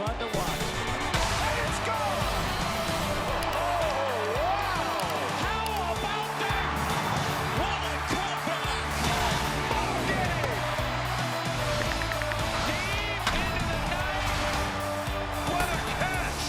fun to watch. It's gone! Oh, wow! How about that? What a comeback! Ball game! Deep into the night. What a catch!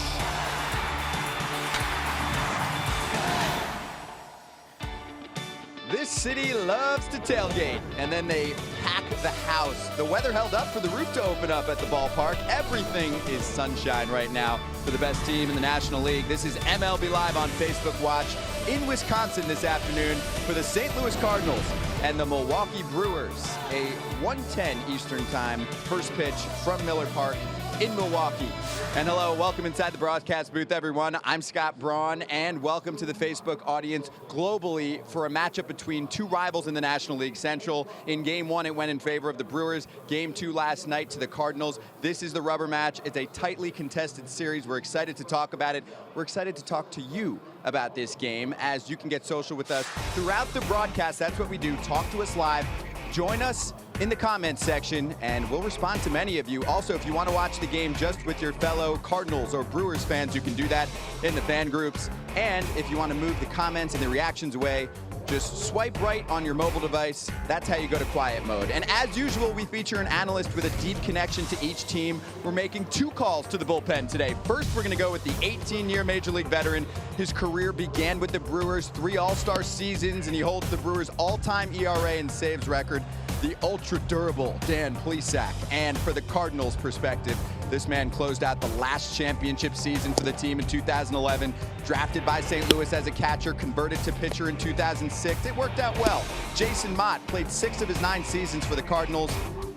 This city loves to tailgate, and then they pack the house. The weather held up for the roof to open up at the ballpark. Everything is sunshine right now for the best team in the National League. This is MLB Live on Facebook Watch in Wisconsin this afternoon for the St. Louis Cardinals and the Milwaukee Brewers. A 1:10 Eastern Time first pitch from Miller Park in Milwaukee. And hello, welcome inside the broadcast booth, everyone. I'm Scott Braun, and welcome to the Facebook audience globally for a matchup between two rivals in the National League Central. In Game 1, it went in favor of the Brewers. Game 2 last night to the Cardinals. This is the rubber match. It's a tightly contested series. We're excited to talk about it. We're excited to talk to you about this game, as you can get social with us throughout the broadcast. That's what we do. Talk to us live. Join us in the comments section, and we'll respond to many of you. Also, if you want to watch the game just with your fellow Cardinals or Brewers fans, you can do that in the fan groups. And if you want to move the comments and the reactions away, just swipe right on your mobile device. That's how you go to quiet mode. And as usual, we feature an analyst with a deep connection to each team. We're making 2 calls to the bullpen today. First, we're going to go with the 18-year Major League veteran. His career began with the Brewers, 3 All-Star seasons, and he holds the Brewers' all-time ERA and saves record, the ultra-durable Dan Plesac. And for the Cardinals' perspective, this man closed out the last championship season for the team in 2011, drafted by St. Louis as a catcher, converted to pitcher in 2006. It worked out well. Jason Mott played 6 of his 9 seasons for the Cardinals,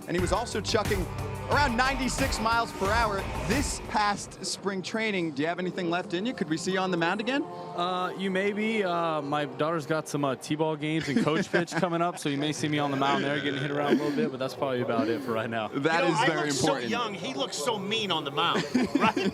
and he was also chucking around 96 miles per hour this past spring training. Do you have anything left in you? Could we see you on the mound again? You may be. My daughter's got some T-ball games and coach pitch coming up, so you may see me on the mound there getting hit around a little bit, but that's probably about it for right now. That is very I look important. so young, he looks so mean on the mound, right?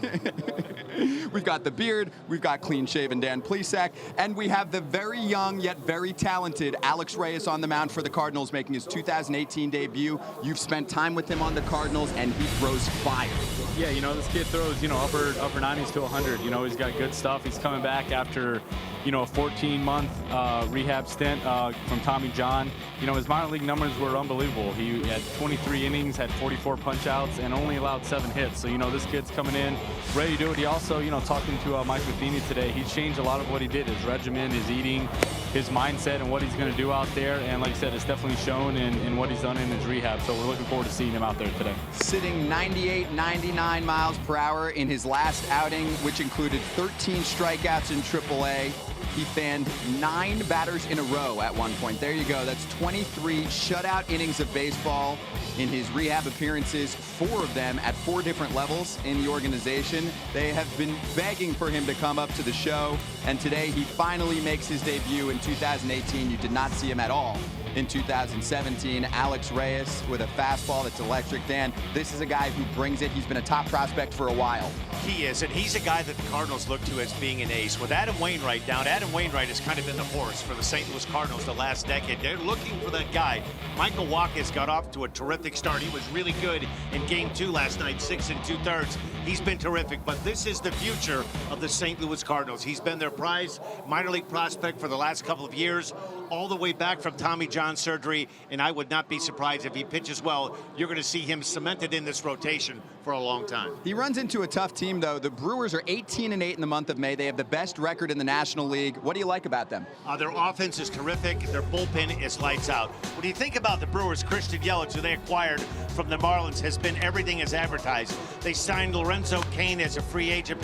We've got the beard, we've got clean-shaven Dan Plesac, and we have the very young yet very talented Alex Reyes on the mound for the Cardinals, making his 2018 debut. You've spent time with him on the Cardinals, and he throws fire. Yeah, this kid throws, upper 90s to 100. He's got good stuff. He's coming back after, a 14-month rehab stint from Tommy John. His minor league numbers were unbelievable. He had 23 innings, had 44 punch-outs, and only allowed 7 hits. So, this kid's coming in ready to do it. He also, talking to Mike Matheny today, he's changed a lot of what he did, his regimen, his eating, his mindset, and what he's going to do out there. And like I said, it's definitely shown in what he's done in his rehab. So we're looking forward to seeing him out there today. Sitting 98, 99 miles per hour in his last outing, which included 13 strikeouts in AAA. He fanned 9 batters in a row at one point. There you go. That's 23 shutout innings of baseball in his rehab appearances, 4 of them at 4 different levels in the organization. They have been begging for him to come up to the show, and today he finally makes his debut in 2018. You did not see him at all in 2017. Alex Reyes with a fastball that's electric. Dan, this is a guy who brings it. He's been a top prospect for a while. He is, and he's a guy that the Cardinals look to as being an ace. With Adam Wainwright down, Adam Wainwright has kind of been the horse for the St. Louis Cardinals the last decade. They're looking for that guy. Michael Wacha's got off to a terrific start. He was really good in Game 2 last night, 6 2/3. He's been terrific, but this is the future of the St. Louis Cardinals. He's been their prize minor league prospect for the last couple of years, all the way back from Tommy John surgery, and I would not be surprised if he pitches well. You're going to see him cemented in this rotation for a long time. He runs into a tough team, though. The Brewers are 18-8 in the month of May. They have the best record in the National League. What do you like about them? Their offense is terrific. Their bullpen is lights out. When you think about the Brewers, Christian Yelich, who they acquired from the Marlins, has been everything as advertised. They signed Lorenzo Cain as a free agent.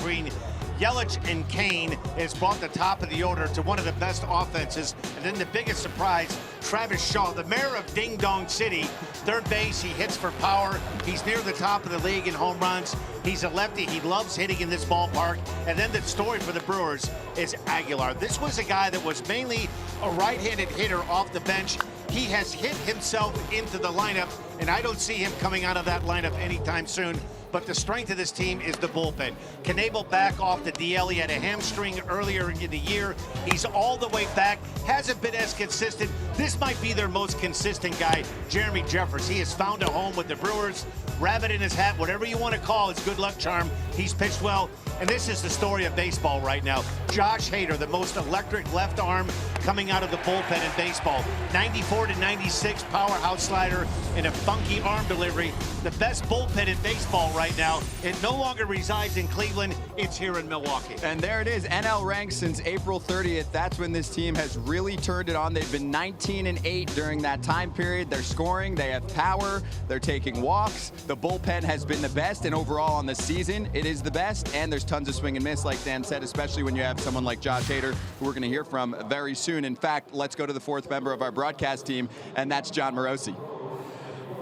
Yelich and Cain has brought the top of the order to one of the best offenses. And then the biggest surprise, Travis Shaw, the mayor of Ding Dong City, third base, he hits for power. He's near the top of the league in home runs. He's a lefty. He loves hitting in this ballpark. And then the story for the Brewers is Aguilar. This was a guy that was mainly a right-handed hitter off the bench. He has hit himself into the lineup and I don't see him coming out of that lineup anytime soon. But the strength of this team is the bullpen. Knebel back off the DL. He had a hamstring earlier in the year. He's all the way back. Hasn't been as consistent. This might be their most consistent guy, Jeremy Jeffers. He has found a home with the Brewers. Rabbit in his hat, whatever you want to call his good luck charm. He's pitched well. And this is the story of baseball right now. Josh Hader, the most electric left arm coming out of the bullpen in baseball. 94 to 96 powerhouse slider and a funky arm delivery. The best bullpen in baseball right now. It no longer resides in Cleveland. It's here in Milwaukee. And there it is, NL ranks since April 30th. That's when this team has really turned it on. They've been 19-8 during that time period. They're scoring, they have power, they're taking walks. The bullpen has been the best, and overall on the season, it is the best. And there's tons of swing and miss, like Dan said, especially when you have someone like Josh Hader, who we're going to hear from very soon. In fact, let's go to the fourth member of our broadcast team, and that's John Morosi.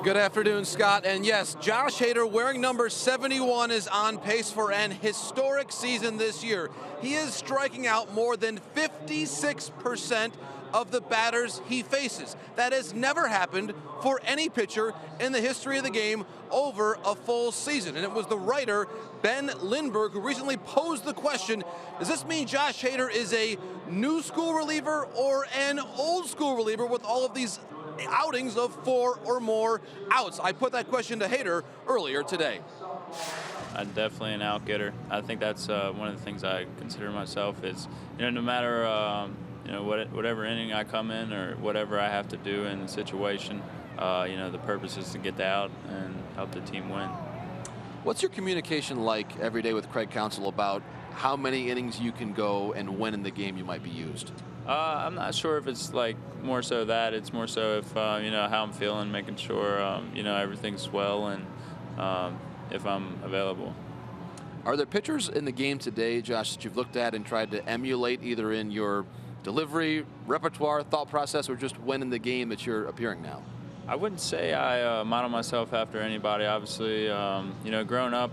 Good afternoon, Scott. And yes, Josh Hader, wearing number 71, is on pace for an historic season this year. He is striking out more than 56% of the batters he faces. That has never happened for any pitcher in the history of the game over a full season. And it was the writer, Ben Lindbergh, who recently posed the question, does this mean Josh Hader is a new school reliever or an old school reliever with all of these outings of 4 or more outs? I put that question to Hader earlier today. I'm definitely an out getter. I think that's one of the things I consider myself is, no matter whatever inning I come in or whatever I have to do in the situation, the purpose is to get the out and help the team win. What's your communication like every day with Craig Counsell about how many innings you can go and when in the game you might be used? I'm not sure if it's like more so that. It's more so if, how I'm feeling, making sure, everything's well and if I'm available. Are there pitchers in the game today, Josh, that you've looked at and tried to emulate either in your delivery, repertoire, thought process, or just when in the game that you're appearing now? I wouldn't say I model myself after anybody. Obviously, growing up,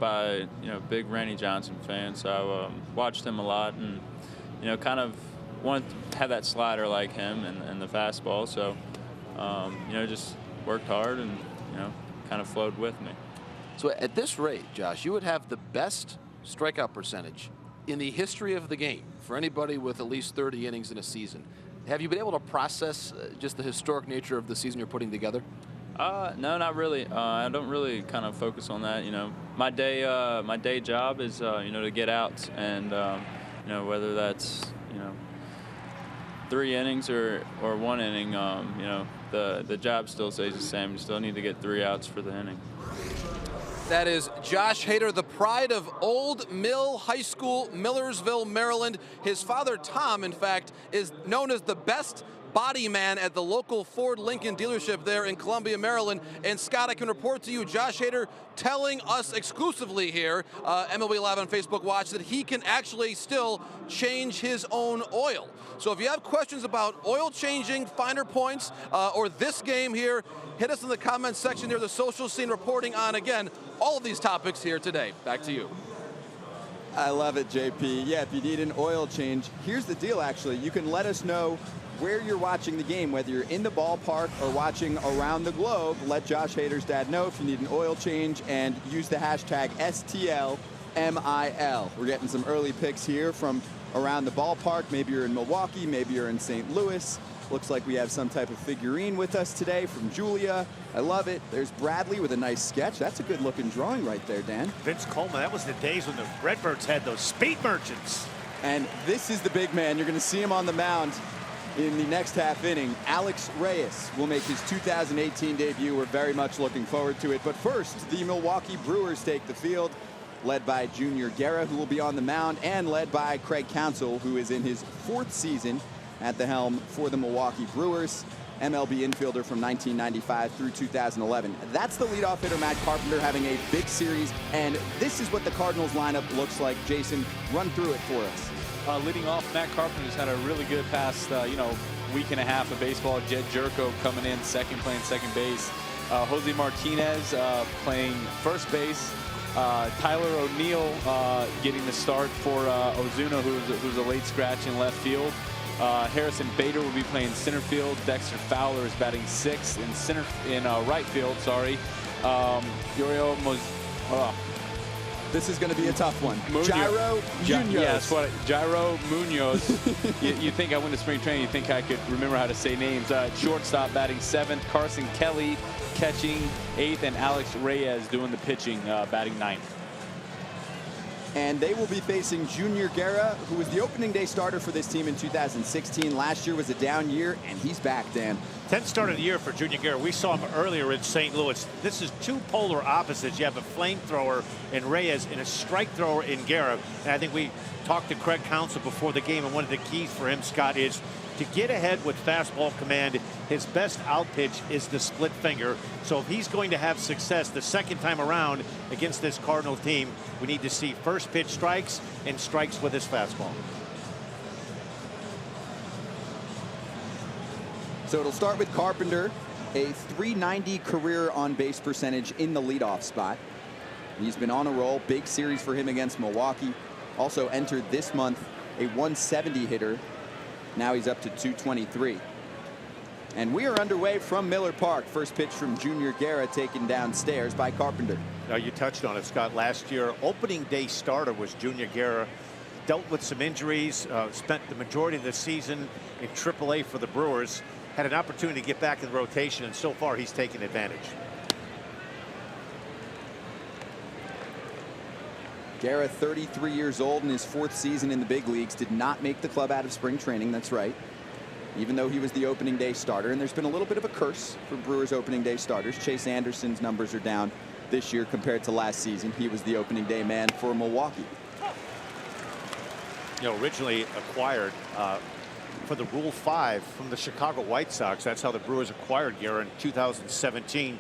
big Randy Johnson fan, so I watched him a lot and, kind of wanted to have that slider like him and the fastball. So, just worked hard and, kind of flowed with me. So at this rate, Josh, you would have the best strikeout percentage in the history of the game for anybody with at least 30 innings in a season. Have you been able to process just the historic nature of the season you're putting together? No, not really. I don't really kind of focus on that. My day job is to get outs, and whether that's 3 innings or 1 inning, the job still stays the same. You still need to get 3 outs for the inning. That is Josh Hader, the pride of Old Mill High School, Millersville, Maryland. His father, Tom, in fact, is known as the best body man at the local Ford Lincoln dealership there in Columbia, Maryland. And Scott, I can report to you, Josh Hader telling us exclusively here, MLB Live on Facebook Watch, that he can actually still change his own oil. So if you have questions about oil changing, finer points, or this game here, hit us in the comments section here, the social scene reporting on, again, all of these topics here today. Back to you. I love it, JP. Yeah, if you need an oil change, here's the deal, actually. You can let us know where you're watching the game, whether you're in the ballpark or watching around the globe. Let Josh Hader's dad know if you need an oil change and use the hashtag STLMIL. We're getting some early picks here from around the ballpark. Maybe you're in Milwaukee, maybe you're in St. Louis. Looks like we have some type of figurine with us today from Julia. I love it. There's Bradley with a nice sketch. That's a good looking drawing right there, Dan. Vince Coleman, that was the days when the Redbirds had those speed merchants. And this is the big man. You're going to see him on the mound in the next half inning. Alex Reyes will make his 2018 debut. We're very much looking forward to it. But first, the Milwaukee Brewers take the field, led by Junior Guerra, who will be on the mound, and led by Craig Counsell, who is in his 4th season at the helm for the Milwaukee Brewers. MLB infielder from 1995 through 2011. That's the leadoff hitter, Matt Carpenter, having a big series, and this is what the Cardinals lineup looks like. Jason, run through it for us. Leading off, Matt Carpenter's had a really good past, week and a half of baseball. Jed Jerko coming in second, playing second base. Jose Martinez playing first base. Tyler O'Neill getting the start for Ozuna, who's a late scratch in left field. Harrison Bader will be playing center field. Dexter Fowler is batting 6th in right field. Sorry. Uriel This is going to be a tough one. Gyro Munoz. Yes, Gyro Munoz. you think I went to spring training, you think I could remember how to say names. Shortstop batting 7th. Carson Kelly catching 8th. And Alex Reyes doing the pitching, batting 9th. And they will be facing Junior Guerra, who was the opening day starter for this team in 2016. Last year was a down year, and he's back, Dan. 10th start of the year for Junior Guerra. We saw him earlier in St. Louis. This is two polar opposites. You have a flamethrower in Reyes and a strike thrower in Guerra. And I think we talked to Craig Counsell before the game, and one of the keys for him, Scott, is to get ahead with fastball command. His best out pitch is the split finger. So if he's going to have success the second time around against this Cardinal team, we need to see first pitch strikes and strikes with his fastball. So it'll start with Carpenter, a .390 career on base percentage in the leadoff spot. He's been on a roll. Big series for him against Milwaukee. Also entered this month a .170 hitter. Now he's up to .223. And we are underway from Miller Park. First pitch from Junior Guerra, taken downstairs by Carpenter. Now, you touched on it, Scott. Last year, opening day starter was Junior Guerra. Dealt with some injuries, spent the majority of the season in AAA for the Brewers. Had an opportunity to get back in the rotation, and so far he's taken advantage. Guerra, 33 years old in his 4th season in the big leagues, did not make the club out of spring training. That's right. Even though he was the opening day starter, and there's been a little bit of a curse for Brewers opening day starters. Chase Anderson's numbers are down this year compared to last season. He was the opening day man for Milwaukee. You know, originally acquired for the Rule 5 from the Chicago White Sox. That's how the Brewers acquired Guerra in 2017.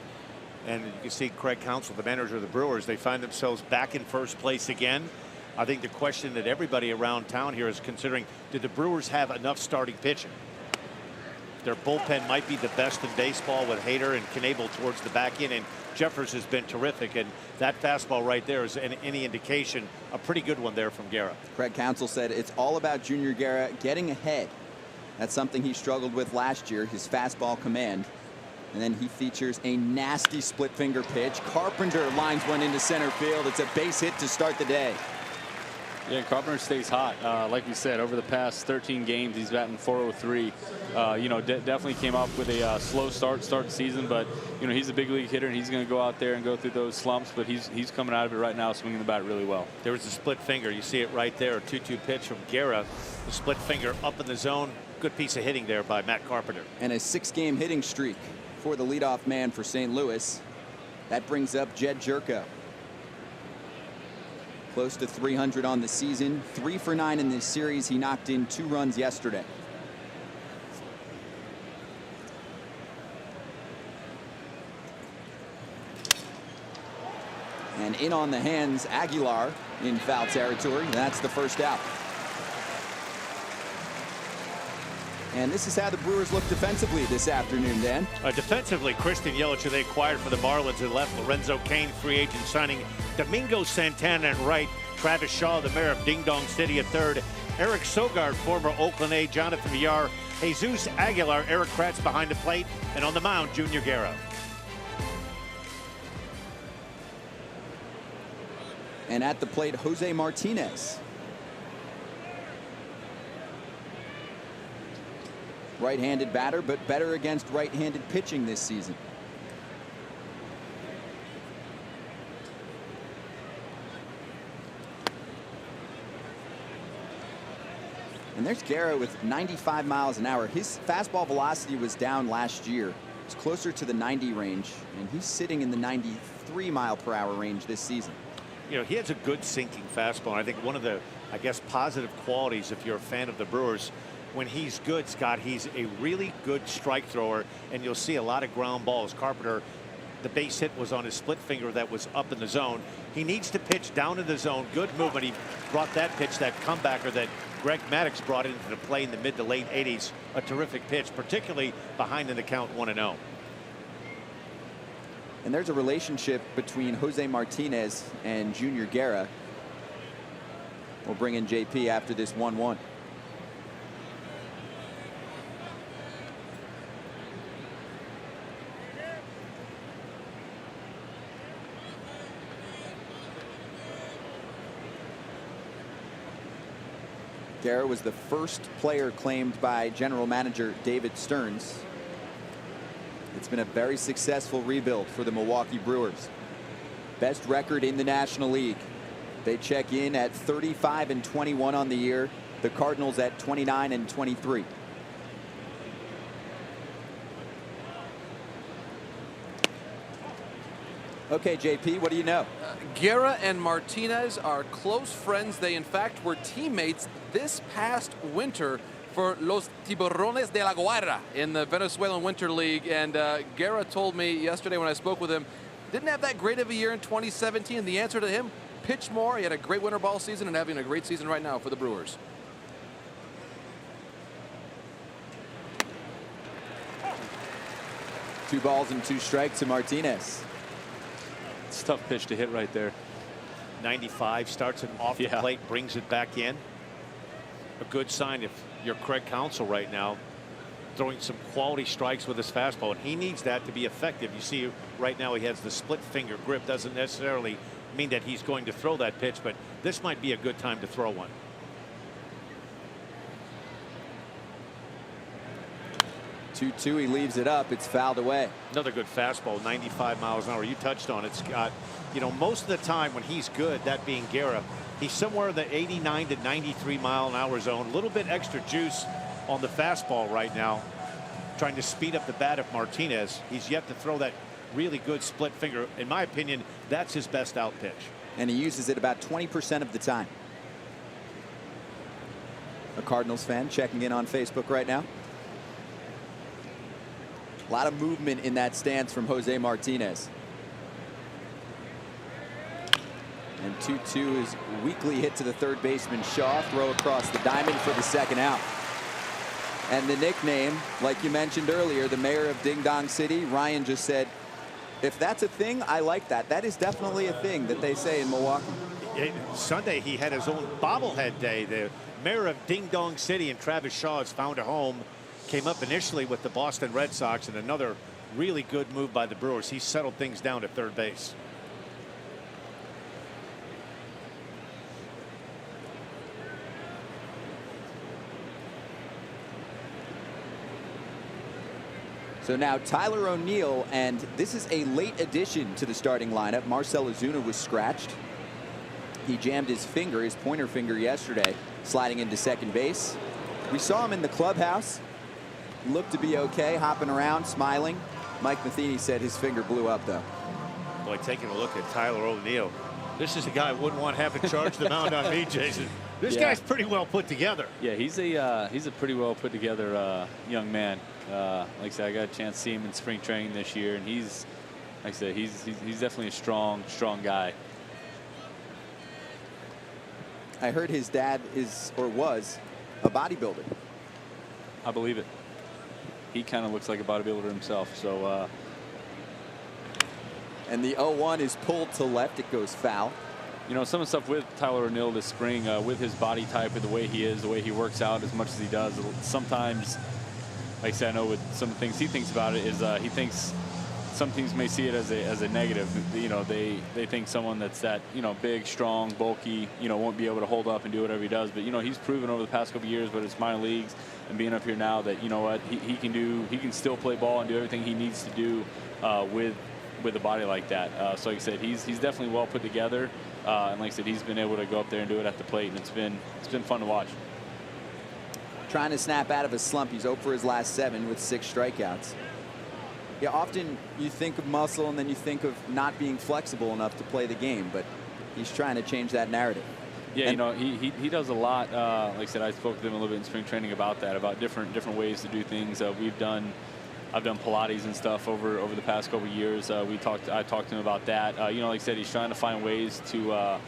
And you can see Craig Counsell, the manager of the Brewers, they find themselves back in first place again. I think the question that everybody around town here is considering, did the Brewers have enough starting pitching? Their bullpen might be the best in baseball with Hader and Knebel towards the back end, and Jeffers has been terrific, and that fastball right there is any indication a pretty good one there from Guerra. Craig Counsell said it's all about Junior Guerra getting ahead. That's something he struggled with last year, his fastball command. And then he features a nasty split finger pitch. Carpenter lines one into center field. It's a base hit to start the day. Yeah, Carpenter stays hot. Like we said, over the past 13 games, he's batting .403. You know, definitely came up with a slow start the season, but you know, he's a big league hitter, and he's going to go out there and go through those slumps. But he's coming out of it right now, swinging the bat really well. There was a split finger. You see it right there. A 2-2 pitch from Guerra. The split finger up in the zone. Good piece of hitting there by Matt Carpenter. And a 6-game hitting streak for the leadoff man for St. Louis. That brings up Jed Jerko. Close to 300 on the season. 3 for 9 in this series. He knocked in 2 runs yesterday. And in on the hands, Aguilar in foul territory. That's the first out. And this is how the Brewers look defensively this afternoon, Dan. Defensively, Christian Yelich, who they acquired for the Marlins, and left Lorenzo Cain, free agent, signing Domingo Santana at right, Travis Shaw, the mayor of Ding Dong City, at third, Eric Sogard, former Oakland A, Jonathan Villar, Jesus Aguilar, Eric Kratz behind the plate, and on the mound, Junior Guerra. And at the plate, Jose Martinez. Right-handed batter, but better against right-handed pitching this season. And there's Guerra with 95 miles an hour. His fastball velocity was down last year. It's closer to the 90 range, and he's sitting in the 93 mile per hour range this season. You know, he has a good sinking fastball. And I think one of the, I guess, positive qualities, if you're a fan of the Brewers, when he's good, Scott, he's a really good strike thrower, and you'll see a lot of ground balls. Carpenter, the base hit was on his split finger that was up in the zone. He needs to pitch down in the zone. Good movement. He brought that pitch, that comebacker that Greg Maddux brought into the play in the mid to late 80s. A terrific pitch, particularly behind in the count 1-0. And there's a relationship between Jose Martinez and Junior Guerra. We'll bring in JP after this 1-1. Guerra was the first player claimed by general manager David Stearns. It's been a very successful rebuild for the Milwaukee Brewers. Best record in the National League. They check in at 35-21 on the year. The Cardinals at 29-23. Okay, JP, what do you know? Guerra and Martinez are close friends. They, in fact, were teammates this past winter for Los Tiburones de la Guaira in the Venezuelan Winter League. And Guerra told me yesterday when I spoke with him, didn't have that great of a year in 2017. The answer to him, pitch more. He had a great winter ball season and having a great season right now for the Brewers. Two balls and two strikes to Martinez. It's a tough pitch to hit right there. 95, starts it off the plate, brings it back in. A good sign if you're Craig Counsell right now, throwing some quality strikes with his fastball, and he needs that to be effective. You see right now he has the split finger grip. Doesn't necessarily mean that he's going to throw that pitch, but this might be a good time to throw one. 2-2, he leaves it up. It's fouled away. Another good fastball, 95 miles an hour. You touched on it, Scott. You know, most of the time when he's good, that being Guerra, he's somewhere in the 89 to 93 mile an hour zone. A little bit extra juice on the fastball right now, trying to speed up the bat of Martinez. He's yet to throw that really good split finger. In my opinion, that's his best out pitch. And he uses it about 20% of the time. A Cardinals fan checking in on Facebook right now. A lot of movement in that stance from Jose Martinez. And 2-2 is weakly hit to the third baseman Shaw. Throw across the diamond for the second out. And the nickname, like you mentioned earlier, the mayor of Ding Dong City, Ryan just said, if that's a thing, I like that. That is definitely a thing that they say in Milwaukee. Sunday he had his own bobblehead day. The mayor of Ding Dong City and Travis Shaw has found a home. Came up initially with the Boston Red Sox, and another really good move by the Brewers. He settled things down at third base. So now Tyler O'Neill, and this is a late addition to the starting lineup. Marcell Ozuna was scratched. He jammed his finger, his pointer finger yesterday, sliding into second base. We saw him in the clubhouse. Looked to be okay, hopping around, smiling. Mike Matheny said his finger blew up, though. Boy, taking a look at Tyler O'Neill. This is a guy I wouldn't want having charge the mound on me, Jason. This guy's pretty well put together. Yeah, he's a pretty well put together young man. Like I said, I got a chance to see him in spring training this year, and he's, like I said, he's definitely a strong guy. I heard his dad is, or was, a bodybuilder. I believe it. He kind of looks like a bodybuilder himself. So. And the 0-1 is pulled to left. It goes foul. You know, some of the stuff with Tyler O'Neill this spring, with his body type, with the way he is, the way he works out as much as he does, sometimes, like I said, I know with some of the things he thinks about it is he thinks some teams may see it as a negative. You know, they think someone that's that, you know, big, strong, bulky, you know, won't be able to hold up and do whatever he does. But, you know, he's proven over the past couple of years, but it's minor leagues and being up here now, that, you know what, he can still play ball and do everything he needs to do with a body like that. So like I said, he's definitely well put together. And like I said, he's been able to go up there and do it at the plate, and it's been fun to watch. Trying to snap out of a slump. He's 0 for his last 7 with 6 strikeouts. Yeah, often you think of muscle and then you think of not being flexible enough to play the game, but he's trying to change that narrative. Yeah, you know, he does a lot. Like I said, I spoke to him a little bit in spring training about that, about different ways to do things. I've done Pilates and stuff over the past couple of years. I talked to him about that. You know, like I said, he's trying to find ways to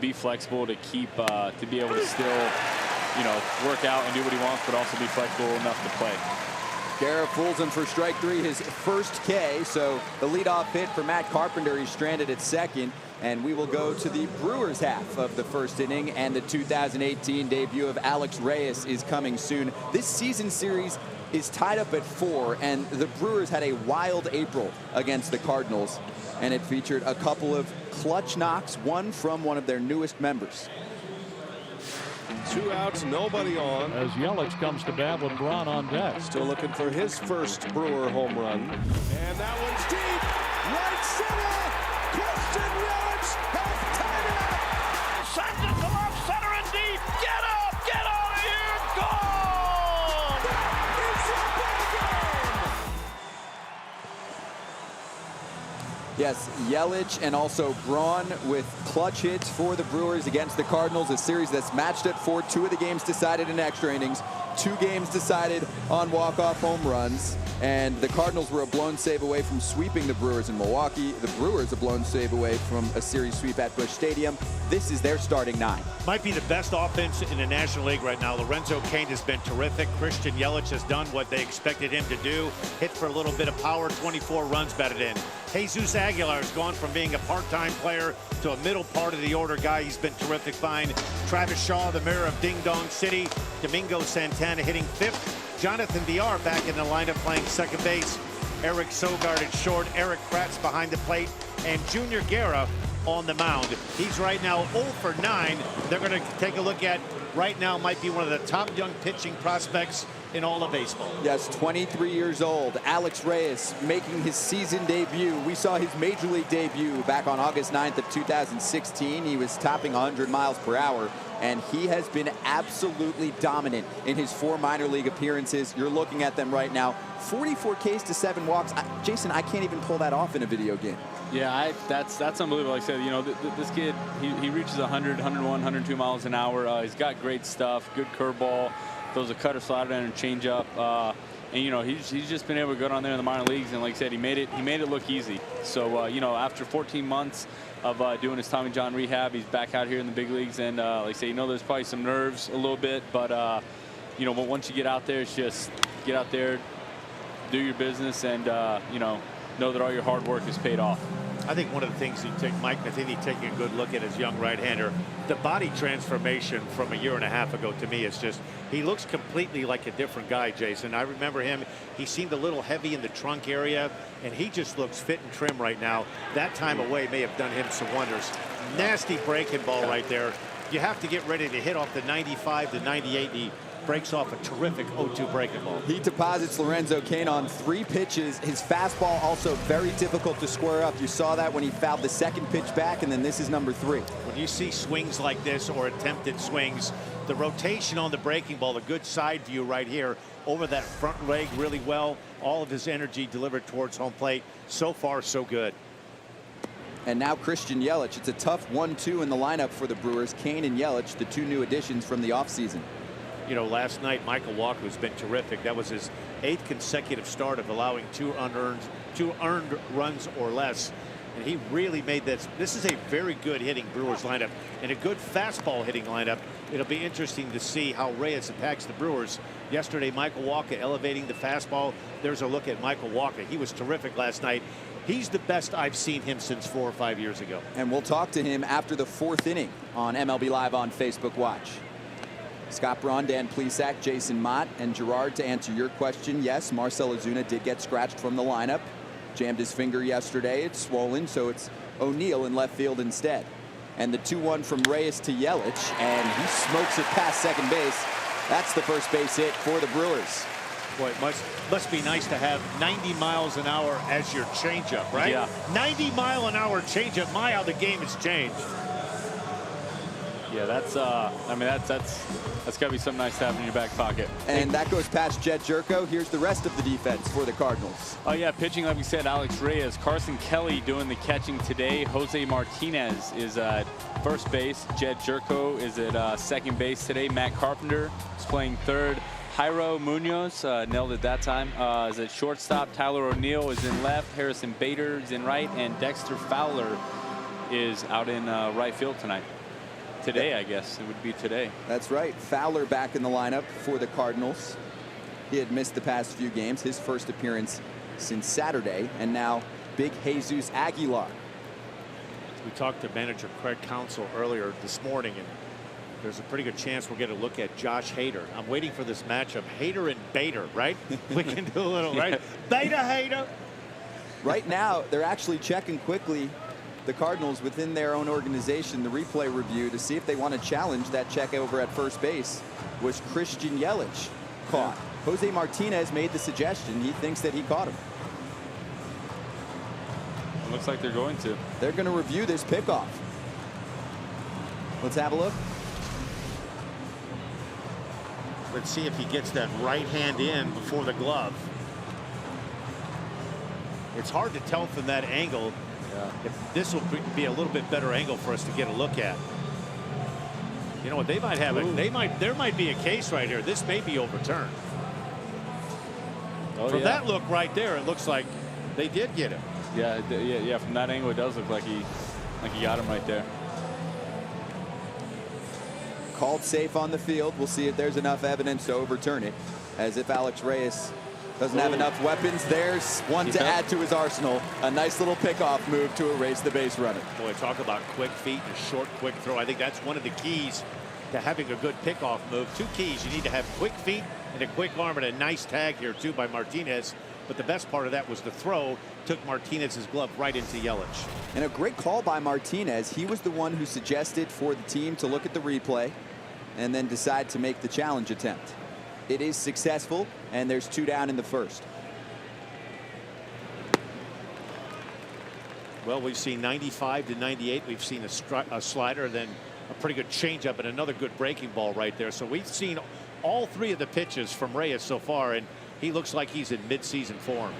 be flexible, to be able to still, you know, work out and do what he wants, but also be flexible enough to play. Guerra fools him for strike 3, his first K. So the leadoff hit for Matt Carpenter. He's stranded at second. And we will go to the Brewers half of the first inning. And the 2018 debut of Alex Reyes is coming soon. This season series is tied up at 4. And the Brewers had a wild April against the Cardinals. And it featured a couple of clutch knocks, one from one of their newest members. 2 outs, nobody on. As Yelich comes to bat with Braun on deck. Still looking for his first Brewer home run. And that one's deep. Right center. Christian Yelich has tied it up. Sends it to left center and deep. Get up! Get out of here! Gone! It's a ball game. Yes, Yelich and also Braun with clutch hits for the Brewers against the Cardinals, a series that's matched at 4. 2 of the games decided in extra innings, 2 games decided on walk-off home runs, and the Cardinals were a blown save away from sweeping the Brewers in Milwaukee. The Brewers a blown save away from a series sweep at Busch Stadium. This is their starting 9. Might be the best offense in the National League right now. Lorenzo Cain has been terrific. Christian Yelich has done what they expected him to do. Hit for a little bit of power, 24 runs batted in. Jesus Aguilar has gone from being a part-time player to a middle part of the order guy. He's been terrific. Fine. Travis Shaw, the mayor of Ding Dong City. Domingo Santana hitting 5th. Jonathan VR back in the lineup playing second base. Eric Sogard at short. Eric Kratz behind the plate. And Junior Guerra on the mound. He's right now 0 for 9. They're going to take a look at right now might be one of the top young pitching prospects in all of baseball. Yes, 23 years old. Alex Reyes making his season debut. We saw his major league debut back on August 9th of 2016. He was topping 100 miles per hour, and he has been absolutely dominant in his 4 minor league appearances. You're looking at them right now. 44 Ks to 7 walks. Jason, I can't even pull that off in a video game. Yeah, that's unbelievable. Like I said, you know, this kid, he reaches 100, 101, 102 miles an hour. He's got great stuff, good curveball, throws a cutter, slider, and a changeup. And you know, he's just been able to go down there in the minor leagues, and like I said, he made it look easy. So you know, after 14 months of doing his Tommy John rehab, he's back out here in the big leagues. And like I say, you know, there's probably some nerves a little bit, but you know, but once you get out there, it's just get out there, do your business, and you know that all your hard work is paid off. I think one of the things you take, Mike Matheny taking a good look at his young right-hander, the body transformation from a year and a half ago to me is just, he looks completely like a different guy, Jason. I remember him, he seemed a little heavy in the trunk area, and he just looks fit and trim right now. That time away may have done him some wonders. Nasty breaking ball right there. You have to get ready to hit off the 95 to 98. He breaks off a terrific 0-2 breaking ball. He deposits Lorenzo Cain on 3 pitches. His fastball also very difficult to square up. You saw that when he fouled the second pitch back, and then this is number 3. When you see swings like this or attempted swings, the rotation on the breaking ball, a good side view right here over that front leg really well. All of his energy delivered towards home plate. So far, so good. And now Christian Yelich. It's a tough 1-2 in the lineup for the Brewers. Cain and Yelich, the 2 new additions from the offseason. You know, last night Michael Walker has been terrific. That was his 8th consecutive start of allowing 2 earned runs or less, and he really made this. This is a very good hitting Brewers lineup and a good fastball hitting lineup. It'll be interesting to see how Reyes attacks the Brewers. Yesterday, Michael Walker elevating the fastball. There's a look at Michael Walker. He was terrific last night. He's the best I've seen him since 4 or 5 years ago. And we'll talk to him after the 4th inning on MLB Live on Facebook Watch. Scott Braun, Dan Plesac, Jason Mott, and Gerard to answer your question. Yes, Marcell Ozuna did get scratched from the lineup. Jammed his finger yesterday. It's swollen, so it's O'Neill in left field instead. And the 2-1 from Reyes to Yelich, and he smokes it past second base. That's the first base hit for the Brewers. Boy, it must be nice to have 90 miles an hour as your changeup, right? Yeah. 90-mile-an-hour changeup. My, how the game has changed. Yeah, that's I mean, that's got to be something nice to have in your back pocket. And that goes past Jed Jerko. Here's the rest of the defense for the Cardinals. Oh yeah, pitching, like we said, Alex Reyes, Carson Kelly doing the catching today. Jose Martinez is at first base. Jed Jerko is at second base today. Matt Carpenter is playing third. Jairo Munoz nailed it that time. Is at shortstop. Tyler O'Neill is in left. Harrison Bader is in right, and Dexter Fowler is out in right field tonight. Today, I guess it would be today. That's right. Fowler back in the lineup for the Cardinals. He had missed the past few games. His first appearance since Saturday, and now big Jesus Aguilar. We talked to manager Craig Counsell earlier this morning, and there's a pretty good chance we'll get a look at Josh Hader. I'm waiting for this matchup, Hader and Bader, right? We can do a little, right? Beta Hader. Right now, they're actually checking quickly. the Cardinals within their own organization the replay review to see if they want to challenge that check over at first base. Was Christian Yelich caught? Jose Martinez made the suggestion. He thinks that he caught him. It looks like they're going to. They're going to review this pickoff. Let's have a look. Let's see if he gets that right hand in before the glove. It's hard to tell from that angle. If this will be a little bit better angle for us to get a look at. You know what, they might have it. There might be a case right here. This may be overturned. From that look right there, it looks like they did get him. Yeah. From that angle, it does look like he got him right there. Called safe on the field. We'll see if there's enough evidence to overturn it. As if Alex Reyes doesn't have enough weapons. There's one to add to his arsenal. A nice little pickoff move to erase the base runner. Boy, talk about quick feet and a short, quick throw. I think that's one of the keys to having a good pickoff move. Two keys. You need to have quick feet and a quick arm, and a nice tag here, too, by Martinez. But the best part of that was the throw took Martinez's glove right into Yelich. And a great call by Martinez. He was the one who suggested for the team to look at the replay and then decide to make the challenge attempt. It is successful, and there's 2 down in the first. Well, we've seen 95 to 98. We've seen a slider, then a pretty good changeup, and another good breaking ball right there. So we've seen all 3 of the pitches from Reyes so far, and he looks like he's in midseason form.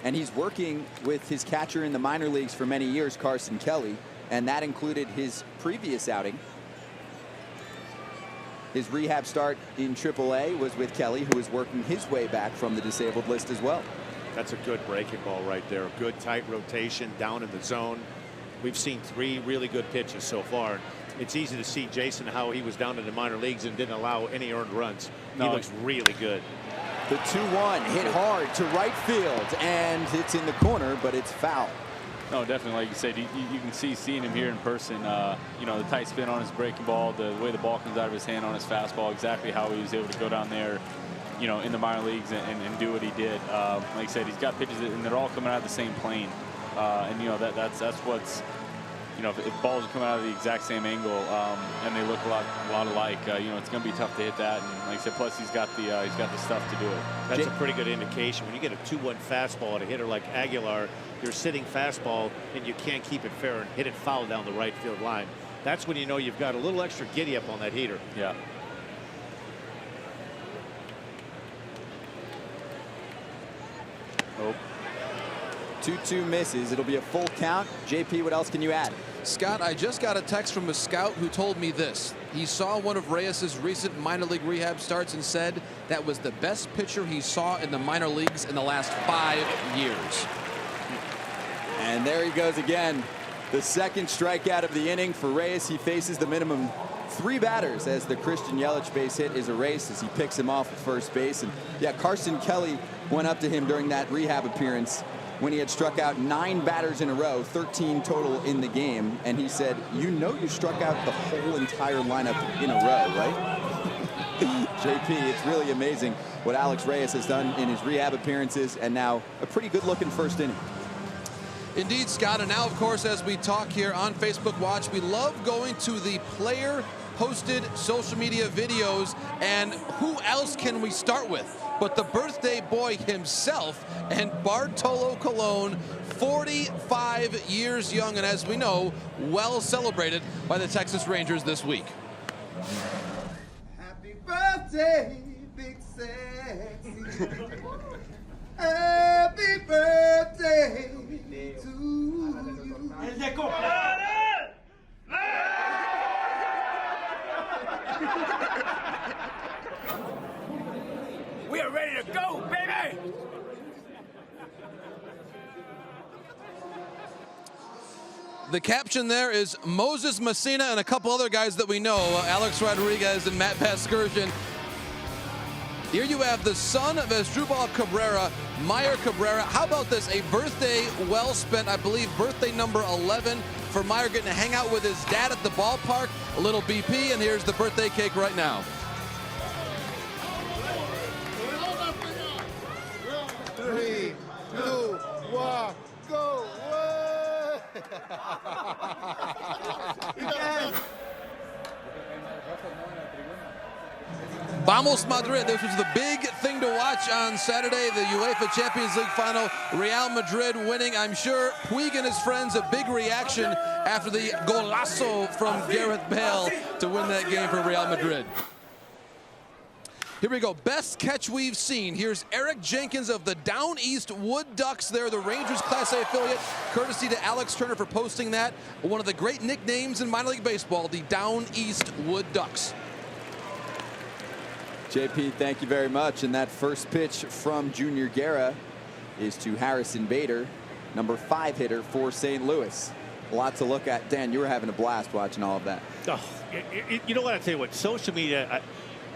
And he's working with his catcher in the minor leagues for many years, Carson Kelly, and that included his previous outing. His rehab start in AAA was with Kelly, who is working his way back from the disabled list as well. That's a good breaking ball right there. Good tight rotation down in the zone. We've seen 3 really good pitches so far. It's easy to see Jason how he was down in the minor leagues and didn't allow any earned runs. He looks really good. The 2-1 hit hard to right field, and it's in the corner, but it's foul. No, definitely, like you said, you can seeing him here in person. You know, the tight spin on his breaking ball, the way the ball comes out of his hand on his fastball, exactly how he was able to go down there, you know, in the minor leagues and do what he did. Like I said, he's got pitches and they're all coming out of the same plane, and you know that's what's, you know, if balls are coming out of the exact same angle and they look a lot alike, you know, it's going to be tough to hit that. And like I said, plus he's got the stuff to do it. That's a pretty good indication. When you get a 2-1 fastball at a hitter like Aguilar, you're sitting fastball and you can't keep it fair and hit it foul down the right field line. That's when you know you've got a little extra giddy up on that heater. Yeah. Oh. 2-2 misses. It'll be a full count. JP, what else can you add? Scott, I just got a text from a scout who told me this. He saw one of Reyes's recent minor league rehab starts and said that was the best pitcher he saw in the minor leagues in the last 5 years. And there he goes again. The second strikeout of the inning for Reyes. He faces the minimum 3 batters as the Christian Yelich base hit is erased as he picks him off at first base. And yeah, Carson Kelly went up to him during that rehab appearance when he had struck out 9 batters in a row, 13 total in the game. And he said, you know, you struck out the whole entire lineup in a row, right? JP, it's really amazing what Alex Reyes has done in his rehab appearances, and now a pretty good looking first inning. Indeed, Scott. And now, of course, as we talk here on Facebook Watch, we love going to the player posted social media videos. And who else can we start with but the birthday boy himself, and Bartolo Colon, 45 years young, and as we know, well celebrated by the Texas Rangers this week. Happy birthday, big sexy. Happy birthday to you. We are ready to go, baby! The caption there is Moses Messina and a couple other guys that we know, Alex Rodriguez and Matt Pascursion. Here you have the son of Asdrubal Cabrera, Meyer Cabrera. How about this? A birthday well spent, I believe, birthday number 11 for Meyer, getting to hang out with his dad at the ballpark. A little BP, and here's the birthday cake right now. 3, 2, 1, go! Whoa. Vamos Madrid. This was the big thing to watch on Saturday, the UEFA Champions League final. Real Madrid winning. I'm sure Puig and his friends a big reaction after the golazo from Gareth Bale to win that game for Real Madrid. Here we go, best catch we've seen. Here's Eric Jenkins of the Down East Wood Ducks. They're the Rangers Class A affiliate. Courtesy to Alex Turner for posting that. One of the great nicknames in minor league baseball, the Down East Wood Ducks. JP, thank you very much. And that first pitch from Junior Guerra is to Harrison Bader, number 5 hitter for St. Louis. A lot to look at. Dan, you were having a blast watching all of that. Oh, you know what? I tell you what, social media,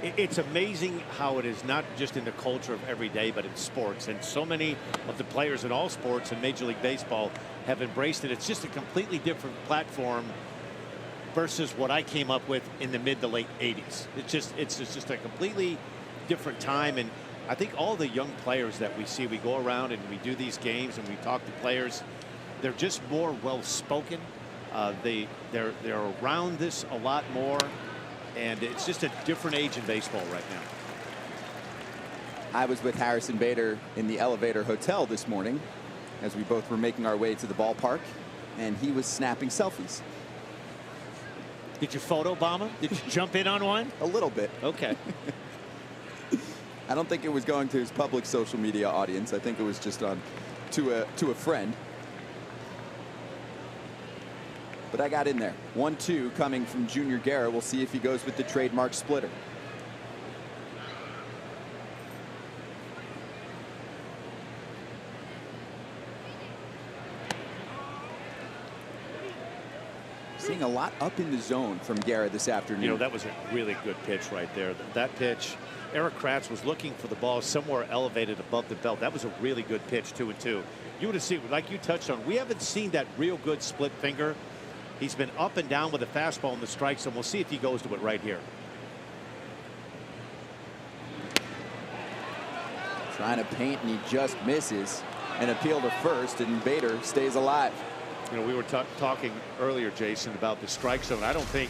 it's amazing how it is not just in the culture of every day, but in sports. And so many of the players in all sports in Major League Baseball have embraced it. It's just a completely different platform versus what I came up with in the mid to late 80s. It's just a completely different time. And I think all the young players that we see, we go around and we do these games and we talk to players, they're just more well-spoken. They're around this a lot more. And it's just a different age in baseball right now. I was with Harrison Bader in the Elevator Hotel this morning as we both were making our way to the ballpark, and he was snapping selfies. Did you photobomb him? Did you jump in on one? A little bit. Okay. I don't think it was going to his public social media audience. I think it was just on to a friend. But I got in there. 1-2 coming from Junior Guerra. We'll see if he goes with the trademark splitter. Seeing a lot up in the zone from Guerra this afternoon. You know, that was a really good pitch right there. That pitch, Eric Kratz was looking for the ball somewhere elevated above the belt. That was a really good pitch, 2-2. You would have seen, like you touched on, we haven't seen that real good split finger. He's been up and down with a fastball in the strike zone. We'll see if he goes to it right here. Trying to paint, and he just misses. An appeal to first, and Bader stays alive. You know, we were talking earlier, Jason, about the strike zone. I don't think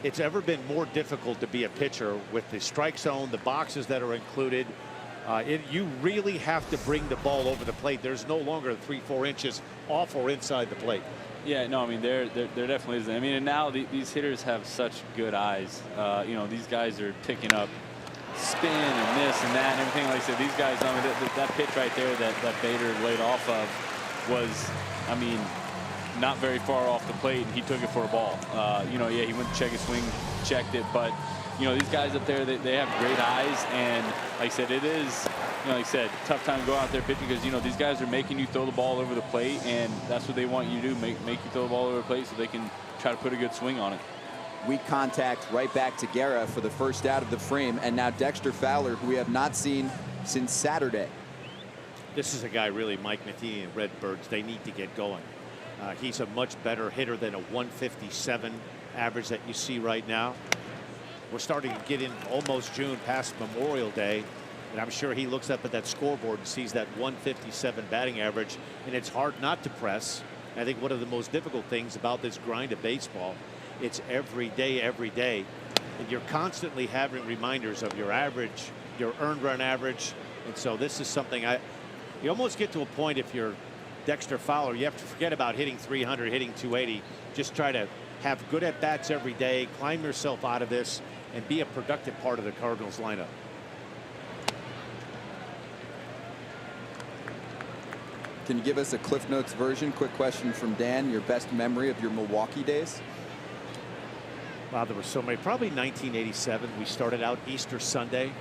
it's ever been more difficult to be a pitcher with the strike zone, the boxes that are included. You really have to bring the ball over the plate. There's no longer 3-4 inches off or inside the plate. Yeah, no, I mean, there definitely isn't. I mean, and now these hitters have such good eyes. You know, these guys are picking up spin and this and that and everything. Like I said, these guys, I mean, that pitch right there that Bader laid off of was, I mean, not very far off the plate, and he took it for a ball. You know, yeah, he went to check his swing, checked it, but you know, these guys up there, they have great eyes, and like I said, it is, you know, like I said, tough time to go out there pitching because, you know, these guys are making you throw the ball over the plate, and that's what they want you to do, make you throw the ball over the plate so they can try to put a good swing on it. Weak contact right back to Guerra for the first out of the frame, and now Dexter Fowler, who we have not seen since Saturday. This is a guy, really, Mike Matheny and Redbirds, they need to get going. He's a much better hitter than a 157 average that you see right now. We're starting to get in almost June, past Memorial Day, and I'm sure he looks up at that scoreboard and sees that 157 batting average, and it's hard not to press. I think one of the most difficult things about this grind of baseball, it's every day, and you're constantly having reminders of your average, your earned run average, and so this is something you almost get to a point, if you're Dexter Fowler, you have to forget about hitting 300, hitting 280. Just try to have good at bats every day, climb yourself out of this, and be a productive part of the Cardinals lineup. Can you give us a Cliff Notes version? Quick question from Dan. Your best memory of your Milwaukee days? Wow, there were so many. Probably 1987. We started out Easter Sunday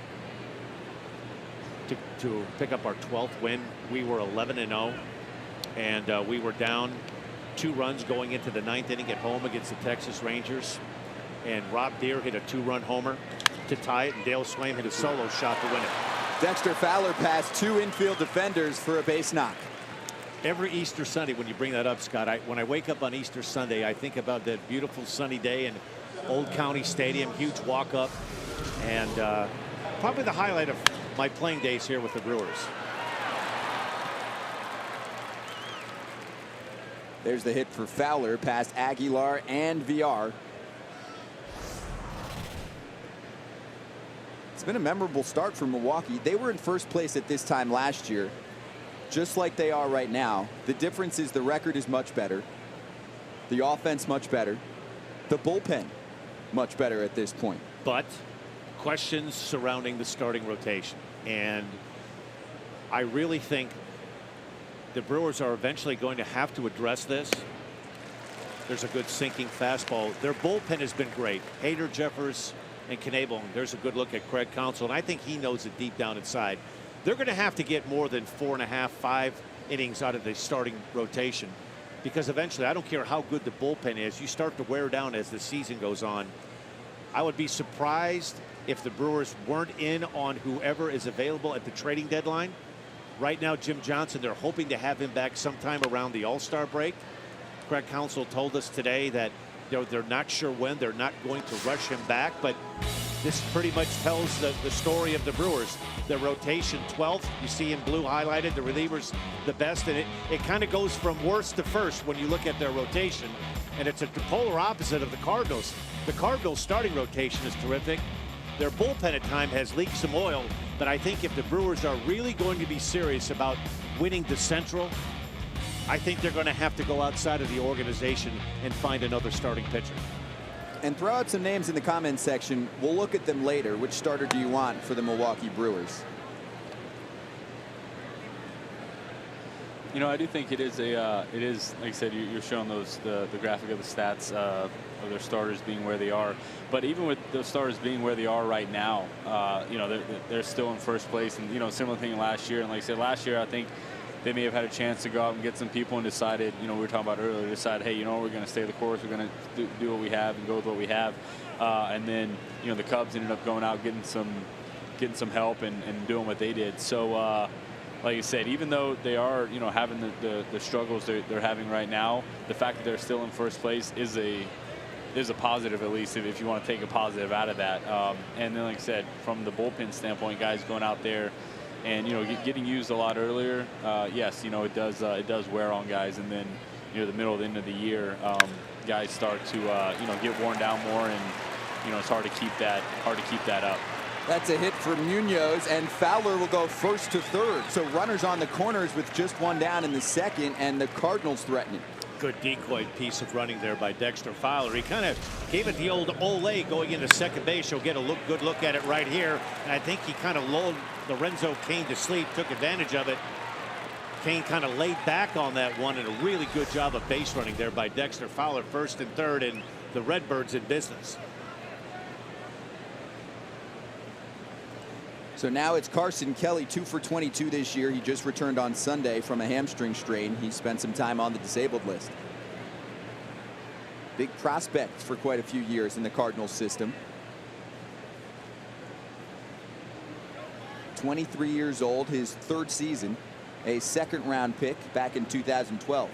to pick up our 12th win. We were 11-0, and we were down 2 runs going into the 9th inning at home against the Texas Rangers. And Rob Deere hit a 2-run homer to tie it, and Dale Swaim hit a solo shot to win it. Dexter Fowler passed 2 infield defenders for a base knock. Every Easter Sunday, when you bring that up, Scott, when I wake up on Easter Sunday, I think about that beautiful sunny day in Old County Stadium, huge walk-up, and probably the highlight of my playing days here with the Brewers. There's the hit for Fowler past Aguilar and VR. It's been a memorable start for Milwaukee. They were in first place at this time last year, just like they are right now. The difference is the record is much better. The offense much better. The bullpen much better at this point. But questions surrounding the starting rotation. And I really think the Brewers are eventually going to have to address this. There's a good sinking fastball. Their bullpen has been great. Hader, Jeffers, and Knebel. There's a good look at Craig Counsell, and I think he knows it deep down inside. They're going to have to get more than 4.5, 5 innings out of the starting rotation, because eventually, I don't care how good the bullpen is, you start to wear down as the season goes on. I would be surprised if the Brewers weren't in on whoever is available at the trading deadline. Right now, Jim Johnson, they're hoping to have him back sometime around the All-Star break. Craig Counsell told us today that they're not sure when. They're not going to rush him back, but this pretty much tells the story of the Brewers. Their rotation 12th, you see in blue highlighted, the relievers the best, and it kind of goes from worst to first when you look at their rotation, and it's a polar opposite of the Cardinals. The Cardinals starting rotation is terrific. Their bullpen at time has leaked some oil, but I think if the Brewers are really going to be serious about winning the Central, I think they're going to have to go outside of the organization and find another starting pitcher. And throw out some names in the comments section. We'll look at them later. Which starter do you want for the Milwaukee Brewers? You know, I do think it is like I said, you're showing the graphic of the stats of their starters being where they are. But even with those starters being where they are right now, you know, they're still in first place. And, you know, similar thing last year. And like I said, last year, I think they may have had a chance to go out and get some people and decided, you know, we were talking about earlier, decide, hey, you know, we're going to stay the course. We're going to do what we have and go with what we have. And then, you know, the Cubs ended up going out, getting some help and doing what they did. So, like you said, even though they are, you know, having the struggles they're having right now, the fact that they're still in first place is a positive, at least if you want to take a positive out of that. And then, like I said, from the bullpen standpoint, guys going out there and, you know, getting used a lot earlier. Yes, you know, it does wear on guys, and then, you know, the middle of the end of the year, guys start to you know, get worn down more, and, you know, it's hard to keep that up. That's a hit for Munoz, and Fowler will go first to third. So runners on the corners with just one down in the second, and the Cardinals threatening. Good decoy piece of running there by Dexter Fowler. He kind of gave it the old ole going into second base. You'll get a good look at it right here. And I think he kind of lulled Lorenzo Cain to sleep, took advantage of it. Cain kind of laid back on that one, and a really good job of base running there by Dexter Fowler, first and third, and the Redbirds in business. So now it's Carson Kelly, 2 for 22 this year. He just returned on Sunday from a hamstring strain. He spent some time on the disabled list. Big prospect for quite a few years in the Cardinals system. 23 years old, his third season, a second-round pick back in 2012.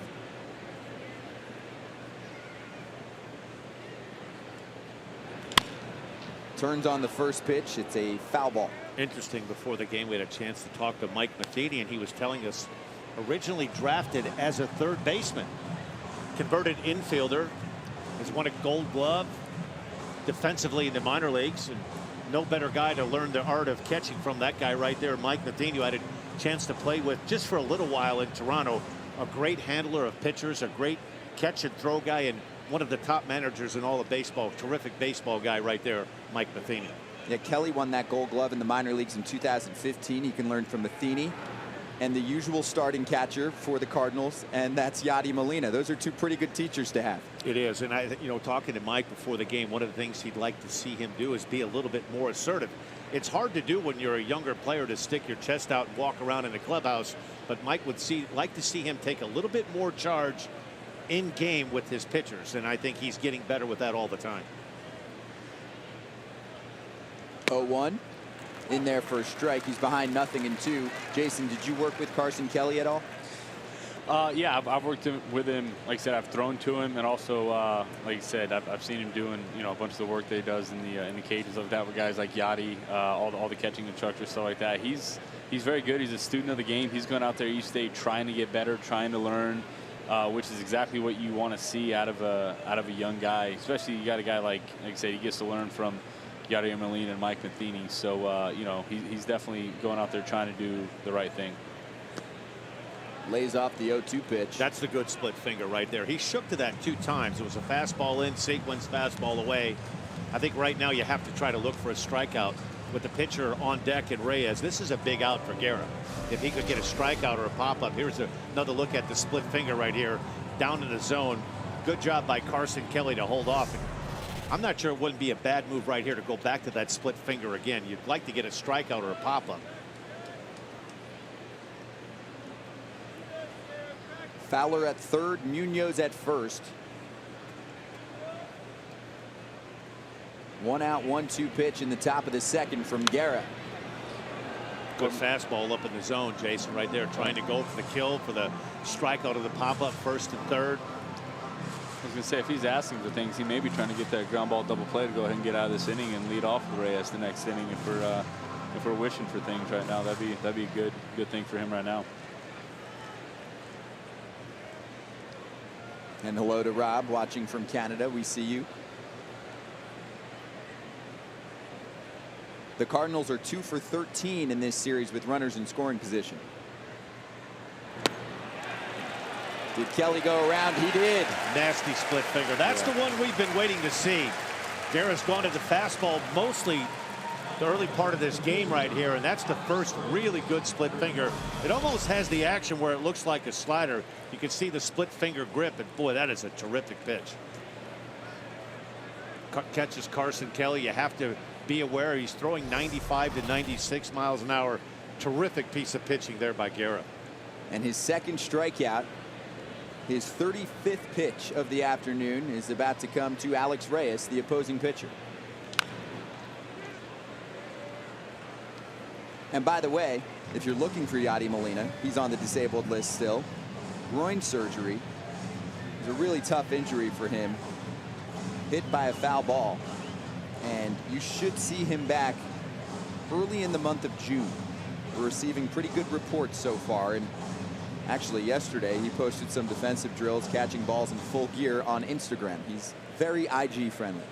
Turns on the first pitch. It's a foul ball. Interesting, before the game we had a chance to talk to Mike Matheny, and he was telling us originally drafted as a third baseman, converted infielder, has won a Gold Glove defensively in the minor leagues, and no better guy to learn the art of catching from that guy right there, Mike Matheny, who had a chance to play with just for a little while in Toronto. A great handler of pitchers, a great catch and throw guy, and one of the top managers in all of baseball. Terrific baseball guy right there, Mike Matheny. Yeah, Kelly won that Gold Glove in the minor leagues in 2015. He can learn from Matheny and the usual starting catcher for the Cardinals, and that's Yadi Molina. Those are two pretty good teachers to have. It is, and you know, talking to Mike before the game, one of the things he'd like to see him do is be a little bit more assertive. It's hard to do when you're a younger player, to stick your chest out and walk around in the clubhouse, but Mike would like to see him take a little bit more charge in game with his pitchers, and I think he's getting better with that all the time. 0-1 in there for a strike. He's behind 0-2. Jason, did you work with Carson Kelly at all? Yeah, I've worked with him. Like I said, I've thrown to him, and also, like I said, I've seen him doing, you know, a bunch of the work that he does in the cages like that with guys like Yadi, all the catching instructors, stuff like that. He's very good. He's a student of the game. He's going out there each day trying to get better, trying to learn. which is exactly what you want to see out of a young guy. Especially you got a guy like I said, he gets to learn from Yadier Molina and Mike Matheny. So you know, he's definitely going out there trying to do the right thing. Lays off the 0-2 pitch. That's the good split finger right there. He shook to that 2 times. It was a fastball in sequence, fastball away. I think right now you have to try to look for a strikeout with the pitcher on deck and Reyes. This is a big out for Guerra. If he could get a strikeout or a pop-up. Here's another look at the split finger right here, down in the zone. Good job by Carson Kelly to hold off. I'm not sure it wouldn't be a bad move right here to go back to that split finger again. You'd like to get a strikeout or a pop-up. Fowler at third, Munoz at first. 1 out, 1-2 pitch in the top of the second from Guerra. Good fastball up in the zone, Jason, right there, trying to go for the kill, for the strikeout of the pop-up, first and third. I was going to say, if he's asking for things, he may be trying to get that ground ball double play to go ahead and get out of this inning and lead off Reyes the next inning. If we're wishing for things right now, that'd be a good thing for him right now. And hello to Rob watching from Canada. We see you. The Cardinals are 2 for 13 in this series with runners in scoring position. Did Kelly go around? He did. Nasty split finger. That's the one we've been waiting to see. Guerra's gone to the fastball mostly the early part of this game right here, and that's the first really good split finger. It almost has the action where it looks like a slider. You can see the split finger grip, and boy, that is a terrific pitch. Catches Carson Kelly. You have to be aware he's throwing 95 to 96 miles an hour. Terrific piece of pitching there by Guerra. And his second strikeout, his 35th pitch of the afternoon, is about to come to Alex Reyes, the opposing pitcher. And by the way, if you're looking for Yadier Molina, he's on the disabled list still. Groin surgery. It was a really tough injury for him. Hit by a foul ball. And you should see him back early in the month of June. We're receiving pretty good reports so far. And actually yesterday he posted some defensive drills catching balls in full gear on Instagram. He's very IG friendly.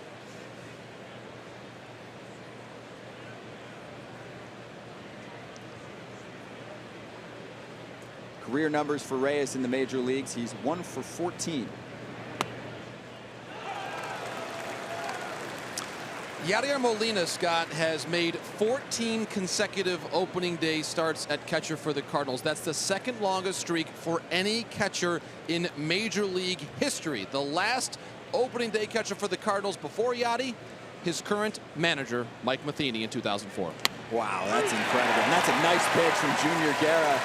Career numbers for Reyes in the major leagues. He's 1 for 14. Yadier Molina, Scott, has made 14 consecutive opening day starts at catcher for the Cardinals. That's the second longest streak for any catcher in Major League history. The last opening day catcher for the Cardinals before Yadi, his current manager, Mike Matheny, in 2004. Wow, that's incredible. And that's a nice pitch from Junior Guerra.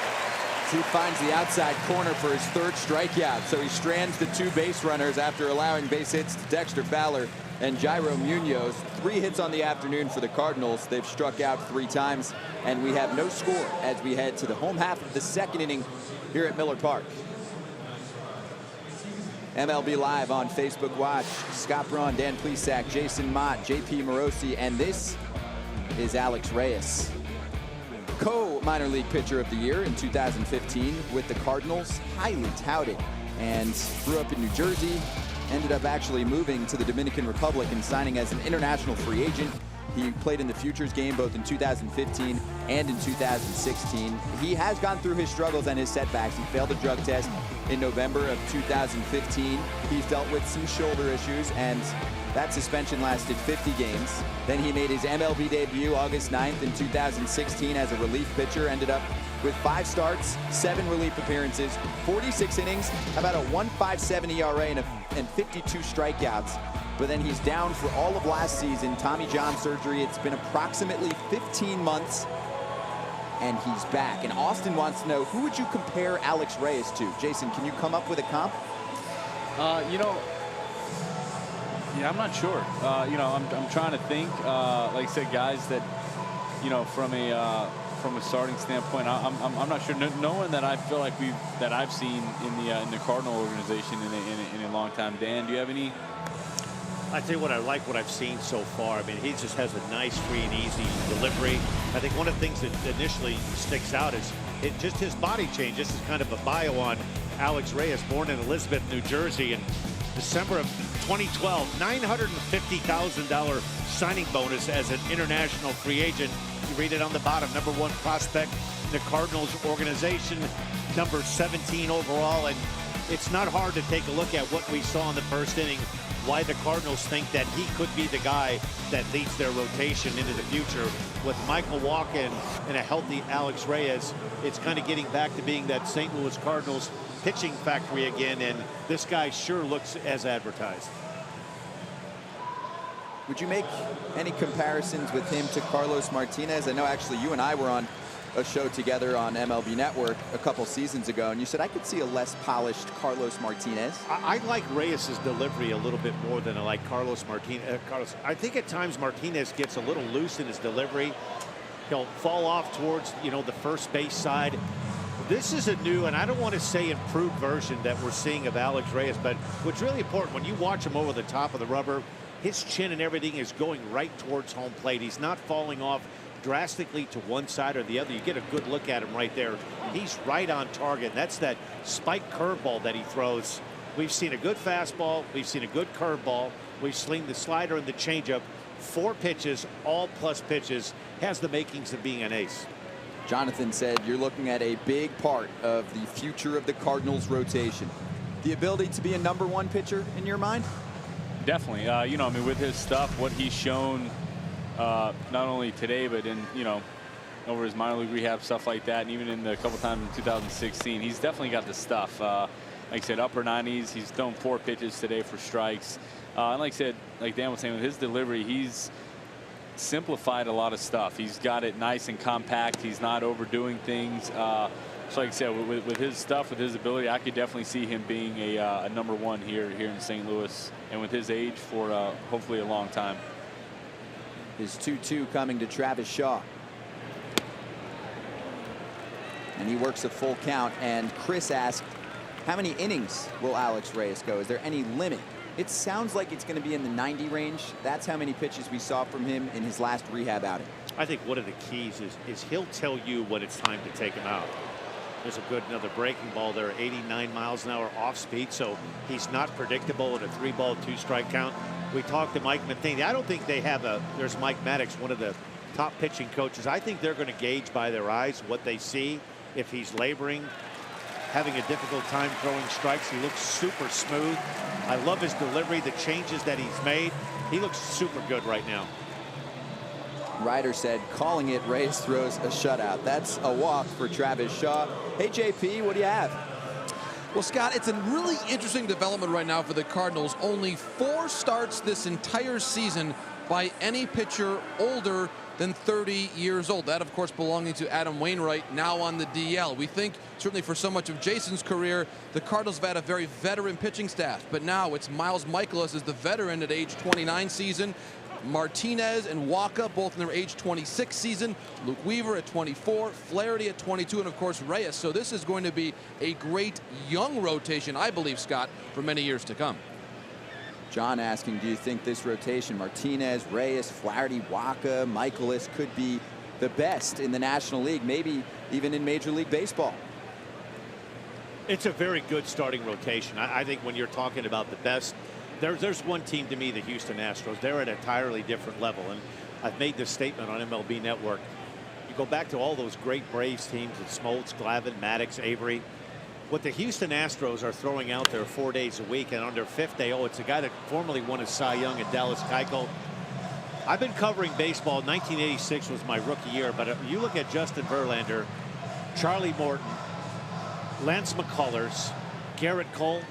He finds the outside corner for his third strikeout. So he strands the 2 base runners after allowing base hits to Dexter Fowler and Jairo Munoz. 3 hits on the afternoon for the Cardinals. They've struck out 3 times, and we have no score as we head to the home half of the second inning here at Miller Park. MLB Live on Facebook Watch. Scott Braun, Dan Plesac, Jason Mott, JP Morosi, and this is Alex Reyes. Co-minor league pitcher of the year in 2015 with the Cardinals, highly touted, and grew up in New Jersey, ended up actually moving to the Dominican Republic and signing as an international free agent. He played in the Futures game both in 2015 and in 2016. He has gone through his struggles and his setbacks. He failed a drug test in November of 2015. He's dealt with some shoulder issues, and that suspension lasted 50 games. Then he made his MLB debut August 9th in 2016 as a relief pitcher. Ended up with 5 starts, 7 relief appearances, 46 innings, about a 1.57 ERA and 52 strikeouts. But then he's down for all of last season. Tommy John surgery. It's been approximately 15 months, and he's back. And Austin wants to know, who would you compare Alex Reyes to? Jason, can you come up with a comp? You know, yeah, I'm not sure. You know, I'm trying to think. Like I said, guys that, you know, from a starting standpoint, I'm not sure. No one that I feel like I've seen in the Cardinal organization in a long time. Dan, do you have any? I tell you what, I like what I've seen so far. I mean, he just has a nice, free and easy delivery. I think one of the things that initially sticks out is just his body change. This is kind of a bio on Alex Reyes, born in Elizabeth, New Jersey in December of 2012. $950,000 signing bonus as an international free agent. You read it on the bottom. #1 prospect in the Cardinals organization, number 17 overall. And it's not hard to take a look at what we saw in the first inning, why the Cardinals think that he could be the guy that leads their rotation into the future. With Michael Walken and a healthy Alex Reyes, it's kind of getting back to being that St. Louis Cardinals pitching factory again, and this guy sure looks as advertised. Would you make any comparisons with him to Carlos Martinez? I know actually you and I were on a show together on MLB Network a couple seasons ago, and you said I could see a less polished Carlos Martinez. I like Reyes' delivery a little bit more than I like Carlos Martinez. I think at times Martinez gets a little loose in his delivery. He'll fall off towards, the first base side. This is a new, and I don't want to say improved version that we're seeing of Alex Reyes, but what's really important when you watch him over the top of the rubber, his chin and everything is going right towards home plate. He's not falling off drastically to one side or the other. You get a good look at him right there. He's right on target. That's that spike curveball that he throws. We've seen a good fastball. We've seen a good curveball. We've seen the slider and the changeup. 4 pitches, all plus pitches. Has the makings of being an ace. Jonathan said you're looking at a big part of the future of the Cardinals rotation. The ability to be a #1 pitcher in your mind? Definitely. With his stuff, what he's shown not only today, but in, over his minor league rehab, stuff like that, and even in the couple times in 2016, he's definitely got the stuff. Like I said, upper 90s. He's thrown 4 pitches today for strikes. And like I said, like Dan was saying, with his delivery, he's simplified a lot of stuff. He's got it nice and compact. He's not overdoing things. So like I said, with his stuff, with his ability, I could definitely see him being a #1 here in St. Louis, and with his age for hopefully a long time. His 2-2 coming to Travis Shaw. And he works a full count. And Chris asked, how many innings will Alex Reyes go? Is there any limit? It sounds like it's going to be in the 90 range. That's how many pitches we saw from him in his last rehab outing. I think one of the keys is he'll tell you when it's time to take him out. There's another breaking ball there, 89 miles an hour off speed, so he's not predictable in a 3-ball, 2-strike count. We talked to Mike Matheny. I don't think they have there's Mike Maddox, one of the top pitching coaches. I think they're going to gauge by their eyes what they see. If he's laboring, having a difficult time throwing strikes, he looks super smooth. I love his delivery, the changes that he's made. He looks super good right now. Ryder said, calling it, Reyes throws a shutout. That's a walk for Travis Shaw. Hey, JP, what do you have? Well, Scott, it's a really interesting development right now for the Cardinals. Only 4 starts this entire season by any pitcher older than 30 years old. That, of course, belonging to Adam Wainwright, now on the DL. We think, certainly for so much of Jason's career, the Cardinals have had a very veteran pitching staff. But now it's Miles Mikolas as the veteran at age 29 season. Martinez and Waka both in their age 26 season. Luke Weaver at 24, Flaherty at 22, and of course Reyes. So this is going to be a great young rotation, I believe, Scott, for many years to come. John asking, do you think this rotation, Martinez, Reyes, Flaherty, Waka, Mikolas, could be the best in the National League, maybe even in Major League Baseball? It's a very good starting rotation. I think when you're talking about the best, there's one team to me, the Houston Astros. They're at an entirely different level, and I've made this statement on MLB Network. You go back to all those great Braves teams with Smoltz, Glavine, Maddox, Avery. What the Houston Astros are throwing out there 4 days a week, and on their 5th day, it's a guy that formerly won a Cy Young in Dallas Keuchel. I've been covering baseball. 1986 was my rookie year, but you look at Justin Verlander, Charlie Morton, Lance McCullers, Garrett Cole.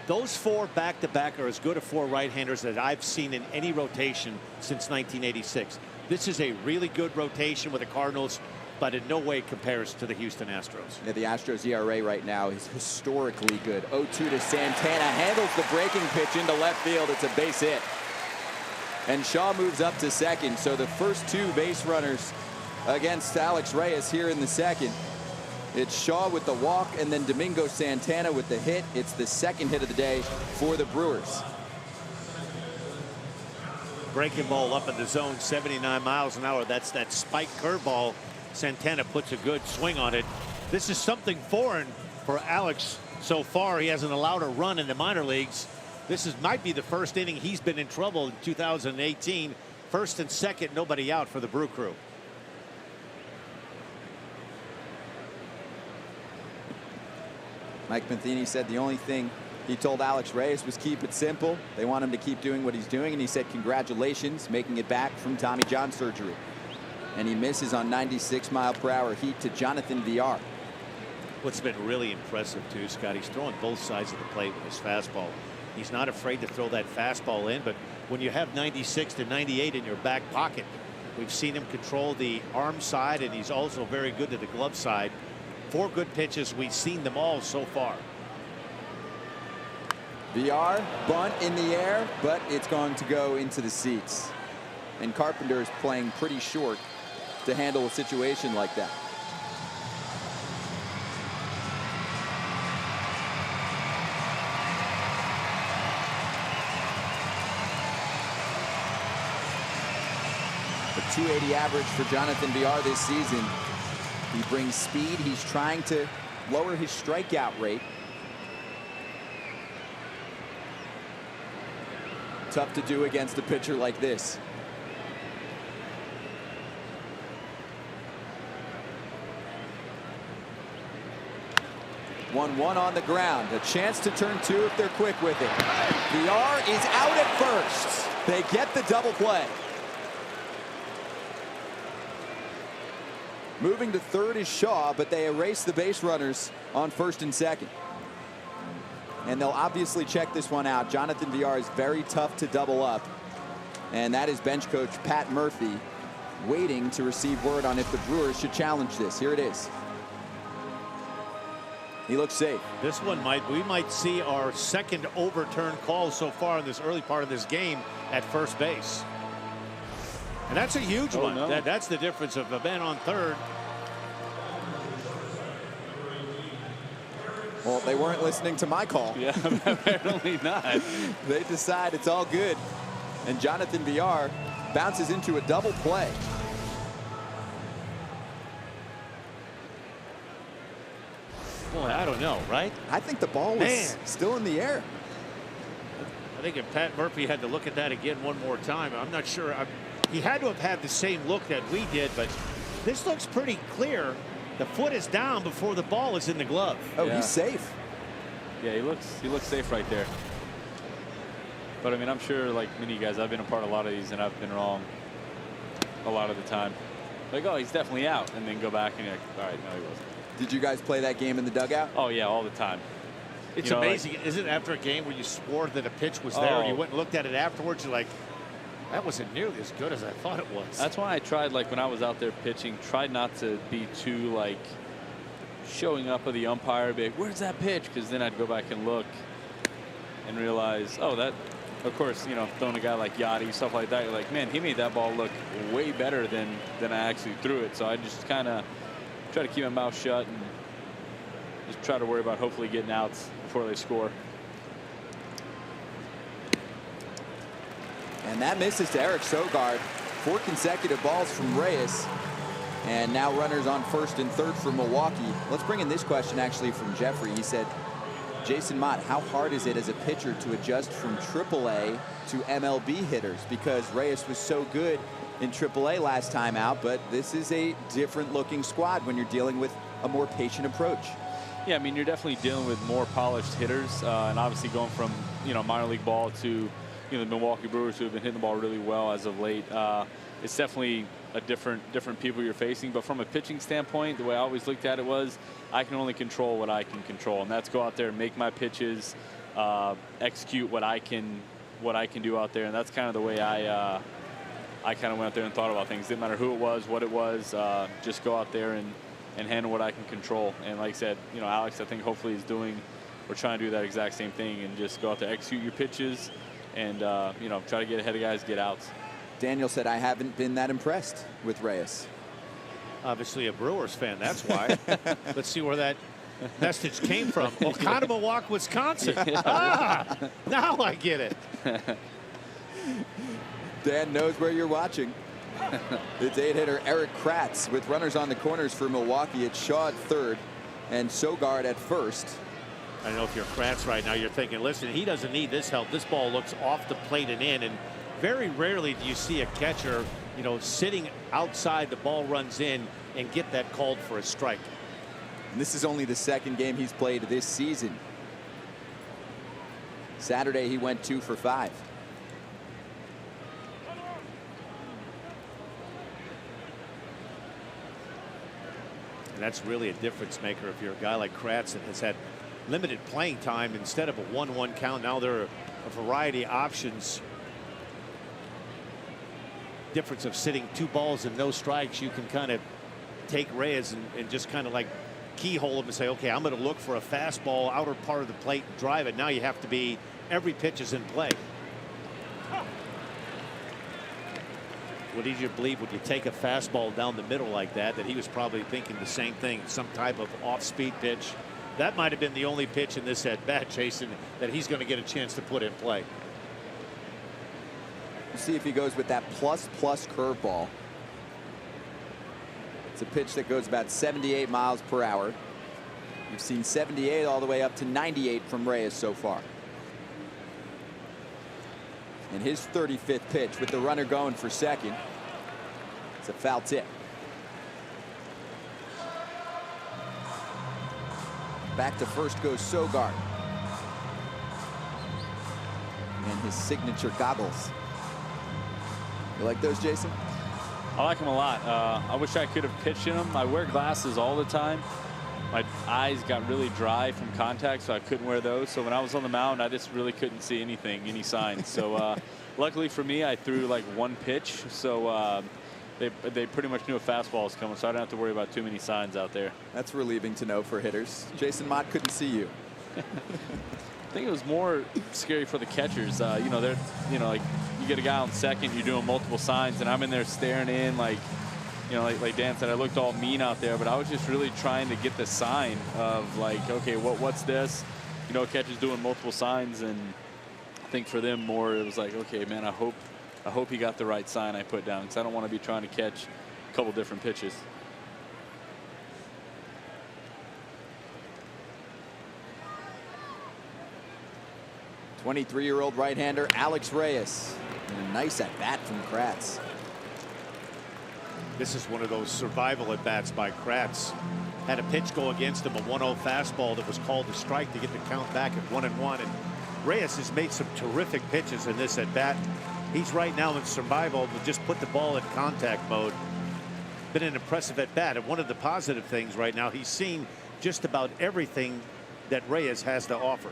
Those 4 back-to-back are as good as 4 right-handers that I've seen in any rotation since 1986. This is a really good rotation with the Cardinals, but in no way compares to the Houston Astros. Yeah, the Astros ERA right now is historically good. 0-2 to Santana, handles the breaking pitch into left field. It's a base hit. And Shaw moves up to second. So the first 2 base runners against Alex Reyes here in the second. It's Shaw with the walk, and then Domingo Santana with the hit. It's the second hit of the day for the Brewers. Breaking ball up in the zone, 79 miles an hour. That's that spike curveball. Santana puts a good swing on it. This is something foreign for Alex so far. He hasn't allowed a run in the minor leagues. Might be the first inning he's been in trouble in 2018. First and second, nobody out for the Brew Crew. Mike Matheny said the only thing he told Alex Reyes was keep it simple. They want him to keep doing what he's doing, and he said congratulations, making it back from Tommy John surgery. And he misses on 96-mile-per-hour heat to Jonathan Villar. What's been really impressive too, Scott, he's throwing both sides of the plate with his fastball. He's not afraid to throw that fastball in, but when you have 96 to 98 in your back pocket, we've seen him control the arm side, and he's also very good to the glove side. 4 good pitches. We've seen them all so far. Villar, bunt in the air, but it's going to go into the seats. And Carpenter is playing pretty short to handle a situation like that. A .280 average for Jonathan Villar this season. He brings speed. He's trying to lower his strikeout rate. Tough to do against a pitcher like this. One on the ground. A chance to turn 2 if they're quick with it. Villar is out at first. They get the double play. Moving to third is Shaw, but they erase the base runners on first and second. And they'll obviously check this one out. Jonathan Villar is very tough to double up. And that is bench coach Pat Murphy waiting to receive word on if the Brewers should challenge this. Here it is. He looks safe. This one we might see our second overturned call so far in this early part of this game at first base. And that's a huge one. No. That's the difference of a man on third. Well, they weren't listening to my call. Yeah, apparently not. They decide it's all good. And Jonathan Villar bounces into a double play. Boy, I don't know, right? I think the ball was still in the air. I think if Pat Murphy had to look at that again one more time, I'm not sure. He had to have had the same look that we did, but this looks pretty clear. The foot is down before the ball is in the glove. Oh, yeah. He's safe. Yeah, he looks safe right there. But I mean, I'm sure, like many guys, I've been a part of a lot of these, and I've been wrong a lot of the time. Like, oh, he's definitely out, and then go back and you're like, all right, no, he wasn't. Did you guys play that game in the dugout? Oh yeah, all the time. It's amazing, isn't it? After a game where you swore that a pitch was there, and you went and looked at it afterwards, you're like, that wasn't nearly as good as I thought it was. That's why I tried, like when I was out there pitching, tried not to be too like showing up with the umpire, be like, where's that pitch? Because then I'd go back and look and realize, oh, that, of course, you know, throwing a guy like Yachty, stuff like that, you're like, man, he made that ball look way better than I actually threw it. So I just kind of try to keep my mouth shut and just try to worry about hopefully getting outs before they score. And that misses to Eric Sogard. 4 consecutive balls from Reyes. And now runners on first and third for Milwaukee. Let's bring in this question actually from Jeffrey. He said, Jason Mott, how hard is it as a pitcher to adjust from AAA to MLB hitters? Because Reyes was so good in AAA last time out, but this is a different looking squad when you're dealing with a more patient approach. Yeah, I mean, you're definitely dealing with more polished hitters, and obviously going from, you know, minor league ball to, you know, the Milwaukee Brewers, who have been hitting the ball really well as of late. It's definitely a different people you're facing. But from a pitching standpoint, the way I always looked at it was, I can only control what I can control, and that's go out there and make my pitches, execute what I can do out there, and that's kind of the way I kind of went out there and thought about things. Didn't matter who it was, what it was, just go out there and handle what I can control. And like I said, you know, Alex, I think hopefully is we're trying to do that exact same thing and just go out there, execute your pitches, and you know, try to get ahead of guys, get outs. Daniel said, I haven't been that impressed with Reyes. Obviously a Brewers fan, that's why. Let's see where that message came from. Oconomowoc, Wisconsin. Now I get it. Dan knows where you're watching. It's 8-hitter Eric Kratz with runners on the corners for Milwaukee. It's Shaw at third and Sogard at first. I don't know if you're Kratz right now, you're thinking, listen, he doesn't need this help. This ball looks off the plate and in, and very rarely do you see a catcher, you know, sitting outside, the ball runs in, and get that called for a strike. And this is only the second game he's played this season. Saturday, he went 2 for 5. And that's really a difference maker if you're a guy like Kratz that has had limited playing time. Instead of a 1-1 count, now there are a variety of options. Difference of sitting 2 balls and no strikes, you can kind of take Reyes and just kind of like keyhole him and say, okay, I'm going to look for a fastball outer part of the plate and drive it. Now you have to be, every pitch is in play. What did you believe when you take a fastball down the middle like that he was probably thinking the same thing, some type of off-speed pitch. That might have been the only pitch in this at-bat, Jason, that he's going to get a chance to put in play. We'll see if he goes with that plus curveball. It's a pitch that goes about 78 miles per hour. We've seen 78 all the way up to 98 from Reyes so far. And his 35th pitch with the runner going for second. It's a foul tip. Back to first goes Sogard. And his signature goggles. You like those, Jason? I like them a lot. I wish I could have pitched in them. I wear glasses all the time. My eyes got really dry from contact, so I couldn't wear those. So when I was on the mound, I just really couldn't see anything, any signs. So luckily for me, I threw like 1 pitch. So they pretty much knew a fastball was coming, so I don't have to worry about too many signs out there. That's relieving to know for hitters. Jason Mott couldn't see you. I think it was more scary for the catchers. You know, they're, you know, like you get a guy on second, you're doing multiple signs, and I'm in there staring in, like, you know, like Dan said, I looked all mean out there, but I was just really trying to get the sign of like, okay, what's this? You know, catchers doing multiple signs, and I think for them more, it was like, okay, man, I hope he got the right sign I put down, because I don't want to be trying to catch a couple different pitches. '23-year-old right-hander Alex Reyes. And a nice at-bat from Kratz. This is one of those survival at-bats by Kratz. Had a pitch go against him, a 1-0 fastball that was called a strike to get the count back at 1-1. And Reyes has made some terrific pitches in this at-bat. He's right now in survival, but just put the ball in contact mode. Been an impressive at-bat. And one of the positive things right now, he's seen just about everything that Reyes has to offer.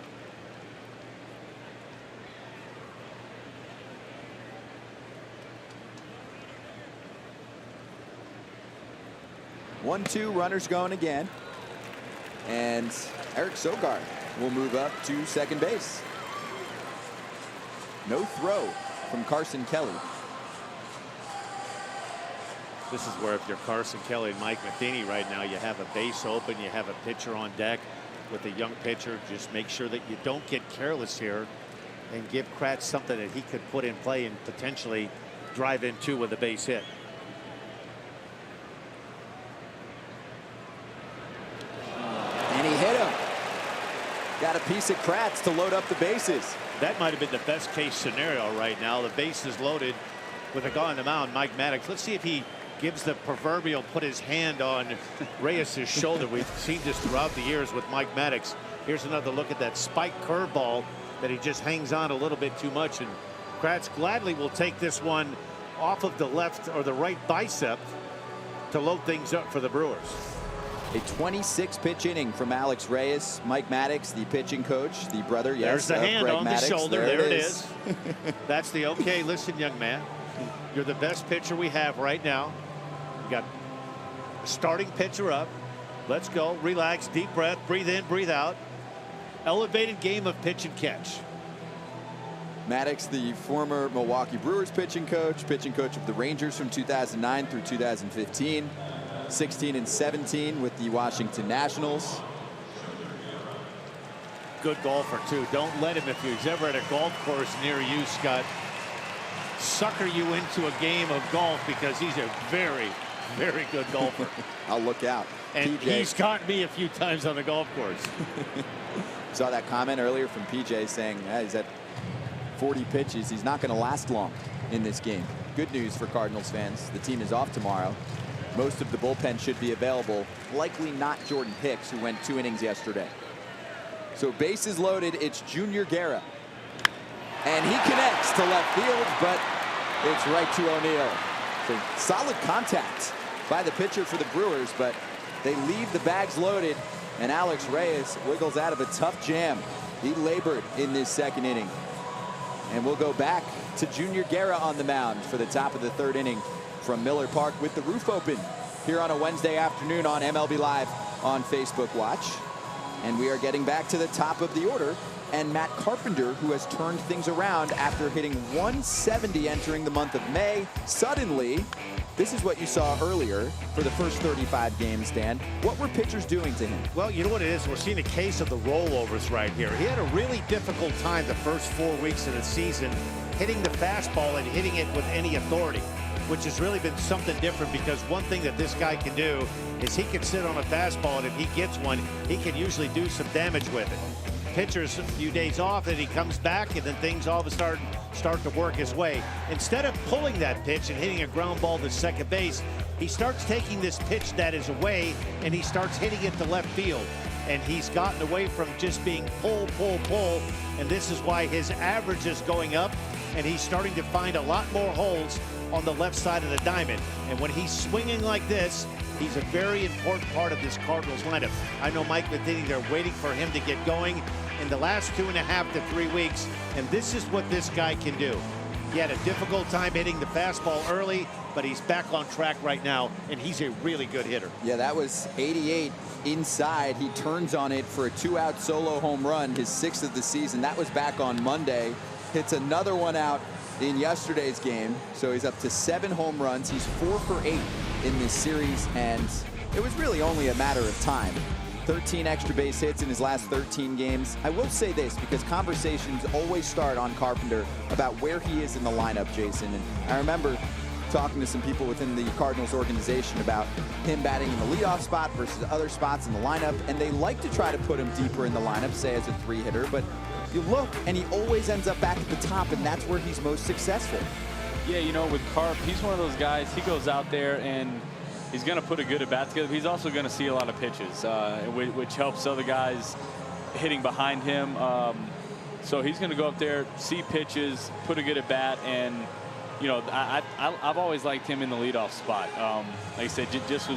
One-two, runners going again. And Eric Sogard will move up to second base. No throw from Carson Kelly. This is where if you're Carson Kelly and Mike Matheny right now, you have a base open, you have a pitcher on deck with a young pitcher. Just make sure that you don't get careless here and give Kratz something that he could put in play and potentially drive into with a base hit. And he hit him. Got a piece of Kratz to load up the bases. That might have been the best case scenario right now. The base is loaded with a guy on the mound, Mike Maddox. Let's see if he gives the proverbial put his hand on Reyes' shoulder. We've seen this throughout the years with Mike Maddox. Here's another look at that spike curveball that he just hangs on a little bit too much. And Kratz gladly will take this one off of the left or the right bicep to load things up for the Brewers. A 26-pitch inning from Alex Reyes. Mike Maddox, the pitching coach, the brother, yes, there's the hand Greg on Maddox. the shoulder. There it is. That's the okay. Listen, young man, you're the best pitcher we have right now. You got a starting pitcher up. Let's go. Relax. Deep breath. Breathe in. Breathe out. Elevated game of pitch and catch. Maddox, the former Milwaukee Brewers pitching coach of the Rangers from 2009 through 2015. 16 and 17 with the Washington Nationals. Good golfer too. Don't let him, if he's ever at a golf course near you, Scott, sucker you into a game of golf, because he's a very, very good golfer. I'll look out. And TJ. he's caught me a few times on the golf course. Saw that comment earlier from PJ saying he's at 40 pitches. He's not going to last long in this game. Good news for Cardinals fans. The team is off tomorrow. Most of the bullpen should be available. Likely not Jordan Hicks, who went 2 innings yesterday. So bases loaded. It's Junior Guerra. And he connects to left field, but it's right to O'Neill. So solid contact by the pitcher for the Brewers, but they leave the bags loaded, and Alex Reyes wiggles out of a tough jam. He labored in this 2nd inning. And we'll go back to Junior Guerra on the mound for the top of the 3rd inning from Miller Park with the roof open here on a Wednesday afternoon on MLB Live on Facebook Watch. And we are getting back to the top of the order. And Matt Carpenter, who has turned things around after hitting 170 entering the month of May. Suddenly, this is what you saw earlier for the first 35 games, Dan. What were pitchers doing to him? Well, you know what it is? We're seeing a case of the rollovers right here. He had a really difficult time the first 4 weeks of the season hitting the fastball and hitting it with any authority, which has really been something different, because one thing that this guy can do is he can sit on a fastball, and if he gets one, he can usually do some damage with it. Pitcher's a few days off, and he comes back, and then things all of a sudden start to work his way. Instead of pulling that pitch and hitting a ground ball to second base, he starts taking this pitch that is away, and he starts hitting it to left field. And he's gotten away from just being pull, pull, pull, and this is why his average is going up, and he's starting to find a lot more holes on the left side of the diamond. And when he's swinging like this, he's a very important part of this Cardinals lineup. I know Mike was thinking they're waiting for him to get going in the last 2.5 to 3 weeks, and this is what this guy can do. He had a difficult time hitting the fastball early, but he's back on track right now, and he's a really good hitter. Yeah, that was 88 inside. He turns on it for a 2-out solo home run, his 6th of the season. That was back on Monday. Hits another one out in yesterday's game, so he's up to 7 home runs. He's 4 for 8 in this series, and it was really only a matter of time. 13 extra base hits in his last 13 games. I will say this, because conversations always start on Carpenter about where he is in the lineup, Jason. And I remember talking to some people within the Cardinals organization about him batting in the leadoff spot versus other spots in the lineup, and they like to try to put him deeper in the lineup, say as a 3-hitter, but you look and he always ends up back at the top, and that's where he's most successful. Yeah, you know, with Carp, he's one of those guys, he goes out there and he's going to put a good at-bat together. He's also going to see a lot of pitches, which helps other guys hitting behind him. So he's going to go up there, see pitches, put a good at-bat, and, you know, I've always liked him in the leadoff spot. Like I said, he's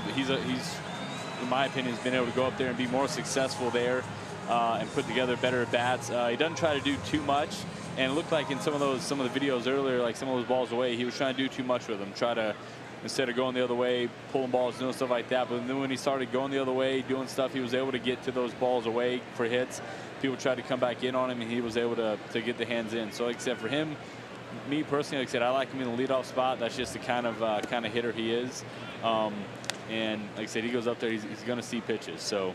in my opinion, has been able to go up there and be more successful there and put together better at-bats. He doesn't try to do too much, and it looked like in some of the videos earlier, like some of those balls away, he was trying to do too much with them, instead of going the other way, pulling balls, doing stuff like that. But then when he started going the other way, doing stuff, he was able to get to those balls away for hits. People tried to come back in on him, and he was able to get the hands in. So like I said, for him, me personally, like I said, I like him in the leadoff spot. That's just the kind of hitter he is. And like I said, he goes up there, he's going to see pitches. So.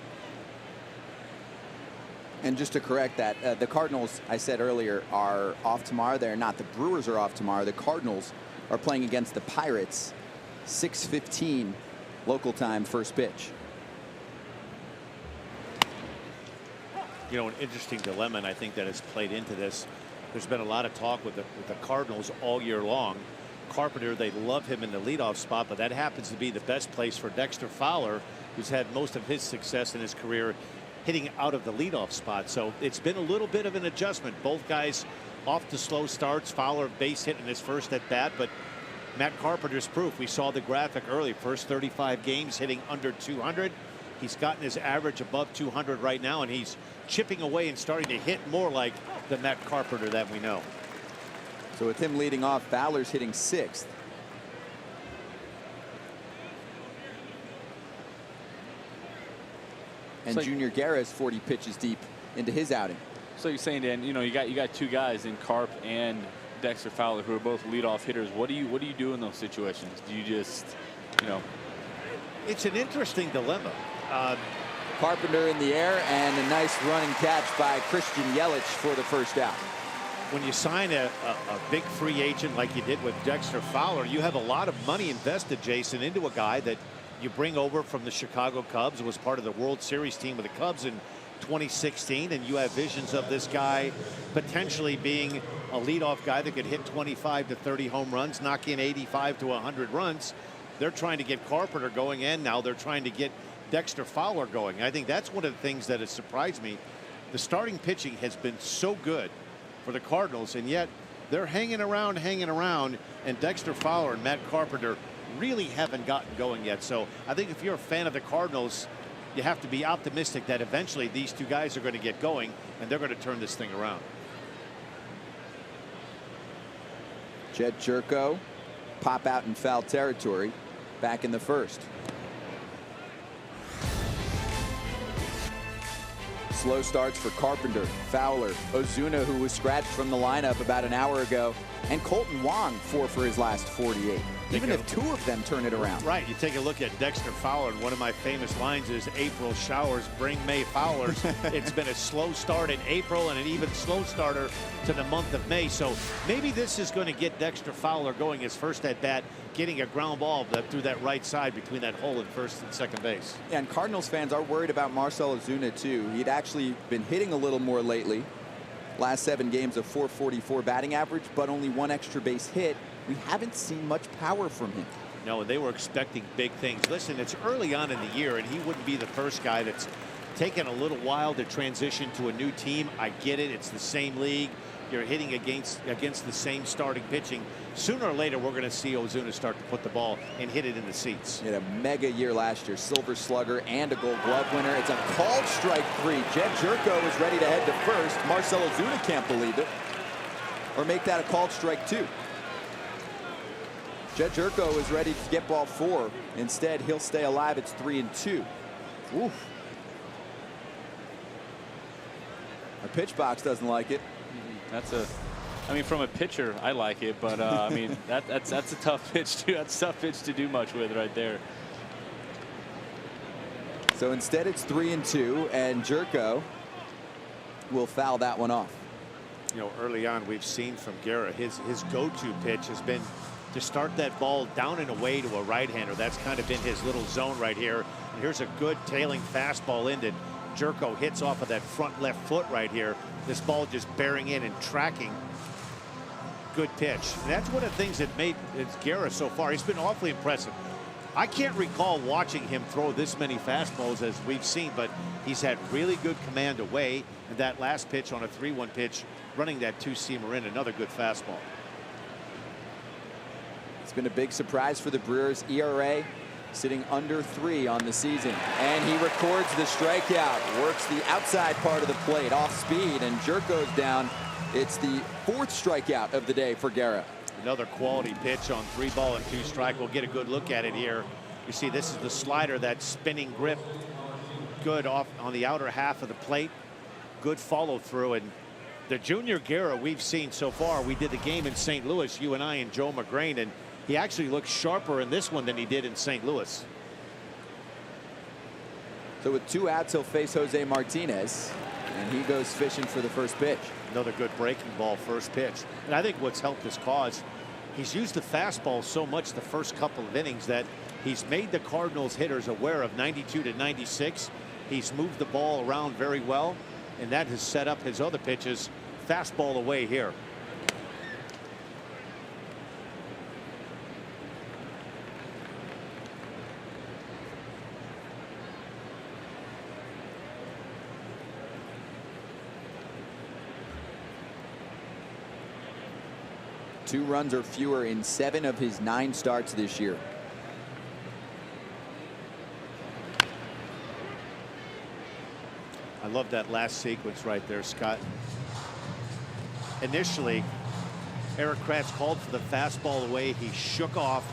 And just to correct that, the Cardinals, I said earlier, are off tomorrow. They're not. The Brewers are off tomorrow. The Cardinals are playing against the Pirates. 6:15 local time, first pitch. You know, an interesting dilemma, and I think that has played into this. There's been a lot of talk with the Cardinals all year long. Carpenter, they love him in the leadoff spot, but that happens to be the best place for Dexter Fowler, who's had most of his success in his career hitting out of the leadoff spot. So it's been a little bit of an adjustment. Both guys off to slow starts. Fowler base hit in his first at bat, but Matt Carpenter's proof. We saw the graphic early. First 35 games hitting under 200. He's gotten his average above 200 right now, and he's chipping away and starting to hit more like the Matt Carpenter that we know. So with him leading off, Fowler's hitting 6th. And so Junior Guerra is 40 pitches deep into his outing. So you're saying, Dan, you know, you got 2 guys in Carp and Dexter Fowler who are both leadoff hitters. What do you do in those situations? Do you just, you know? It's an interesting dilemma. Carpenter in the air, and a nice running catch by Christian Yelich for the first out. When you sign a big free agent like you did with Dexter Fowler, you have a lot of money invested, Jason, into a guy that you bring over from the Chicago Cubs, who was part of the World Series team with the Cubs in 2016, and you have visions of this guy potentially being a leadoff guy that could hit 25 to 30 home runs, knock in 85 to 100 runs. They're trying to get Carpenter going, and now they're trying to get Dexter Fowler going. I think that's one of the things that has surprised me. The starting pitching has been so good for the Cardinals, and yet they're hanging around, and Dexter Fowler and Matt Carpenter really haven't gotten going yet. So I think if you're a fan of the Cardinals, you have to be optimistic that eventually these two guys are going to get going, and they're going to turn this thing around. Jed Jerko pop out in foul territory back in the first. Slow starts for Carpenter, Fowler, Ozuna, who was scratched from the lineup about an hour ago, and Colton Wong 4 for his last 48. Even if 2 of them turn it around. Right. You take a look at Dexter Fowler, and one of my famous lines is April showers bring May Fowlers. It's been a slow start in April and an even slow starter to the month of May. So maybe this is going to get Dexter Fowler going his first at bat, getting a ground ball through that right side between that hole in first and second base. Yeah, and Cardinals fans are worried about Marcell Ozuna too. He'd actually been hitting a little more lately. Last 7 games of .444 batting average, but only 1 extra base hit. We haven't seen much power from him. No, and they were expecting big things. Listen, it's early on in the year, and he wouldn't be the first guy that's taken a little while to transition to a new team. I get it. It's the same league. You're hitting against the same starting pitching. Sooner or later, we're going to see Ozuna start to put the ball and hit it in the seats. He had a mega year last year, Silver Slugger and a Gold Glove winner. It's a called strike 3. Jed Jerko is ready to head to first. Marcell Ozuna can't believe it, or make that a called strike 2. Jed Jerko is ready to get ball 4. Instead, he'll stay alive. It's 3-2. Oof. Our pitch box doesn't like it. I mean, from a pitcher, I like it, but I mean, that's a tough pitch too. That's a tough pitch to do much with right there. So instead, it's 3-2, and Jerko will foul that one off. You know, early on, we've seen from Guerra, his go-to pitch has been to start that ball down and away to a right-hander. That's kind of been his little zone right here. And here's a good tailing fastball in that Jerko hits off of that front left foot right here. This ball just bearing in and tracking. Good pitch. And that's one of the things that made Guerra so far. He's been awfully impressive. I can't recall watching him throw this many fastballs as we've seen, but he's had really good command away. And that last pitch on a 3-1 pitch, running that 2-seamer in, another good fastball. It's been a big surprise for the Brewers. ERA sitting under 3 on the season, and he records the strikeout, works the outside part of the plate off speed, and Jerko's down. It's the 4th strikeout of the day for Guerra. Another quality pitch on 3-ball and 2-strike. We'll get a good look at it here. You see, this is the slider, that spinning grip, good off on the outer half of the plate. Good follow through, and the junior Guerra we've seen so far. We did the game in St. Louis, you and I and Joe McGrain, and he actually looks sharper in this one than he did in St. Louis. So with 2 outs, he'll face Jose Martinez, and he goes fishing for the first pitch. Another good breaking ball first pitch. And I think what's helped his cause, he's used the fastball so much the first couple of innings that he's made the Cardinals hitters aware of 92 to 96. He's moved the ball around very well, and that has set up his other pitches. Fastball away here. Two runs or fewer in 7 of his 9 starts this year. I love that last sequence right there, Scott. Initially, Eric Kratz called for the fastball away. He shook off.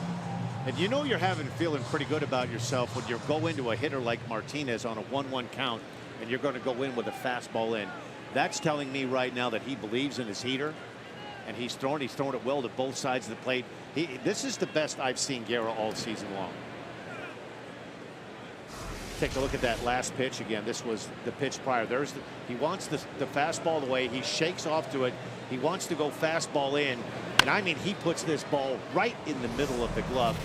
And you know you're feeling pretty good about yourself when you go into a hitter like Martinez on a 1-1 count and you're going to go in with a fastball in. That's telling me right now that he believes in his heater. And he's thrown it well to both sides of the plate. This is the best I've seen Guerra all season long. Take a look at that last pitch again. This was the pitch prior. He wants the fastball away. He shakes off to it. He wants to go fastball in. And I mean, he puts this ball right in the middle of the glove.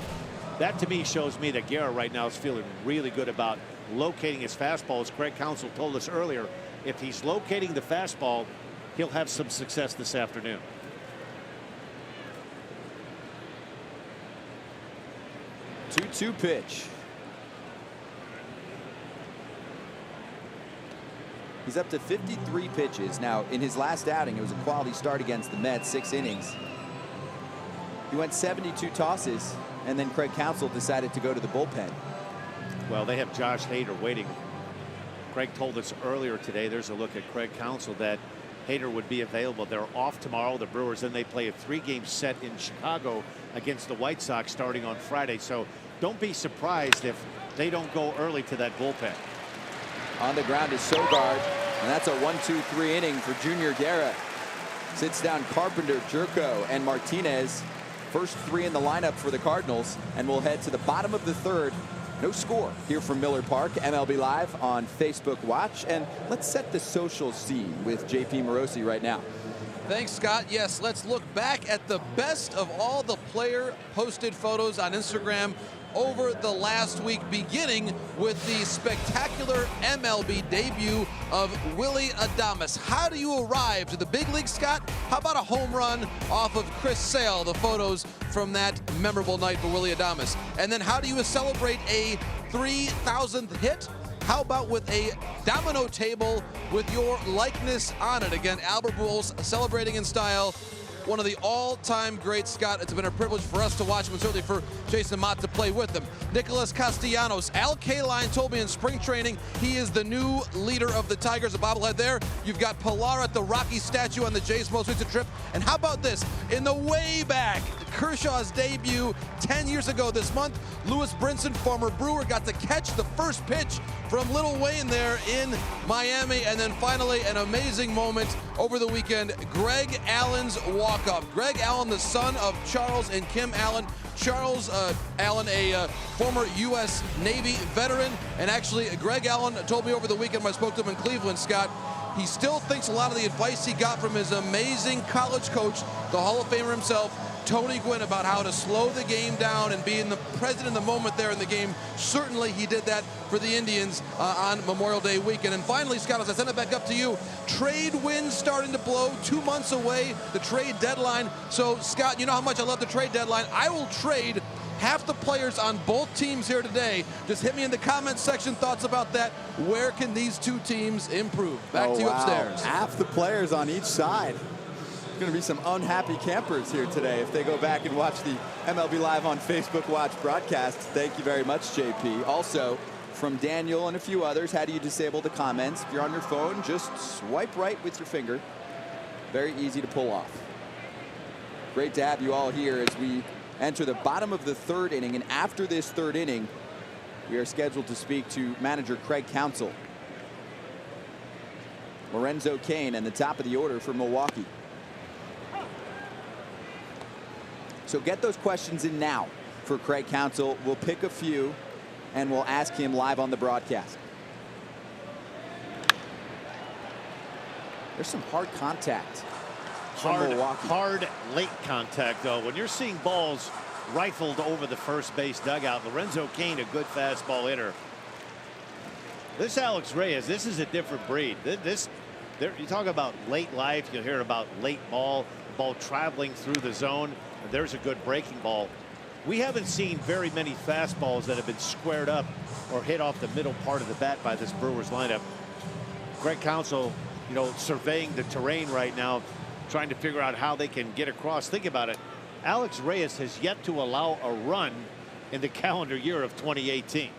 That to me shows me that Guerra right now is feeling really good about locating his fastball. As Craig Counsell told us earlier, if he's locating the fastball, he'll have some success this afternoon. 2-2 pitch. He's up to 53 pitches. Now, in his last outing, it was a quality start against the Mets, 6 innings. He went 72 tosses, and then Craig Counsell decided to go to the bullpen. Well, they have Josh Hader waiting. Craig told us earlier today, there's a look at Craig Counsell, that Hader would be available. They're off tomorrow, the Brewers, then they play a 3-game set in Chicago against the White Sox starting on Friday. So don't be surprised if they don't go early to that bullpen. On the ground is Sogard, and that's a 1-2-3 inning for Junior Guerra. Sits down Carpenter, Jerko, and Martinez. First 3 in the lineup for the Cardinals, and we'll head to the bottom of the 3rd. No score here from Miller Park. MLB Live on Facebook Watch, and let's set the social scene with JP Morosi right now. Thanks, Scott. Yes, let's look back at the best of all the player posted photos on Instagram over the last week, beginning with the spectacular MLB debut of Willy Adames. How do you arrive to the big league, Scott? How about a home run off of Chris Sale, the photos from that memorable night for Willy Adames? And then how do you celebrate a 3,000th hit? How about with a domino table with your likeness on it? Again, Albert Pujols celebrating in style. One of the all-time greats, Scott. It's been a privilege for us to watch him, and certainly for Jason Mott to play with him. Nicholas Castellanos. Al Kaline told me in spring training he is the new leader of the Tigers, a bobblehead there. You've got Pilar at the Rocky statue on the Jays' most recent trip. And how about this? In the way back, Kershaw's debut 10 years ago this month, Lewis Brinson, former Brewer, got to catch the first pitch from Lil Wayne there in Miami. And then finally, an amazing moment over the weekend, Greg Allen's walk-off. Greg Allen, the son of Charles and Kim Allen. Charles Allen, a former U.S. Navy veteran. And actually, Greg Allen told me over the weekend when I spoke to him in Cleveland, Scott, he still thinks a lot of the advice he got from his amazing college coach, the Hall of Famer himself, Tony Gwynn, about how to slow the game down and being the president of the moment there in the game. Certainly he did that for the Indians on Memorial Day weekend. And finally, Scott, as I send it back up to you, trade winds starting to blow, 2 months away, the trade deadline. So, Scott, you know how much I love the trade deadline. I will trade half the players on both teams here today. Just hit me in the comments section, thoughts about that. Where can these two teams improve? Back to you upstairs. Half the players on each side. Going to be some unhappy campers here today if they go back and watch the MLB Live on Facebook Watch broadcast. Thank you very much, JP. Also, from Daniel and a few others, how do you disable the comments? If you're on your phone, just swipe right with your finger. Very easy to pull off. Great to have you all here as we enter the bottom of the 3rd inning. And after this 3rd inning, we are scheduled to speak to manager Craig Counsell. Lorenzo Cain and the top of the order for Milwaukee. So get those questions in now for Craig Counsell. We'll pick a few and we'll ask him live on the broadcast. There's some hard contact from Milwaukee. Hard late contact, though. When you're seeing balls rifled over the first base dugout, Lorenzo Cain, a good fastball hitter. This Alex Reyes, this is a different breed. You talk about late life, you'll hear about late ball traveling through the zone. There's a good breaking ball. We haven't seen very many fastballs that have been squared up or hit off the middle part of the bat by this Brewers lineup. Craig Counsell, you know, surveying the terrain right now, trying to figure out how they can get across. Think about it. Alex Reyes has yet to allow a run in the calendar year of 2018.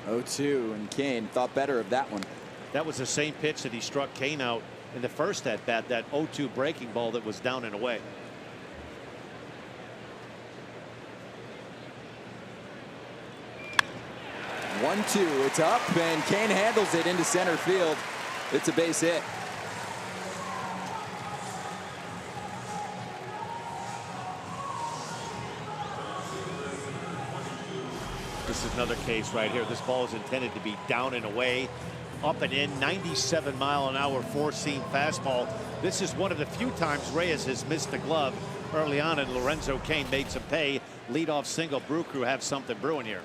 0-2, and Cain thought better of that one. That was the same pitch that he struck Cain out in the first at bat, that 0-2 breaking ball that was down and away. One, two, it's up, and Cain handles it into center field. It's a base hit. This is another case right here. This ball is intended to be down and away. Up and in, 97-mile-an-hour four-seam fastball. This is one of the few times Reyes has missed the glove early on, and Lorenzo Cain made some pay. Leadoff single. Brew Crew have something brewing here.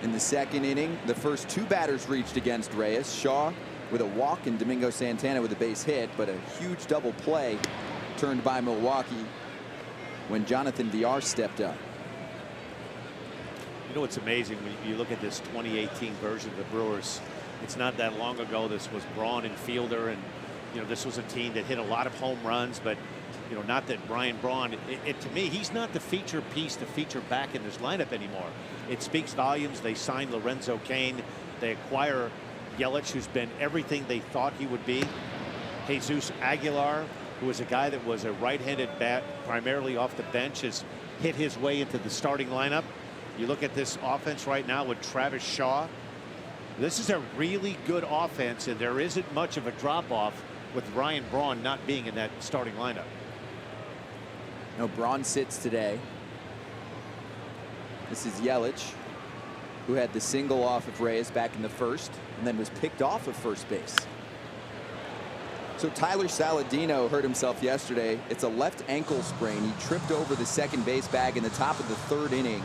In the second inning, the first 2 batters reached against Reyes. Shaw with a walk and Domingo Santana with a base hit, but a huge double play turned by Milwaukee when Jonathan Villar stepped up. You know what's amazing when you look at this 2018 version of the Brewers, it's not that long ago this was Braun and Fielder, and you know this was a team that hit a lot of home runs, but you know, not that Brian Braun, to me, he's not the feature piece to feature back in this lineup anymore. It speaks volumes. They signed Lorenzo Cain. They acquire Yelich, who's been everything they thought he would be. Jesus Aguilar, who was a guy that was a right-handed bat, primarily off the bench, has hit his way into the starting lineup. You look at this offense right now with Travis Shaw. This is a really good offense, and there isn't much of a drop-off with Ryan Braun not being in that starting lineup. No, Braun sits today. This is Yelich, who had the single off of Reyes back in the first and then was picked off of first base. So Tyler Saladino hurt himself yesterday. It's a left ankle sprain. He tripped over the second base bag in the top of the 3rd inning.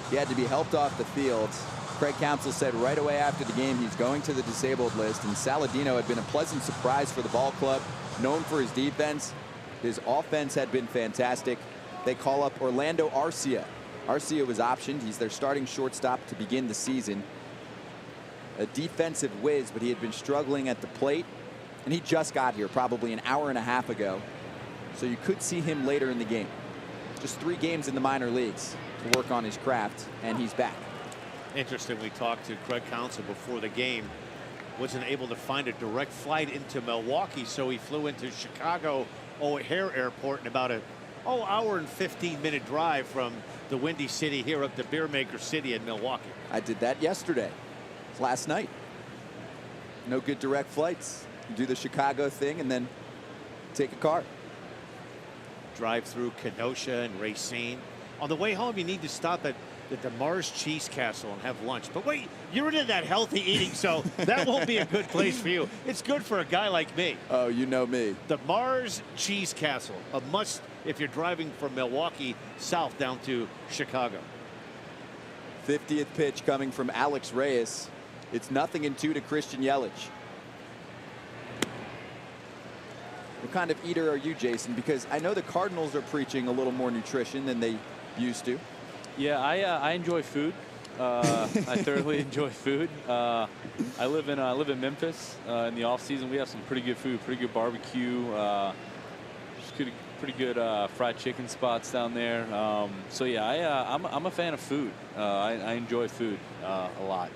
He had to be helped off the field. Craig Counsell said right away after the game he's going to the disabled list, and Saladino had been a pleasant surprise for the ball club, known for his defense. His offense had been fantastic. They call up Orlando Arcia. Arcia was optioned. He's their starting shortstop to begin the season. A defensive whiz, but he had been struggling at the plate, and he just got here probably an hour and a half ago. So you could see him later in the game. Just 3 games in the minor leagues to work on his craft, and he's back. Interesting, we talked to Craig Counsell before the game. Wasn't able to find a direct flight into Milwaukee, so he flew into Chicago O'Hare Airport in about a hour and 15-minute drive from the Windy City here up to Beer Maker City in Milwaukee. I did that yesterday, last night. No good direct flights. You do the Chicago thing and then take a car. Drive through Kenosha and Racine. On the way home, you need to stop at the Mars Cheese Castle and have lunch. But wait, you're into that healthy eating, so that won't be a good place for you. It's good for a guy like me. Oh, you know me. The Mars Cheese Castle, a must if you're driving from Milwaukee south down to Chicago. 50th pitch coming from Alex Reyes. It's 0-2 to Christian Yelich. What kind of eater are you, Jason? Because I know the Cardinals are preaching a little more nutrition than they used to. Yeah, I enjoy food. I thoroughly enjoy food. I live in Memphis. In the off season, we have some pretty good food, pretty good barbecue, pretty good fried chicken spots down there. So yeah, I'm a fan of food. I enjoy food a lot.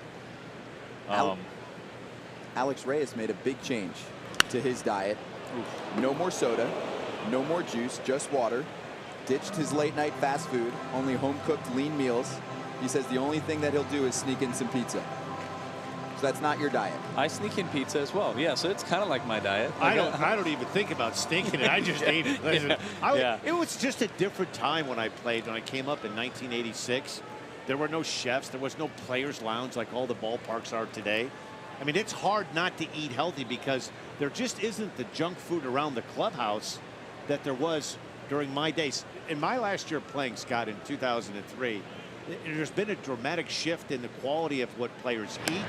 Alex Reyes made a big change to his diet. No more soda, no more juice, just water. Ditched his late night fast food, only home cooked lean meals. He says the only thing that he'll do is sneak in some pizza. So that's not your diet. I sneak in pizza as well. Yeah, so it's kind of like my diet. I don't even think about sneaking it. I just ate it. Listen, it was just a different time when I played. When I came up in 1986, there were no chefs. There was no players' lounge like all the ballparks are today. I mean, it's hard not to eat healthy because there just isn't the junk food around the clubhouse that there was during my days. In my last year playing, Scott, in 2003, there's been a dramatic shift in the quality of what players eat,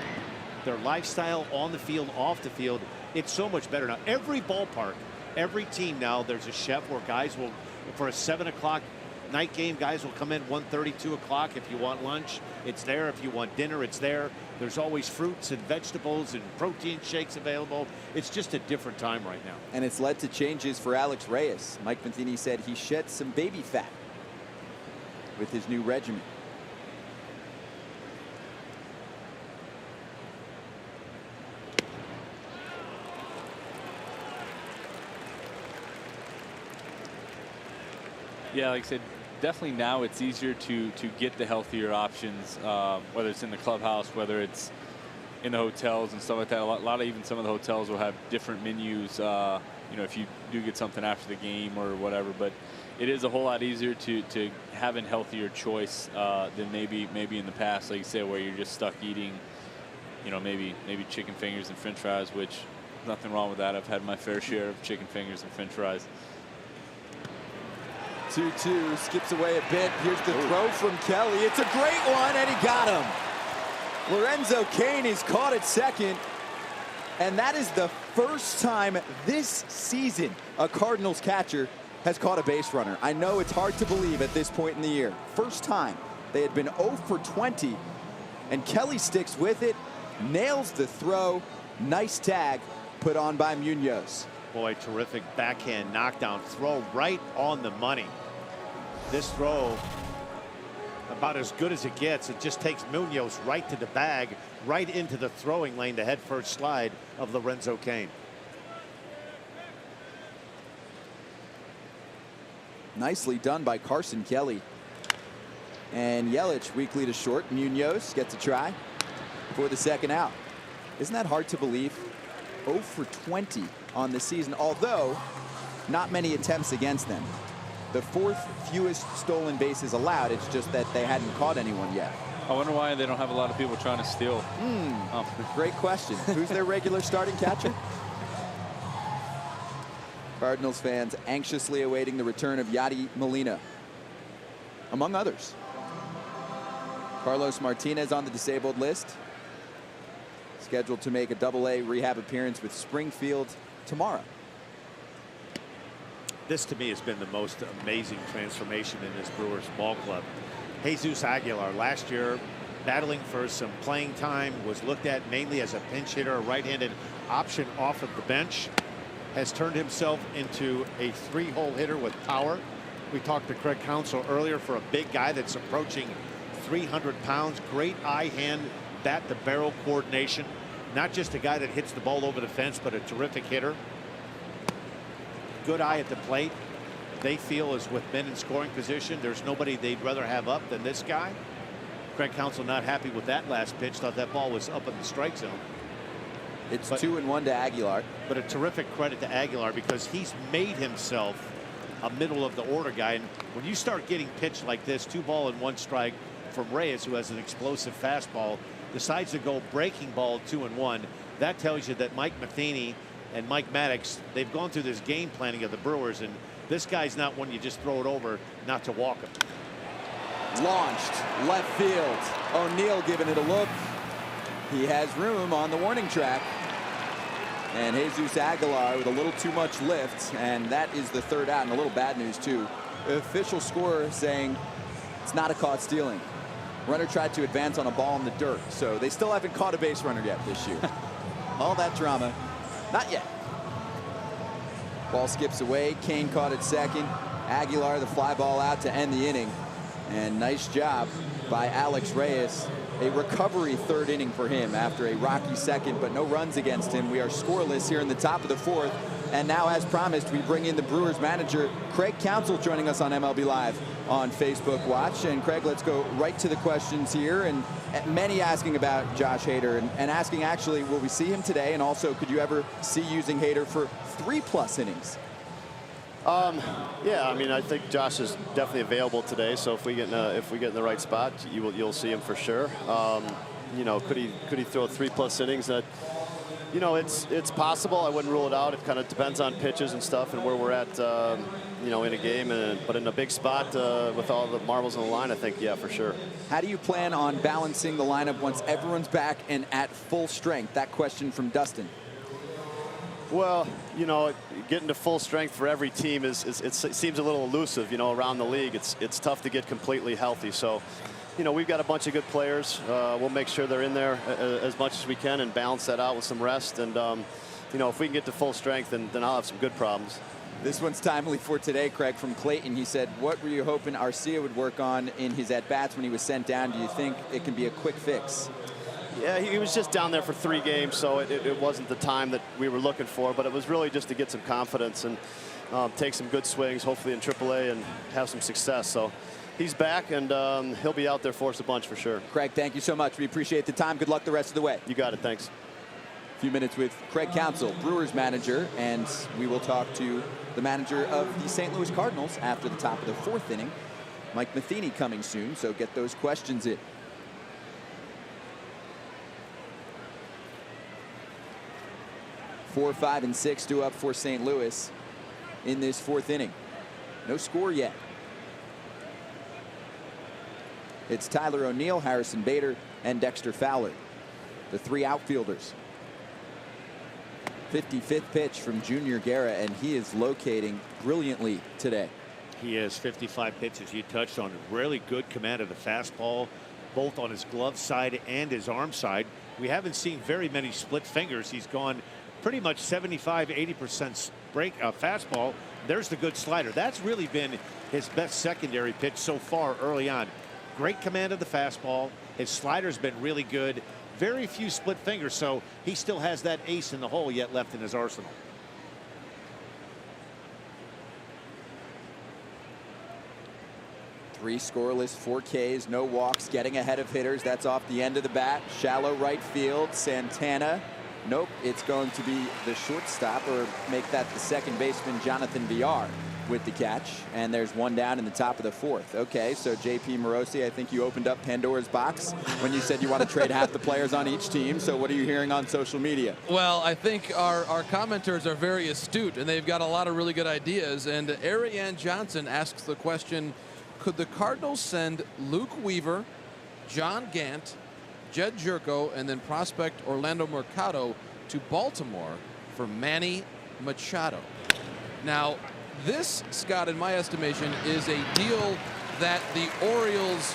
their lifestyle on the field, off the field. It's so much better now. Every ballpark, every team now, there's a chef where guys will, for a 7 o'clock night game, guys will come in 1:30, 2 o'clock. If you want lunch, it's there. If you want dinner, it's there. There's always fruits and vegetables and protein shakes available. It's just a different time right now. And it's led to changes for Alex Reyes. Mike Matheny said he shed some baby fat with his new regimen. Yeah, like I said, definitely now it's easier to get the healthier options, whether it's in the clubhouse, whether it's in the hotels and stuff like that. A lot of even some of the hotels will have different menus, you know, if you do get something after the game or whatever. But it is a whole lot easier to have a healthier choice than maybe in the past, like you said, where you're just stuck eating, you know, maybe chicken fingers and French fries, which nothing wrong with that. I've had my fair share of chicken fingers and French fries. 2-2, skips away a bit. Here's the throw from Kelly. It's a great one, and he got him. Lorenzo Cain is caught at second. And that is the first time this season a Cardinals catcher has caught a base runner. I know it's hard to believe at this point in the year. First time. They had been 0 for 20. And Kelly sticks with it, nails the throw. Nice tag put on by Munoz. Boy, terrific backhand knockdown throw right on the money. This throw about as good as it gets. It just takes Munoz right to the bag, right into the throwing lane, the head first slide of Lorenzo Cain. Nicely done by Carson Kelly. And Yelich weakly to short. Munoz gets a try for the second out. Isn't that hard to believe? 0 for 20 on the season, although not many attempts against them. The 4th fewest stolen bases allowed. It's just that they hadn't caught anyone yet. I wonder why they don't have a lot of people trying to steal. Great question. Who's their regular starting catcher? Cardinals fans anxiously awaiting the return of Yadi Molina, among others. Carlos Martinez on the disabled list, scheduled to make a Double-A rehab appearance with Springfield tomorrow. This to me has been the most amazing transformation in this Brewers ball club. Jesus Aguilar last year battling for some playing time, was looked at mainly as a pinch hitter, a right-handed option off of the bench, has turned himself into a 3-hole hitter with power. We talked to Craig Counsell earlier. For a big guy that's approaching 300 pounds, great eye-hand, bat-to-barrel coordination. Not just a guy that hits the ball over the fence, but a terrific hitter. Good eye at the plate. They feel is with men in scoring position, there's nobody they'd rather have up than this guy. Craig Counsell not happy with that last pitch. Thought that ball was up in the strike zone. It's 2-1 to Aguilar. But a terrific credit to Aguilar because he's made himself a middle of the order guy. And when you start getting pitched like this, 2 ball and 1 strike from Reyes, who has an explosive fastball, decides to go breaking ball 2-1. That tells you that Mike Matheny and Mike Maddox, they've gone through this game planning of the Brewers, and this guy's not one you just throw it over not to walk him. Launched left field. O'Neill giving it a look. He has room on the warning track. And Jesus Aguilar with a little too much lift, and that is the 3rd out. And a little bad news too. The official scorer saying it's not a caught stealing. Runner tried to advance on a ball in the dirt, so they still haven't caught a base runner yet this year. All that drama, not yet. Ball skips away. Cain caught it second. Aguilar the fly ball out to end the inning. And nice job by Alex Reyes. A recovery 3rd inning for him after a rocky second, but no runs against him. We are scoreless here in the top of the 4th. And now, as promised, we bring in the Brewers manager, Craig Counsell, joining us on MLB Live on Facebook Watch. And Craig, let's go right to the questions here. And many asking about Josh Hader and asking, actually, will we see him today? And also, could you ever see using Hader for 3+ innings? Yeah, I mean, I think Josh is definitely available today. So if we get in the right spot, you'll see him for sure. You know, could he throw 3+ innings? You know, it's possible. I wouldn't rule it out. It kind of depends on pitches and stuff and where we're at, you know, in a game. But in a big spot with all the marbles on the line, I think, yeah, for sure. How do you plan on balancing the lineup once everyone's back and at full strength? That question from Dustin. Well, you know, getting to full strength for every team it seems a little elusive, you know, around the league. It's tough to get completely healthy. So, you know, we've got a bunch of good players. We'll make sure they're in there as much as we can and balance that out with some rest. And, you know, if we can get to full strength, then I'll have some good problems. This one's timely for today, Craig, from Clayton. He said, what were you hoping Arcia would work on in his at-bats when he was sent down? Do you think it can be a quick fix? Yeah, he was just down there for 3 games, so it wasn't the time that we were looking for, but it was really just to get some confidence and take some good swings, hopefully in AAA, and have some success. So he's back, and he'll be out there for us a bunch for sure. Craig, thank you so much. We appreciate the time. Good luck the rest of the way. You got it. Thanks. A few minutes with Craig Counsell, Brewers manager, and we will talk to the manager of the St. Louis Cardinals after the top of the 4th inning. Mike Matheny coming soon, so get those questions in. 4, 5, and 6 due up for St. Louis in this 4th inning. No score yet. It's Tyler O'Neill, Harrison Bader, and Dexter Fowler, the three outfielders. 55th pitch from Junior Guerra, and he is locating brilliantly today. He has 55 pitches. You touched on really good command of the fastball, both on his glove side and his arm side. We haven't seen very many split fingers. He's gone pretty much 75–80% break fastball. There's the good slider. That's really been his best secondary pitch so far early on. Great command of the fastball. His slider's been really good. Very few split fingers, so he still has that ace in the hole yet left in his arsenal. Three scoreless, 4 Ks, no walks, getting ahead of hitters. That's off the end of the bat. Shallow right field. Santana. Nope, it's going to be the shortstop, or make that the second baseman, Jonathan Villar, with the catch. And there's one down in the top of the 4th. Okay, so JP Morosi, I think you opened up Pandora's box when you said you want to trade half the players on each team. So what are you hearing on social media? Well, I think our commenters are very astute, and they've got a lot of really good ideas. And Ariane Johnson asks the question, could the Cardinals send Luke Weaver, John Gant, Jed Jerko, and then prospect Orlando Mercado to Baltimore for Manny Machado? Now, this, Scott, in my estimation, is a deal that the Orioles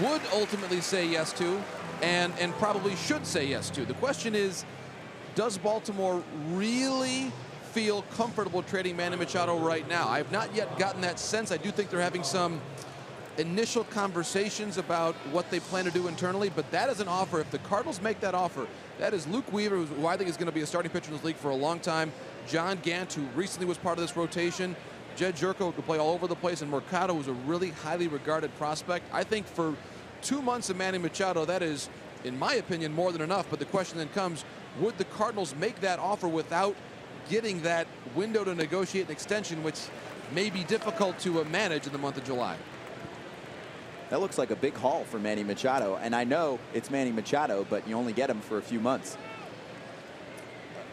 would ultimately say yes to, and probably should say yes to. The question is, does Baltimore really feel comfortable trading Manny Machado right now? I have not yet gotten that sense. I do think they're having some initial conversations about what they plan to do internally, but that is an offer. If the Cardinals make that offer, that is Luke Weaver, who I think is going to be a starting pitcher in this league for a long time, John Gant, who recently was part of this rotation, Jed Jerko, who could play all over the place, and Mercado, who's a really highly regarded prospect. I think for 2 months of Manny Machado, that is, in my opinion, more than enough. But the question then comes, would the Cardinals make that offer without getting that window to negotiate an extension, which may be difficult to manage in the month of July? That looks like a big haul for Manny Machado. And I know it's Manny Machado, but you only get him for a few months.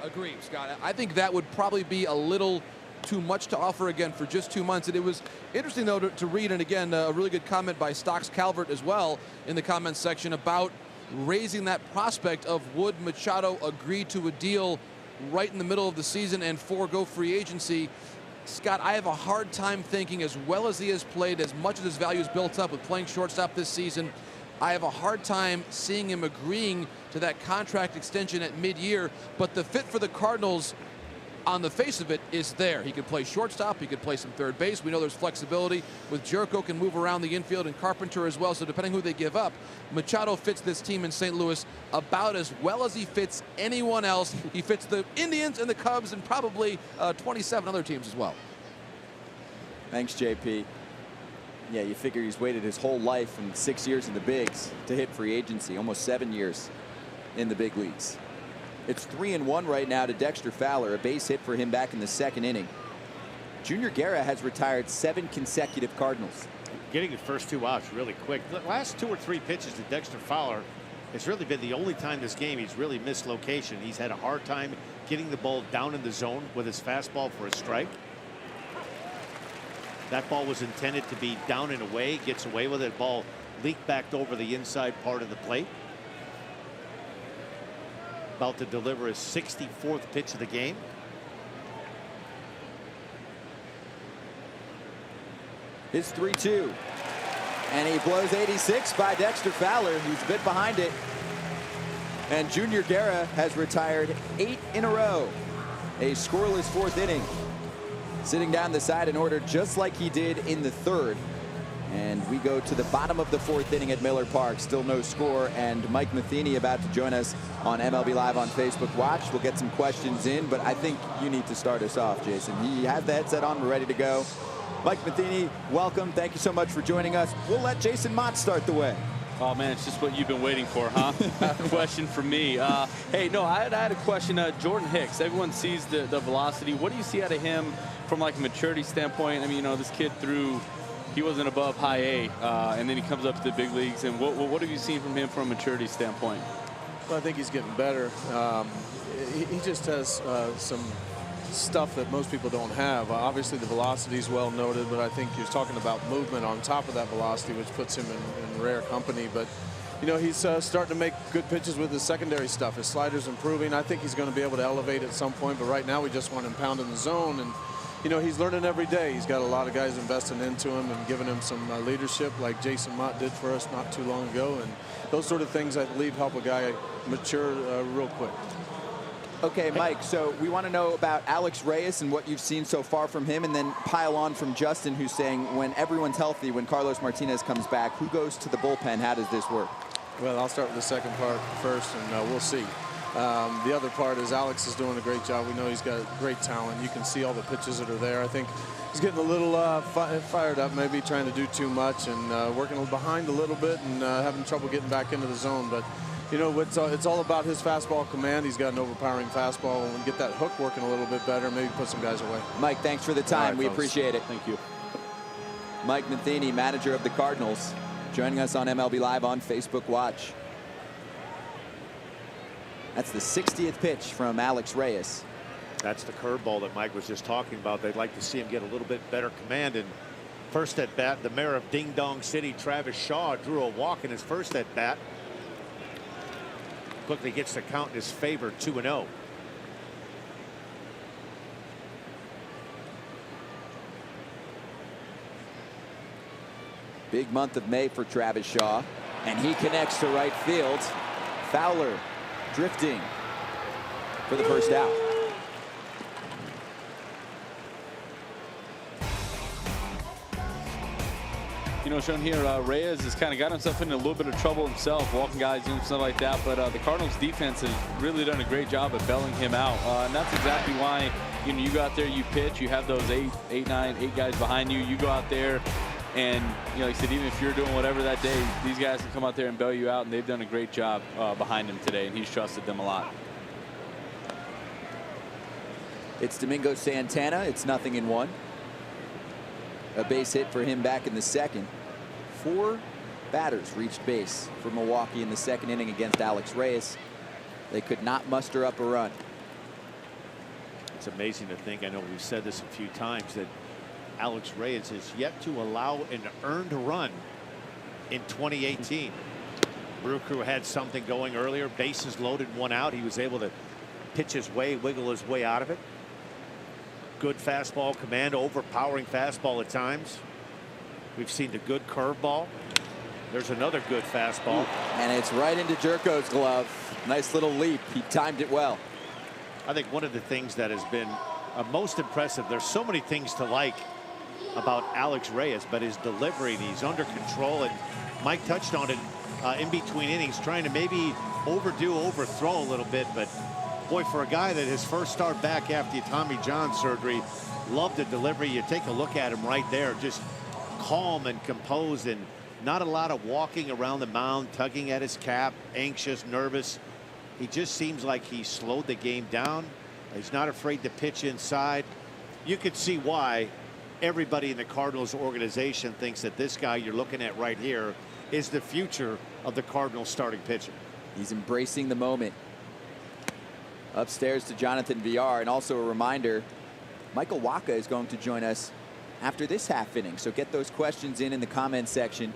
Agreed, Scott. I think that would probably be a little too much to offer again for just 2 months. And it was interesting, though, to read, and again, a really good comment by Stocks Calvert as well in the comments section about raising that prospect of would Machado agree to a deal right in the middle of the season and forego free agency. Scott, I have a hard time thinking, as well as he has played, as much as his value is built up with playing shortstop this season, I have a hard time seeing him agreeing to that contract extension at mid-year. But the fit for the Cardinals, on the face of it, is there. He could play shortstop. He could play some third base. We know there's flexibility. With Jerko, can move around the infield, and Carpenter as well. So depending who they give up, Machado fits this team in St. Louis about as well as he fits anyone else. He fits the Indians and the Cubs and probably 27 other teams as well. Thanks, JP. Yeah, you figure he's waited his whole life and 6 years in the bigs to hit free agency, almost 7 years in the big leagues. It's 3-1 right now to Dexter Fowler, a base hit for him back in the 2nd inning. Junior Guerra has retired 7 consecutive Cardinals. Getting the first 2 outs really quick. The last 2 or 3 pitches to Dexter Fowler, it's really been the only time this game he's really missed location. He's had a hard time getting the ball down in the zone with his fastball for a strike. That ball was intended to be down and away, gets away with it. Ball leaked back over the inside part of the plate. About to deliver his 64th pitch of the game. It's 3-2. And he blows 86 by Dexter Fowler, who's a bit behind it. And Junior Guerra has retired 8 in a row. A scoreless 4th inning. Sitting down the side in order just like he did in the 3rd. And we go to the bottom of the 4th inning at Miller Park. Still no score. And Mike Matheny about to join us on MLB Live on Facebook Watch. We'll get some questions in, but I think you need to start us off, Jason. He has the headset on. We're ready to go. Mike Matheny, welcome. Thank you so much for joining us. We'll let Jason Mott start the way. Oh, man, it's just what you've been waiting for, huh? Question for me. Hey, no, I had a question. Jordan Hicks, everyone sees the velocity. What do you see out of him from, like, a maturity standpoint? I mean, you know, this kid he wasn't above high A, and then he comes up to the big leagues. And what have you seen from him from a maturity standpoint? Well, I think he's getting better. He just has some stuff that most people don't have. Obviously, the velocity is well noted, but I think you're talking about movement on top of that velocity, which puts him in rare company. But you know, he's starting to make good pitches with his secondary stuff. His slider's improving. I think he's going to be able to elevate at some point, but right now we just want him pounding the zone. And, you know, he's learning every day. He's got a lot of guys investing into him and giving him some leadership like Jason Mott did for us not too long ago. And those sort of things, I believe, help a guy mature real quick. Okay, Mike, so we want to know about Alex Reyes and what you've seen so far from him, and then pile on from Justin, who's saying when everyone's healthy, when Carlos Martinez comes back, who goes to the bullpen? How does this work? Well, I'll start with the second part first, and we'll see. The other part is Alex is doing a great job. We know he's got great talent. You can see all the pitches that are there. I think he's getting a little fired up, maybe trying to do too much and working behind a little bit and having trouble getting back into the zone. But you know, it's all about his fastball command. He's got an overpowering fastball. When we get that hook working a little bit better, maybe put some guys away. Mike, thanks for the time. Right, we folks. appreciate it. Thank you. Mike Matheny, manager of the Cardinals, joining us on MLB Live on Facebook Watch. That's the 60th pitch from Alex Reyes. That's the curveball that Mike was just talking about. They'd like to see him get a little bit better command. And first at bat, the mayor of Ding Dong City, Travis Shaw, drew a walk in his first at bat. Quickly gets the count in his favor, 2-0. Big month of May for Travis Shaw, and he connects to right field. Fowler drifting for the first out. You know, shown here, Reyes has kind of got himself into a little bit of trouble himself, walking guys in and stuff like that. But the Cardinals defense has really done a great job of bailing him out. And that's exactly why, you know, you go out there, you pitch, you have those eight guys behind you. You go out there and, you know, like I said, even if you're doing whatever that day, these guys can come out there and bail you out. And they've done a great job behind him today. And he's trusted them a lot. It's Domingo Santana. It's 0-1. A base hit for him back in the second. 4 batters reached base for Milwaukee in the second inning against Alex Reyes. They could not muster up a run. It's amazing to think, I know we've said this a few times, that Alex Reyes has yet to allow an earned run in 2018. Brew Crew had something going earlier, bases loaded, 1 out. He was able to pitch his way, wiggle his way out of it. Good fastball command, overpowering fastball at times. We've seen the good curveball. There's another good fastball. And it's right into Jerko's glove. Nice little leap. He timed it well. I think one of the things that has been most impressive, there's so many things to like about Alex Reyes, but his delivery, he's under control. And Mike touched on it in between innings, trying to maybe overthrow a little bit. But boy, for a guy that his first start back after Tommy John surgery, loved the delivery. You take a look at him right there, just calm and composed, and not a lot of walking around the mound, tugging at his cap, anxious, nervous. He just seems like he slowed the game down. He's not afraid to pitch inside. You could see why everybody in the Cardinals organization thinks that this guy you're looking at right here is the future of the Cardinals starting pitcher. He's embracing the moment. Upstairs to Jonathan Villar, and also a reminder, Michael Wacha is going to join us after this half inning. So get those questions in the comment section,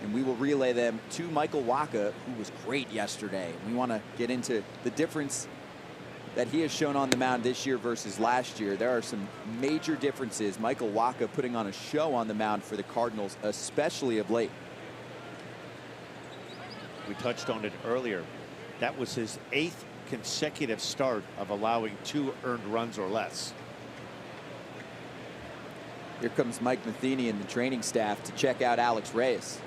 and we will relay them to Michael Wacha, who was great yesterday. We want to get into the difference that he has shown on the mound this year versus last year. There are some major differences. Michael Wacha putting on a show on the mound for the Cardinals, especially of late. We touched on it earlier. That was his 8th consecutive start of allowing 2 earned runs or less. Here comes Mike Matheny and the training staff to check out Alex Reyes.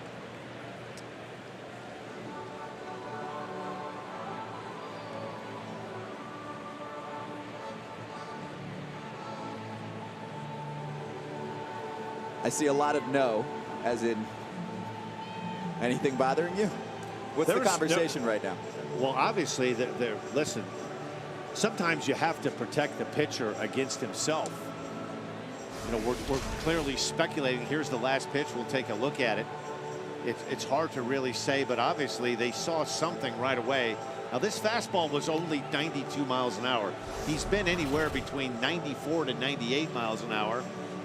I see a lot of no, as in anything bothering you? What's the conversation right now? Well, obviously, listen, sometimes you have to protect the pitcher against himself. You know, we're clearly speculating. Here's the last pitch. We'll take a look at it. It's hard to really say, but obviously they saw something right away. Now, this fastball was only 92 miles an hour. He's been anywhere between 94 to 98 miles an hour.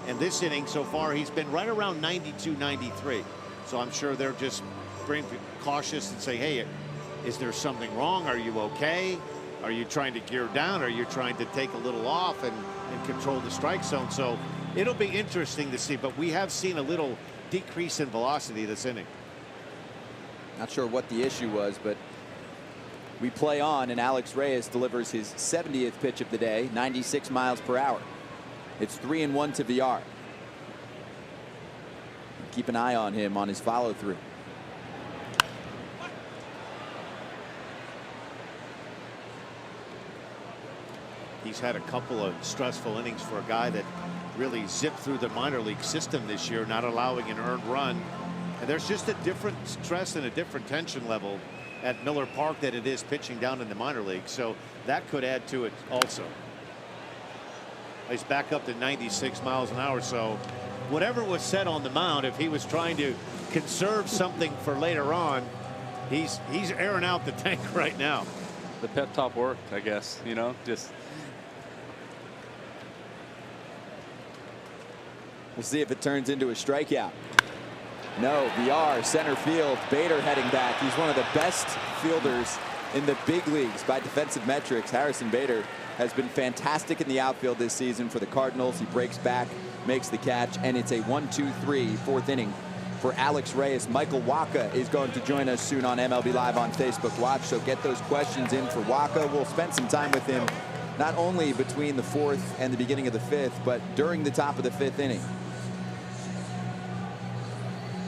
And this inning so far, he's been right around 92, 93. So I'm sure they're just being cautious and say, hey, is there something wrong? Are you okay? Are you trying to gear down? Are you trying to take a little off and control the strike zone? So it'll be interesting to see, but we have seen a little decrease in velocity this inning. Not sure what the issue was, but we play on, and Alex Reyes delivers his 70th pitch of the day, 96 miles per hour. It's 3-1 to VR. Keep an eye on him on his follow through. He's had a couple of stressful innings for a guy that really zipped through the minor league system this year, not allowing an earned run. And there's just a different stress and a different tension level at Miller Park than it is pitching down in the minor league. So that could add to it also. He's back up to 96 miles an hour. So whatever was said on the mound, if he was trying to conserve something for later on, he's airing out the tank right now. The pep talk worked, I guess, you know, just. We'll see if it turns into a strikeout. No, VR, center field. Bader heading back. He's one of the best fielders in the big leagues by defensive metrics. Harrison Bader has been fantastic in the outfield this season for the Cardinals. He breaks back, makes the catch, and it's a 1-2-3 fourth inning for Alex Reyes. Michael Wacha is going to join us soon on MLB Live on Facebook Watch, so get those questions in for Wacha. We'll spend some time with him not only between the fourth and the beginning of the fifth, but during the top of the fifth inning.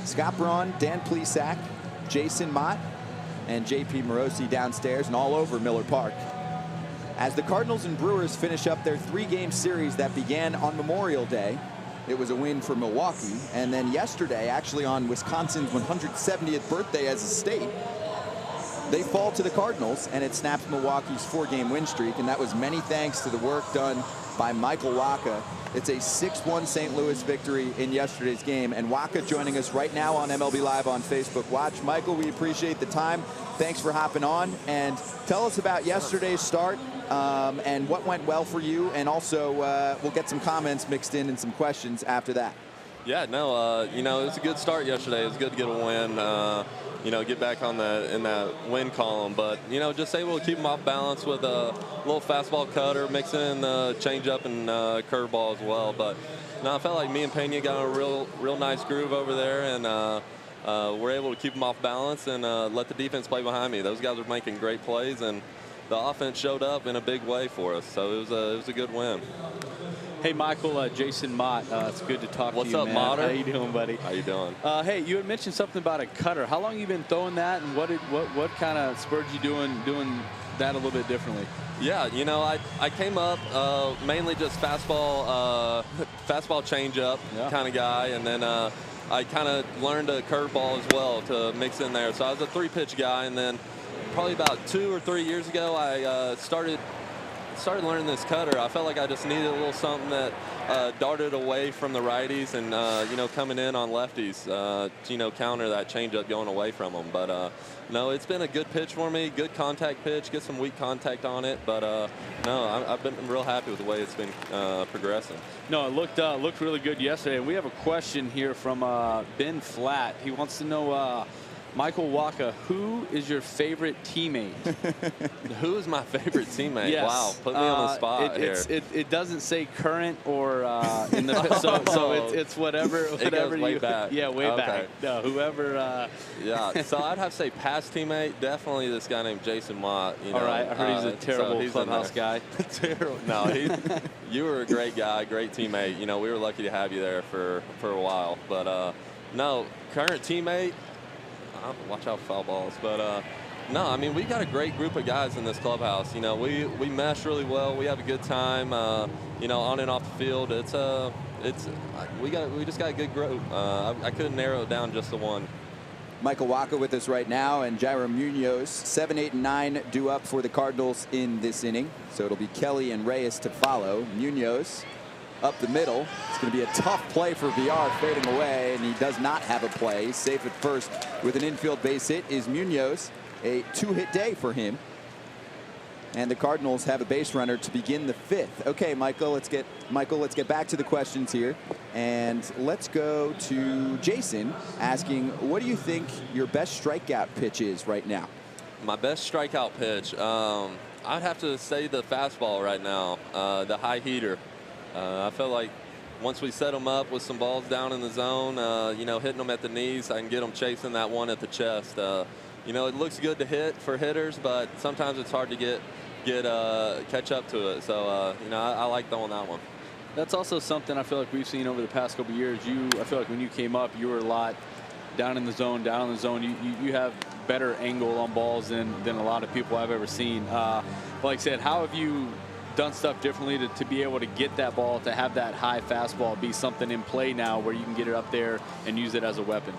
Scott Braun, Dan Plesac, Jason Mott, and JP Morosi downstairs and all over Miller Park as the Cardinals and Brewers finish up their 3-game series that began on Memorial Day. It was a win for Milwaukee, and then yesterday, actually on Wisconsin's 170th birthday as a state, they fall to the Cardinals, and it snaps Milwaukee's 4-game win streak, and that was many thanks to the work done by Michael Wacha. It's a 6-1 St. Louis victory in yesterday's game, and Wacha joining us right now on MLB Live on Facebook Watch. Michael, we appreciate the time. Thanks for hopping on, and tell us about yesterday's start and what went well for you, and also we'll get some comments mixed in and some questions after that. Yeah, no, you know, it was a good start yesterday. It was good to get a win. You know, get back on in that win column, but you know, just able to keep them off balance with a little fastball cutter, mixing in the changeup and curveball as well. But no, I felt like me and Pena got a real nice groove over there, and we're able to keep them off balance and let the defense play behind me. Those guys are making great plays, and the offense showed up in a big way for us. So it was a good win. Hey, Michael, Jason Mott, it's good to talk What's to you, up, man. Motter? How you doing, buddy? How you doing? Hey, you had mentioned something about a cutter. How long have you been throwing that, and what kind of spurred you doing that a little bit differently? Yeah, you know, I came up mainly just fastball changeup kind of guy, and then I kind of learned a curveball as well to mix in there. So I was a 3-pitch guy, and then probably about 2 or 3 years ago, I started learning this cutter. I felt like I just needed a little something that darted away from the righties and you know, coming in on lefties to, you know, counter that changeup going away from them. But no, it's been a good pitch for me, good contact pitch, get some weak contact on it. But no, I've been real happy with the way it's been progressing. No, it looked really good yesterday. And we have a question here from Ben Flatt. He wants to know, Michael Wacha, who is your favorite teammate? Who is my favorite teammate? Yes. Wow, put me on the spot here. It doesn't say current or in the so it's whatever it goes way back. Yeah, way back. No, whoever. Yeah, so I'd have to say past teammate, definitely this guy named Jason Mott. You know, all right, I heard he's a terrible clubhouse guy. Terrible. No, you were a great guy, great teammate. You know, we were lucky to have you there for a while. But no, current teammate. Watch out for foul balls, but no, I mean, we got a great group of guys in this clubhouse. You know, we mesh really well. We have a good time. You know, on and off the field. We just got a good group. I couldn't narrow it down just to one. Michael Wacha with us right now, and Jairo Munoz, 7, 8, and 9 due up for the Cardinals in this inning. So it'll be Kelly and Reyes to follow. Munoz up the middle. It's going to be a tough play for VR, fading away, and he does not have a play. Safe at first with an infield base hit is Munoz. A 2-hit day for him. And the Cardinals have a base runner to begin the 5th. Okay, Michael, let's get back to the questions here. And let's go to Jason asking, what do you think your best strikeout pitch is right now? My best strikeout pitch, I'd have to say the fastball right now, the high heater. I feel like once we set them up with some balls down in the zone, you know, hitting them at the knees, I can get them chasing that one at the chest. You know, it looks good to hit for hitters, but sometimes it's hard to catch up to it. So, you know, I like throwing that one. That's also something I feel like we've seen over the past couple of years. I feel like when you came up, you were a lot down in the zone, You have better angle on balls than a lot of people I've ever seen. But like I said, how have you done stuff differently to be able to get that ball, to have that high fastball be something in play now where you can get it up there and use it as a weapon?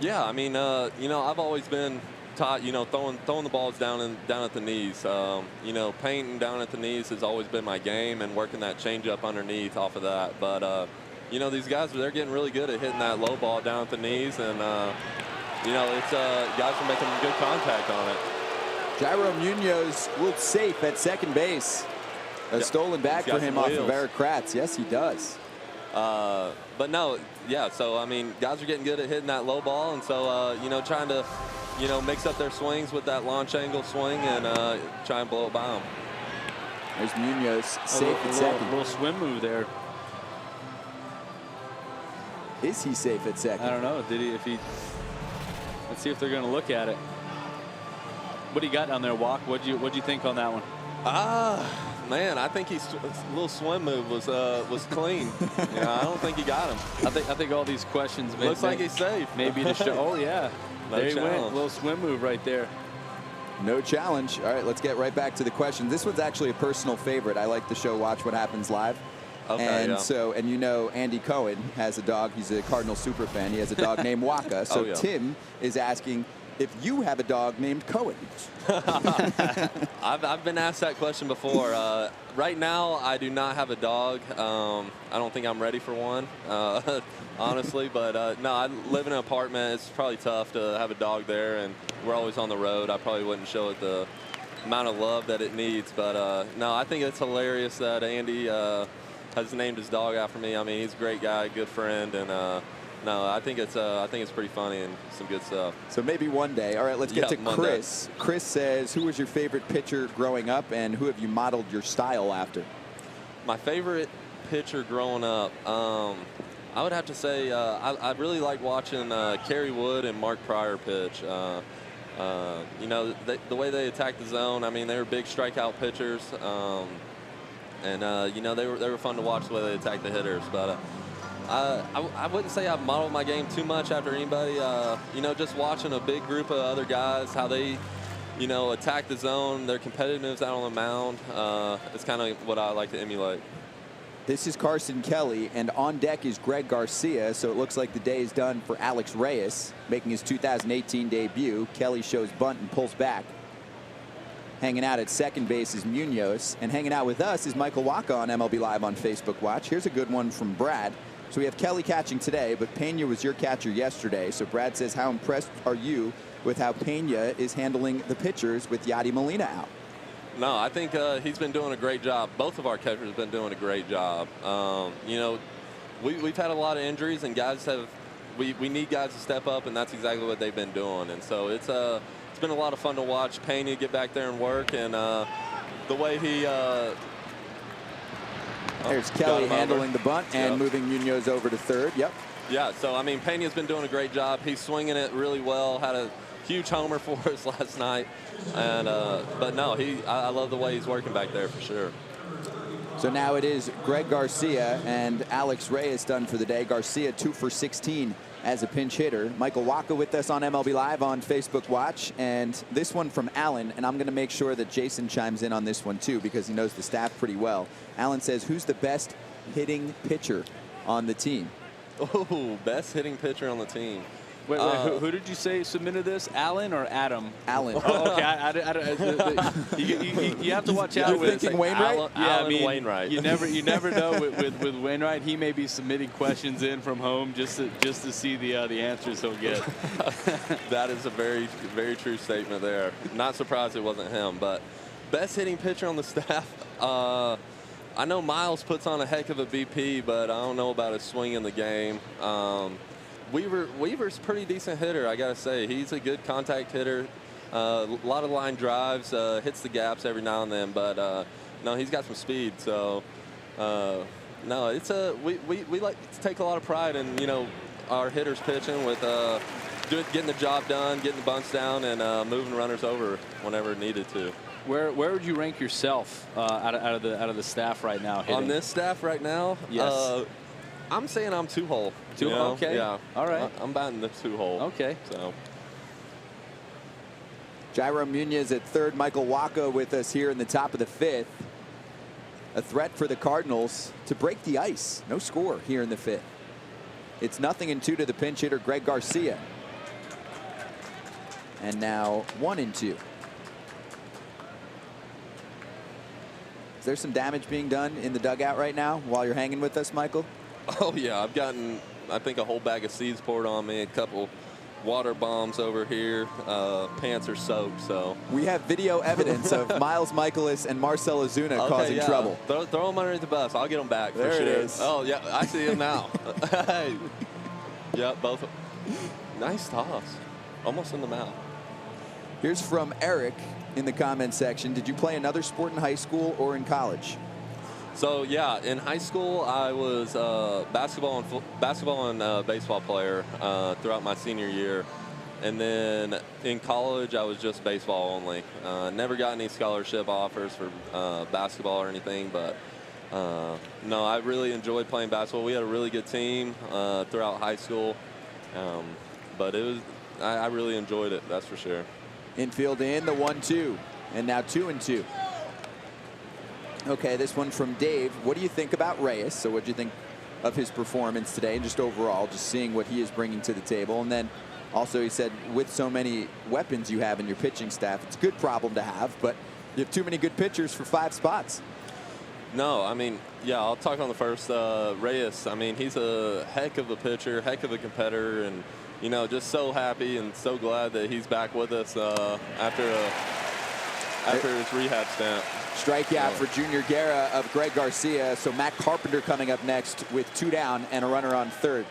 Yeah, I mean, you know, I've always been taught, you know, throwing the balls down at the knees. You know, painting down at the knees has always been my game, and working that changeup underneath off of that. But you know, these guys, they're getting really good at hitting that low ball down at the knees, and you know, it's guys are making good contact on it. Jairo Munoz looked safe at second base. A stolen bag for him off of Eric Kratz. Yes, he does. But no, yeah, so, I mean, guys are getting good at hitting that low ball, and so, you know, trying to, you know, mix up their swings with that launch angle swing and try and blow it by them. There's Munoz safe at second. A little swim move there. Is he safe at second? I don't know. Let's see if they're going to look at it. What do you got down there, Walk? What'd you think on that one? Man, I think his little swim move was clean. You know, I don't think he got him. I think all these questions looks like he's safe. Maybe to show. Oh yeah, there he went. A challenge. little swim move right there. No challenge. All right, let's get right back to the question. This one's actually a personal favorite. I like the show Watch What Happens Live. Okay, and yeah. so, and you know, Andy Cohen has a dog. He's a Cardinal super fan. He has a dog named Waka. So Oh, yeah. Tim is asking if you have a dog named Cohen. I've been asked that question before. Right now, I do not have a dog. I don't think I'm ready for one, honestly. But no, I live in an apartment. It's probably tough to have a dog there, and we're always on the road. I probably wouldn't show it the amount of love that it needs. But no, I think it's hilarious that Andy has named his dog after me. I mean, he's a great guy, good friend, and no, I think it's pretty funny and some good stuff. So maybe one day. All right, let's get to Chris. Chris says, who was your favorite pitcher growing up, and who have you modeled your style after? My favorite pitcher growing up, I would have to say I really like watching Kerry Wood and Mark Pryor pitch. You know, the way they attack the zone. I mean, they were big strikeout pitchers, and you know, they were fun to watch the way they attack the hitters. But I wouldn't say I've modeled my game too much after anybody. You know, just watching a big group of other guys, how they, you know, attack the zone, their competitiveness out on the mound. It's kind of what I like to emulate. This is Carson Kelly, and on deck is Greg Garcia, so it looks like the day is done for Alex Reyes, making his 2018 debut. Kelly shows bunt and pulls back. Hanging out at second base is Munoz, and hanging out with us is Michael Waka on MLB Live on Facebook Watch. Here's a good one from Brad. So we have Kelly catching today, but Pena was your catcher yesterday. So Brad says, how impressed are you with how Pena is handling the pitchers with Yadi Molina out? No, I think he's been doing a great job. Both of our catchers have been doing a great job. You know, we've had a lot of injuries, and guys have we need guys to step up, and that's exactly what they've been doing. And so it's been a lot of fun to watch Pena get back there and work, and the way he. There's Kelly handling the bunt and moving Munoz over to third. Yep. Yeah, so, I mean, Pena's been doing a great job. He's swinging it really well. Had a huge homer for us last night. And but, no, I love the way he's working back there for sure. So now it is Greg Garcia and Alex Reyes done for the day. Garcia 2 for 16 as a pinch hitter. Michael Waka with us on MLB Live on Facebook Watch. And this one from Alan, and I'm going to make sure that Jason chimes in on this one too because he knows the staff pretty well. Alan says, who's the best hitting pitcher on the team? Oh, best hitting pitcher on the team. Wait, who did you say submitted this? Alan or Adam? Alan. Oh, okay. You have to watch out with thinking Wainwright? Alan Wainwright. You never know with Wainwright. He may be submitting questions in from home just to see the answers he'll get. That is a very, very true statement there. Not surprised it wasn't him, but best hitting pitcher on the staff. I know Miles puts on a heck of a BP, but I don't know about his swing in the game. Weaver's a pretty decent hitter, I got to say. He's a good contact hitter. A lot of line drives, hits the gaps every now and then, but no, he's got some speed. So no, it's we like to take a lot of pride in, you know, our hitters pitching with getting the job done, getting the bunts down, and moving runners over whenever needed to. Where would you rank yourself out of the staff right now? Hitting? On this staff right now? Yes. I'm saying I'm 2-hole. Two-hole? Okay. Yeah. All right. I'm batting the 2-hole. Okay. So. Jairo Munoz at third. Michael Waka with us here in the top of the 5th. A threat for the Cardinals to break the ice. No score here in the 5th. It's 0-2 to the pinch hitter, Greg Garcia. And now 1-2. Is there some damage being done in the dugout right now while you're hanging with us, Michael? Oh, yeah. I've gotten, I think, a whole bag of seeds poured on me, a couple water bombs over here. Pants are soaked, so. We have video evidence of Miles Michaelis and Marcel Ozuna causing trouble. Throw them underneath the bus. I'll get them back there for sure. It is. Oh, yeah. I see them now. Hey. Yep, both. Nice toss. Almost in the mouth. Here's from Eric in the comment section. Did you play another sport in high school or in college? So yeah, in high school I was basketball and baseball player throughout my senior year, and then in college I was just baseball only. Never got any scholarship offers for basketball or anything, but no, I really enjoyed playing basketball. We had a really good team throughout high school, but it was I really enjoyed it, that's for sure. Infield in, the 1-2, and now 2-2. Okay, this one from Dave. What do you think about Reyes? So what do you think of his performance today and just overall, just seeing what he is bringing to the table? And then also he said, with so many weapons you have in your pitching staff, it's a good problem to have, but you have too many good pitchers for 5 spots. No, I mean, yeah, I'll talk on the first. Reyes, I mean, he's a heck of a pitcher, heck of a competitor, and, you know, just so happy and so glad that he's back with us after his rehab stint. Strikeout for Junior Guerra of Greg Garcia. So Matt Carpenter coming up next with 2 down and a runner on third.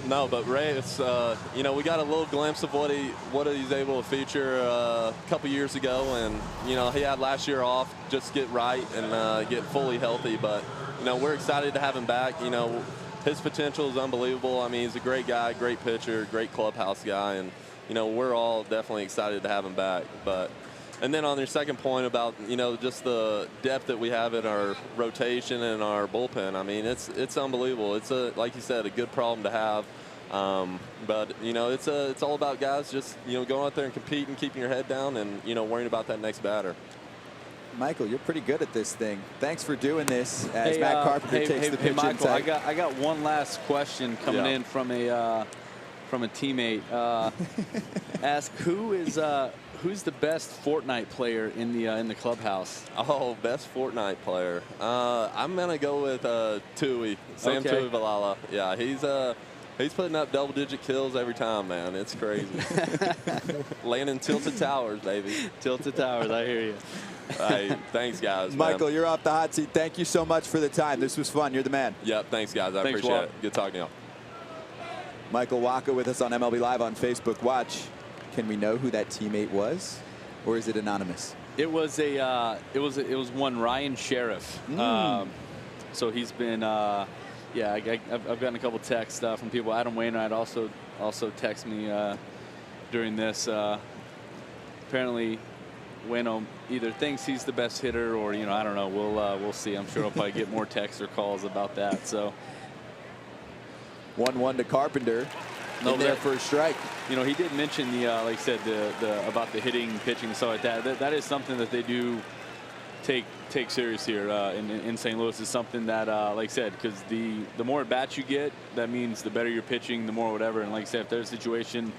No, but Reyes, you know, we got a little glimpse of what he's able to feature a couple years ago, and you know, he had last year off just get right and get fully healthy. But you know, we're excited to have him back. You know, his potential is unbelievable. I mean, he's a great guy, great pitcher, great clubhouse guy, and you know, we're all definitely excited to have him back. But and then on your second point about, you know, just the depth that we have in our rotation and our bullpen, I mean, it's unbelievable. It's like you said, a good problem to have. But you know, it's all about guys just, you know, going out there and competing, keeping your head down, and you know, worrying about that next batter. Michael, you're pretty good at this thing. Thanks for doing this as Matt Carpenter takes the pitch Michael, inside. I got one last question coming in from a teammate. Ask who's the best Fortnite player in the clubhouse? Oh, best Fortnite player. I'm gonna go with Tui, Sam Tui Valala. Yeah, he's putting up double-digit kills every time, man. It's crazy. Landing tilted towers, baby. Tilted towers, I hear you. Hey, thanks, guys. Michael, man. you're off the hot seat. Thank you so much for the time. This was fun. You're the man. Yep, thanks, guys. I appreciate it. Good talking to y'all. Michael Waka with us on MLB Live on Facebook Watch. Can we know who that teammate was, or is it anonymous? It was one Ryan Sheriff. So he's been yeah, I've gotten a couple texts from people. Adam Wainwright also texted me during this. Apparently, Waino either thinks he's the best hitter, or you know, I don't know. We'll see. I'm sure I'll probably get more texts or calls about that. So 1-1 to Carpenter. No, there for a strike. You know, he did mention the like I said, the about the hitting, pitching, and stuff like that. That is something that they do take serious here in St. Louis. Is something that like I said, because the more at bats you get, that means the better you're pitching, the more whatever. And like I said, if there's a situation,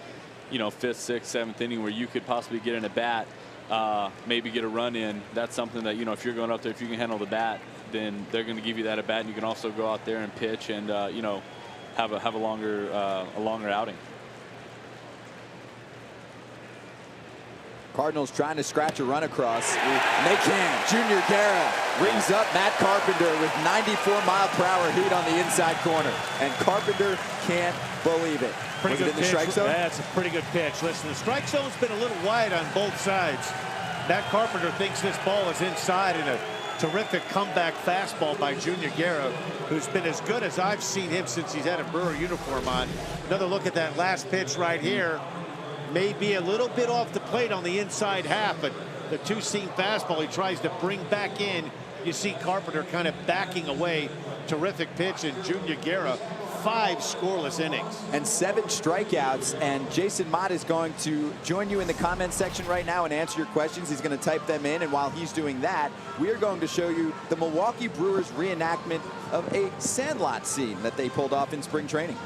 you know, 5th, 6th, 7th inning where you could possibly get in a bat, maybe get a run in, that's something that, you know, if you're going out there, if you can handle the bat, then they're going to give you that at bat, and you can also go out there and pitch and you know, have a longer outing. Cardinals trying to scratch a run across, and they can. Junior Guerra rings up Matt Carpenter with 94-mile-per-hour heat on the inside corner, and Carpenter can't believe it. Was it in the strike zone? That's a pretty good pitch. Listen, the strike zone's been a little wide on both sides. Matt Carpenter thinks this ball is inside, and a terrific comeback fastball by Junior Guerra, who's been as good as I've seen him since he's had a Brewer uniform on. Another look at that last pitch right here. May be a little bit off the plate on the inside half, but the two-seam fastball he tries to bring back in. You see Carpenter kind of backing away. Terrific pitch, and Junior Guerra, 5 scoreless innings. And 7 strikeouts, and Jason Mott is going to join you in the comments section right now and answer your questions. He's going to type them in, and while he's doing that, we are going to show you the Milwaukee Brewers reenactment of a sandlot scene that they pulled off in spring training.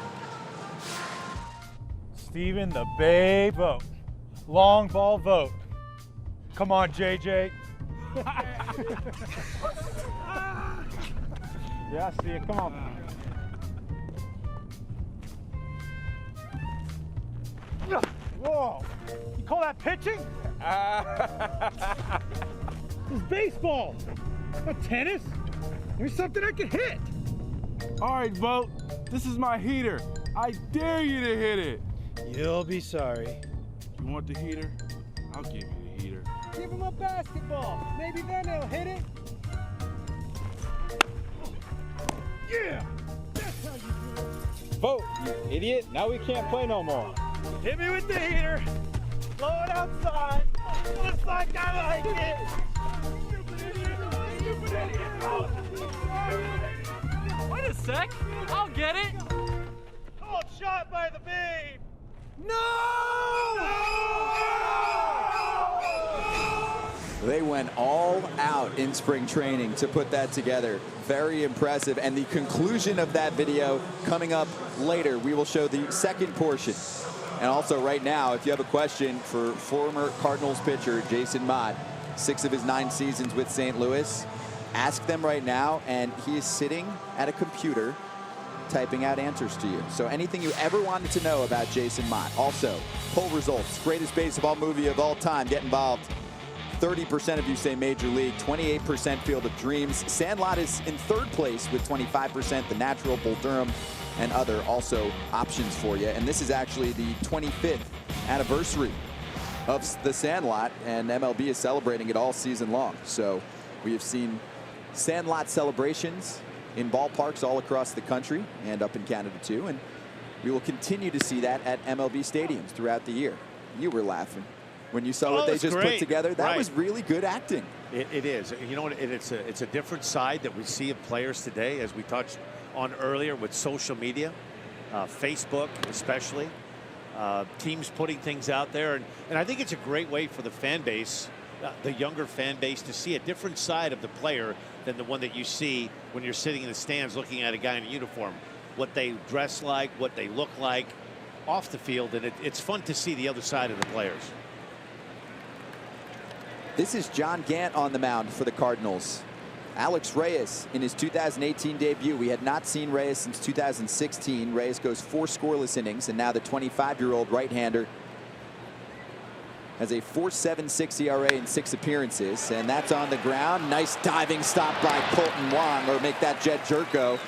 Steven the Bay vote. Long ball vote. Come on, JJ. Yeah, I see it. Come on. Whoa. You call that pitching? This is baseball, not tennis. There's something I can hit. All right, vote. This is my heater. I dare you to hit it. You'll be sorry. You want the heater? I'll give you the heater. Give him a basketball. Maybe then he'll hit it. Yeah! That's how you do it. Vote, you idiot. Now we can't play no more. Hit me with the heater. Blow it outside. Looks like I like it. Stupid idiot. Stupid idiot. Wait a sec. I'll get it. Called shot by the Babe. No! They went all out in spring training to put that together. Very impressive. And the conclusion of that video coming up later. We will show the second portion. And also right now, if you have a question for former Cardinals pitcher Jason Mott, 6 of his 9 seasons with St. Louis, ask them right now, and he is sitting at a computer typing out answers to you. So anything you ever wanted to know about Jason Mott. Also, poll results, greatest baseball movie of all time. Get involved. 30% of you say Major League, 28% Field of Dreams. Sandlot is in 3rd place with 25%. The Natural, Bull Durham, and other also options for you. And this is actually the 25th anniversary of the Sandlot, and MLB is celebrating it all season long. So we have seen Sandlot celebrations in ballparks all across the country and up in Canada too, and we will continue to see that at MLB stadiums throughout the year. You were laughing when you saw what they just put together. That was really good acting. It is. You know what? It's a different side that we see of players today, as we touched on earlier with social media, Facebook especially, teams putting things out there, and I think it's a great way for the fan base, the younger fan base, to see a different side of the player than the one that you see when you're sitting in the stands looking at a guy in a uniform. What they dress like, what they look like off the field, and it's fun to see the other side of the players. This is John Gant on the mound for the Cardinals. Alex Reyes in his 2018 debut. We had not seen Reyes since 2016. Reyes goes 4 scoreless innings, and now the 25-year-old right-hander has a 4.76 ERA in 6 appearances, and that's on the ground. Nice diving stop by Colton Wong, or make that Jed Jerko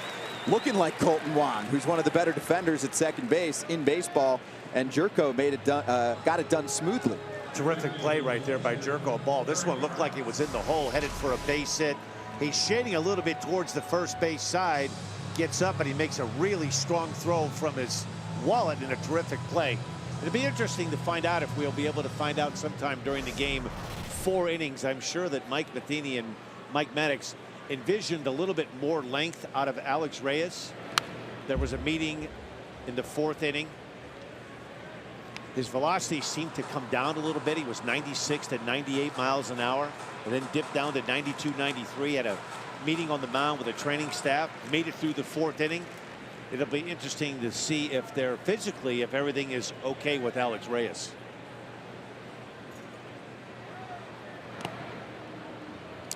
looking like Colton Wong, who's one of the better defenders at second base in baseball, and Jerko made it got it done smoothly. Terrific play right there by Jerko. Ball. This one looked like it was in the hole, headed for a base hit. He's shading a little bit towards the first base side, gets up, and he makes a really strong throw from his wallet in a terrific play. It'll be interesting to find out if we'll be able to find out sometime during the game. 4 innings. I'm sure that Mike Matheny and Mike Maddox envisioned a little bit more length out of Alex Reyes. There was a meeting in the 4th inning. His velocity seemed to come down a little bit. He was 96 to 98 miles an hour, and then dipped down to 92, 93. Had a meeting on the mound with the training staff. Made it through the 4th inning. It'll be interesting to see if they're physically, if everything is okay with Alex Reyes.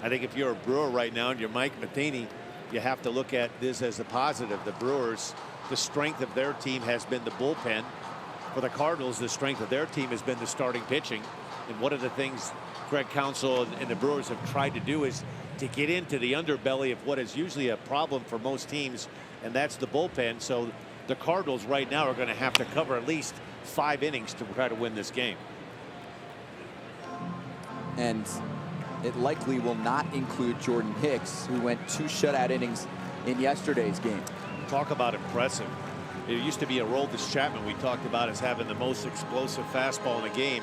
I think if you're a Brewer right now and you're Mike Matheny, you have to look at this as a positive. The Brewers, the strength of their team has been the bullpen. For the Cardinals, the strength of their team has been the starting pitching. And one of the things Greg Counsell and the Brewers have tried to do is to get into the underbelly of what is usually a problem for most teams, and that's the bullpen. So the Cardinals right now are going to have to cover at least 5 innings to try to win this game. And it likely will not include Jordan Hicks, who went 2 shutout innings in yesterday's game. Talk about impressive. It used to be Aroldis Chapman we talked about as having the most explosive fastball in the game.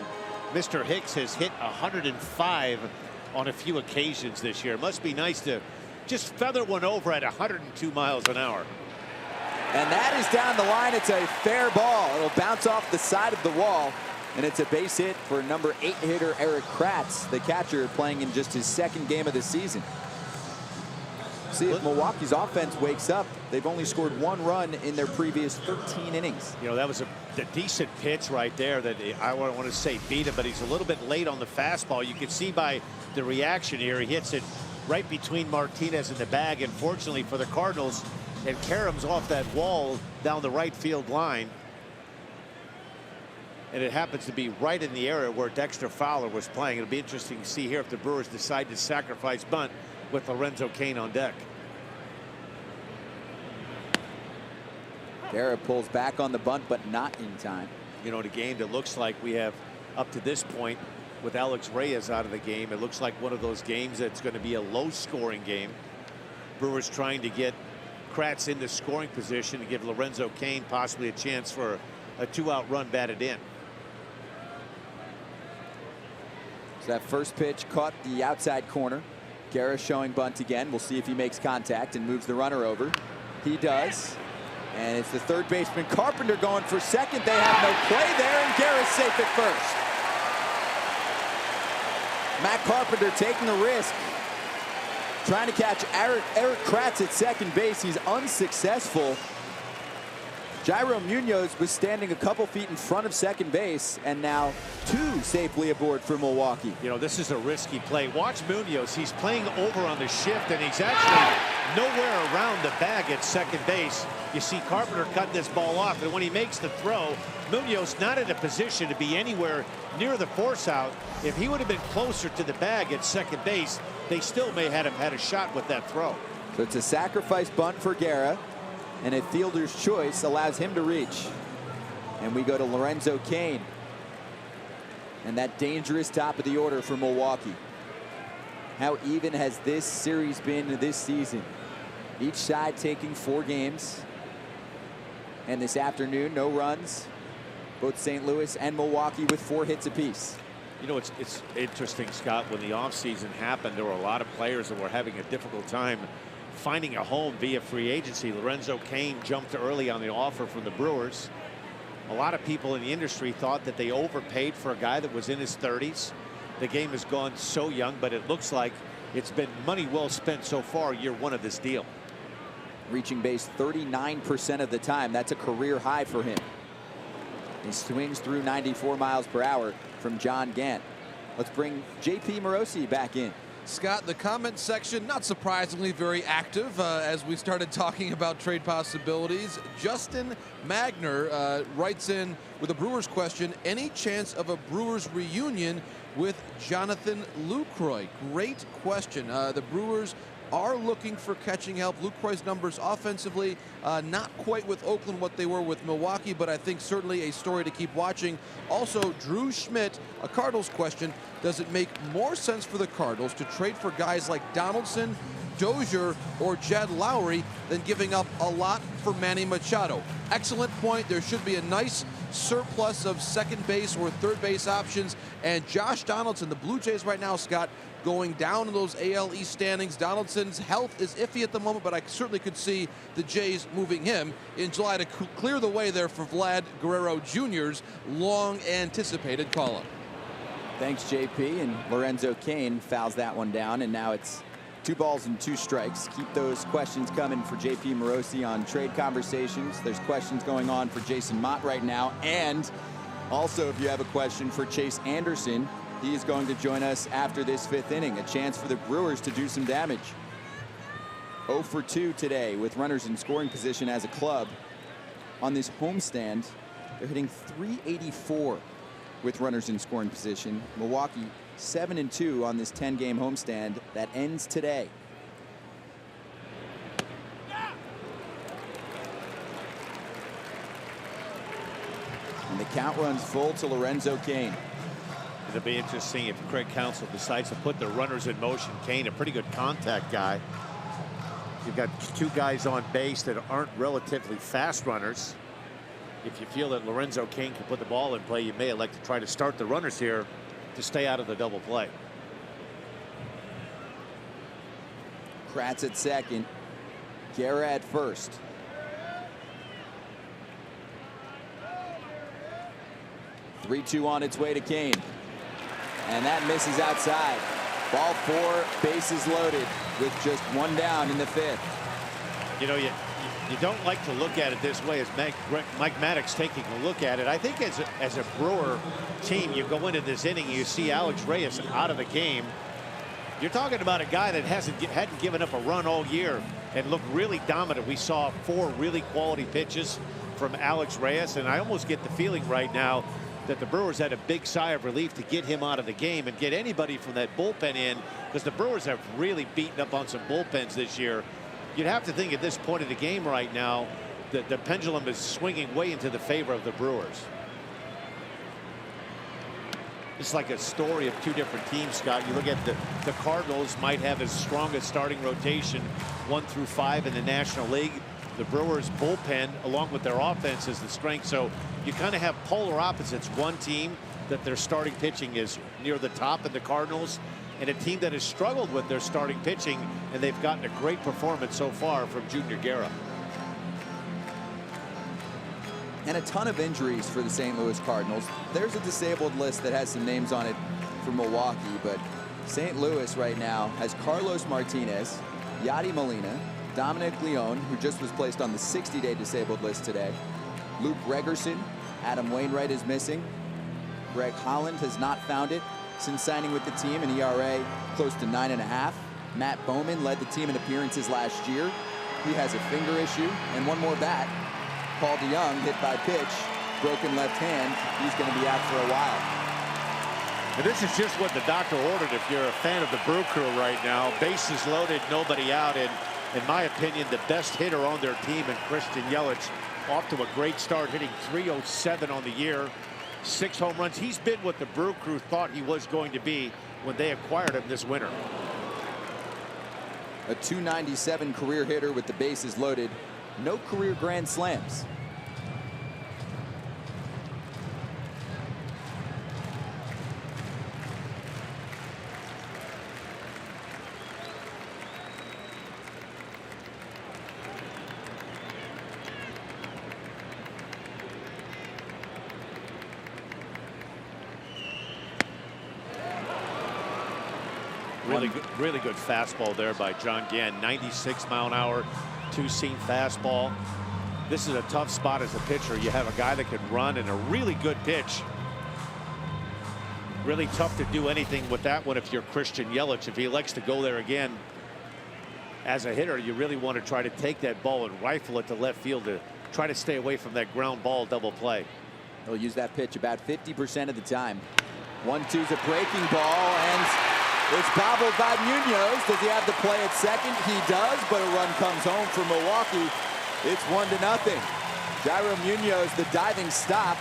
Mr. Hicks has hit 105 on a few occasions this year. It must be nice to just feather one over at 102 miles an hour. And that is down the line. It's a fair ball. It'll bounce off the side of the wall. And it's a base hit for number 8 hitter Eric Kratz, the catcher, playing in just his 2nd game of the season. See if Milwaukee's offense wakes up. They've only scored 1 run in their previous 13 innings. You know, that was a decent pitch right there that I don't want to say beat him, but he's a little bit late on the fastball. You can see by the reaction here, he hits it right between Martinez and the bag. And fortunately for the Cardinals, and Karam's off that wall down the right field line. And it happens to be right in the area where Dexter Fowler was playing. It'll be interesting to see here if the Brewers decide to sacrifice bunt with Lorenzo Cain on deck. Guerra pulls back on the bunt, but not in time. You know, in a game that looks like we have up to this point with Alex Reyes out of the game, it looks like one of those games that's going to be a low-scoring game. Brewers trying to get Kratz into scoring position to give Lorenzo Cain possibly a chance for a 2-out run batted in. So that first pitch caught the outside corner. Guerra showing bunt again. We'll see if he makes contact and moves the runner over. He does. And it's the third baseman Carpenter going for second. They have no play there, and Guerra's safe at first. Matt Carpenter taking a risk, trying to catch Eric Kratz at second base. He's unsuccessful. Jairo Munoz was standing a couple feet in front of second base, and now 2 safely aboard for Milwaukee. You know, this is a risky play. Watch Munoz. He's playing over on the shift, and he's actually nowhere around the bag at second base. You see Carpenter cut this ball off, and when he makes the throw, Munoz not in a position to be anywhere near the force out. If he would have been closer to the bag at second base, they still may have had a shot with that throw. So it's a sacrifice bunt for Guerra, and a fielder's choice allows him to reach. And we go to Lorenzo Cain. And that dangerous top of the order for Milwaukee. How even has this series been this season? Each side taking 4 games. And this afternoon, no runs. Both St. Louis and Milwaukee with 4 hits apiece. You know, it's interesting, Scott, when the offseason happened, there were a lot of players that were having a difficult time finding a home via free agency. Lorenzo Cain jumped early on the offer from the Brewers. A lot of people in the industry thought that they overpaid for a guy that was in his 30s. The game has gone so young, but it looks like it's been money well spent so far year 1 of this deal. Reaching base 39% of the time. That's a career high for him. He swings through 94 miles per hour from John Gant. Let's bring J.P. Morosi back in. Scott, the comment section, not surprisingly, very active as we started talking about trade possibilities. Justin Magner writes in with a Brewers question: any chance of a Brewers reunion with Jonathan Lucroy? Great question. The Brewers are looking for catching help. Lucroy's numbers offensively not quite with Oakland what they were with Milwaukee, but I think certainly a story to keep watching. Also, Drew Schmidt, a Cardinals question: does it make more sense for the Cardinals to trade for guys like Donaldson, Dozier, or Jed Lowry than giving up a lot for Manny Machado? Excellent point. There should be a nice surplus of second base or third base options. And Josh Donaldson, the Blue Jays right now, Scott, going down in those AL East standings. Donaldson's health is iffy at the moment, but I certainly could see the Jays moving him in July to clear the way there for Vlad Guerrero Jr.'s long anticipated call-up. Thanks, JP. And Lorenzo Cain fouls that one down, and now it's 2 balls and 2 strikes. Keep those questions coming for JP Morosi on trade conversations. There's questions going on for Jason Mott right now. And also, if you have a question for Chase Anderson, he is going to join us after this 5th inning. A chance for the Brewers to do some damage. 0 for 2 today with runners in scoring position as a club. On this homestand, they're hitting .384 with runners in scoring position. Milwaukee 7-2 on this 10-game homestand that ends today. And the count runs full to Lorenzo Cain. It'll be interesting if Craig Counsell decides to put the runners in motion. Cain, a pretty good contact guy. You've got two guys on base that aren't relatively fast runners. If you feel that Lorenzo Cain can put the ball in play, you may elect to try to start the runners here to stay out of the double play. Kratz at second. Guerra at first. Three-2 on its way to Cain. And that misses outside. Ball 4, bases loaded with just one down in the 5th. You know, you don't like to look at it this way as Mike Maddox taking a look at it. I think as a Brewer team, you go into this inning, you see Alex Reyes out of the game. You're talking about a guy that hadn't given up a run all year and looked really dominant. We saw 4 really quality pitches from Alex Reyes, and I almost get the feeling right now that the Brewers had a big sigh of relief to get him out of the game and get anybody from that bullpen in, because the Brewers have really beaten up on some bullpens this year. You'd have to think at this point of the game right now that the pendulum is swinging way into the favor of the Brewers. It's like a story of two different teams, Scott. You look at the Cardinals might have as strong a starting rotation 1 through 5 in the National League. The Brewers bullpen along with their offense is the strength. So you kind of have polar opposites. One team that their starting pitching is near the top in the Cardinals, and a team that has struggled with their starting pitching, and they've gotten a great performance so far from Junior Guerra. And a ton of injuries for the St. Louis Cardinals. There's a disabled list that has some names on it for Milwaukee, but St. Louis right now has Carlos Martinez, Yadi Molina, Dominic Leone, who just was placed on the 60-day disabled list today. Luke Gregerson, Adam Wainwright is missing. Greg Holland has not found it since signing with the team, an ERA close to 9.5. Matt Bowman led the team in appearances last year. He has a finger issue and one more bat. Paul DeYoung hit by pitch, broken left hand. He's going to be out for a while. And this is just what the doctor ordered if you're a fan of the Brew Crew right now. Bases loaded, nobody out, and in my opinion, the best hitter on their team, and Christian Yelich, off to a great start, hitting .307 on the year, 6 home runs. He's been what the Brew Crew thought he was going to be when they acquired him this winter. A .297 career hitter with the bases loaded. No career grand slams. Really good fastball there by John Gant. 96 mile an hour, 2-seam fastball. This is a tough spot as a pitcher. You have a guy that can run and a really good pitch. Really tough to do anything with that one if you're Christian Yelich. If he elects to go there again as a hitter, you really want to try to take that ball and rifle it to left field to try to stay away from that ground ball double play. He'll use that pitch about 50% of the time. 1-2's a breaking ball, and it's bobbled by Munoz. Does he have the play at second? He does, but a run comes home for Milwaukee. It's 1-0. Jairo Munoz, the diving stop.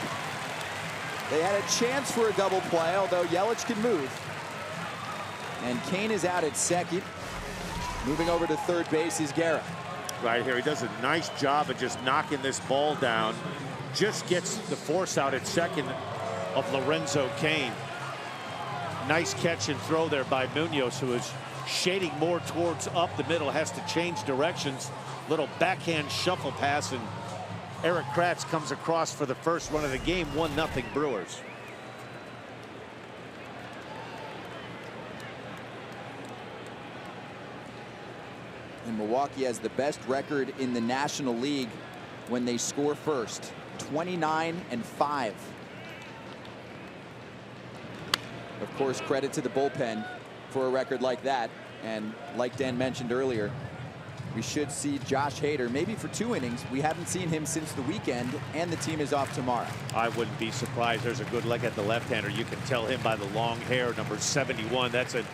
They had a chance for a double play, although Yelich can move. And Cain is out at second. Moving over to third base is Guerra. Right here, he does a nice job of just knocking this ball down. Just gets the force out at second of Lorenzo Cain. Nice catch and throw there by Munoz, who is shading more towards up the middle, has to change directions. Little backhand shuffle pass, and Eric Kratz comes across for the first run of the game. 1-0 Brewers. And Milwaukee has the best record in the National League when they score first. 29-5. Of course, credit to the bullpen for a record like that. And like Dan mentioned earlier, we should see Josh Hader maybe for 2 innings. We haven't seen him since the weekend, and the team is off tomorrow. I wouldn't be surprised. There's a good look at the left-hander. You can tell him by the long hair, number 71. That's a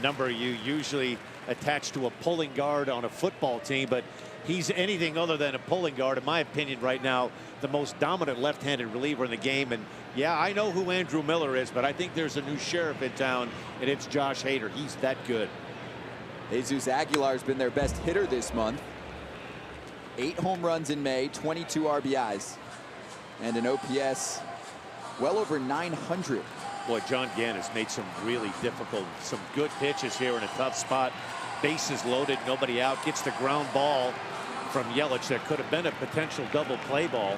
number you usually attach to a pulling guard on a football team, but he's anything other than a pulling guard, in my opinion, right now, the most dominant left-handed reliever in the game. And yeah, I know who Andrew Miller is, but I think there's a new sheriff in town, and it's Josh Hader. He's that good. Jesus Aguilar's been their best hitter this month. 8 home runs in May, 22 RBIs, and an OPS well over 900. Boy, John Gant has made some really difficult, some good pitches here in a tough spot. Bases loaded, nobody out. Gets the ground ball from Yelich that could have been a potential double play ball.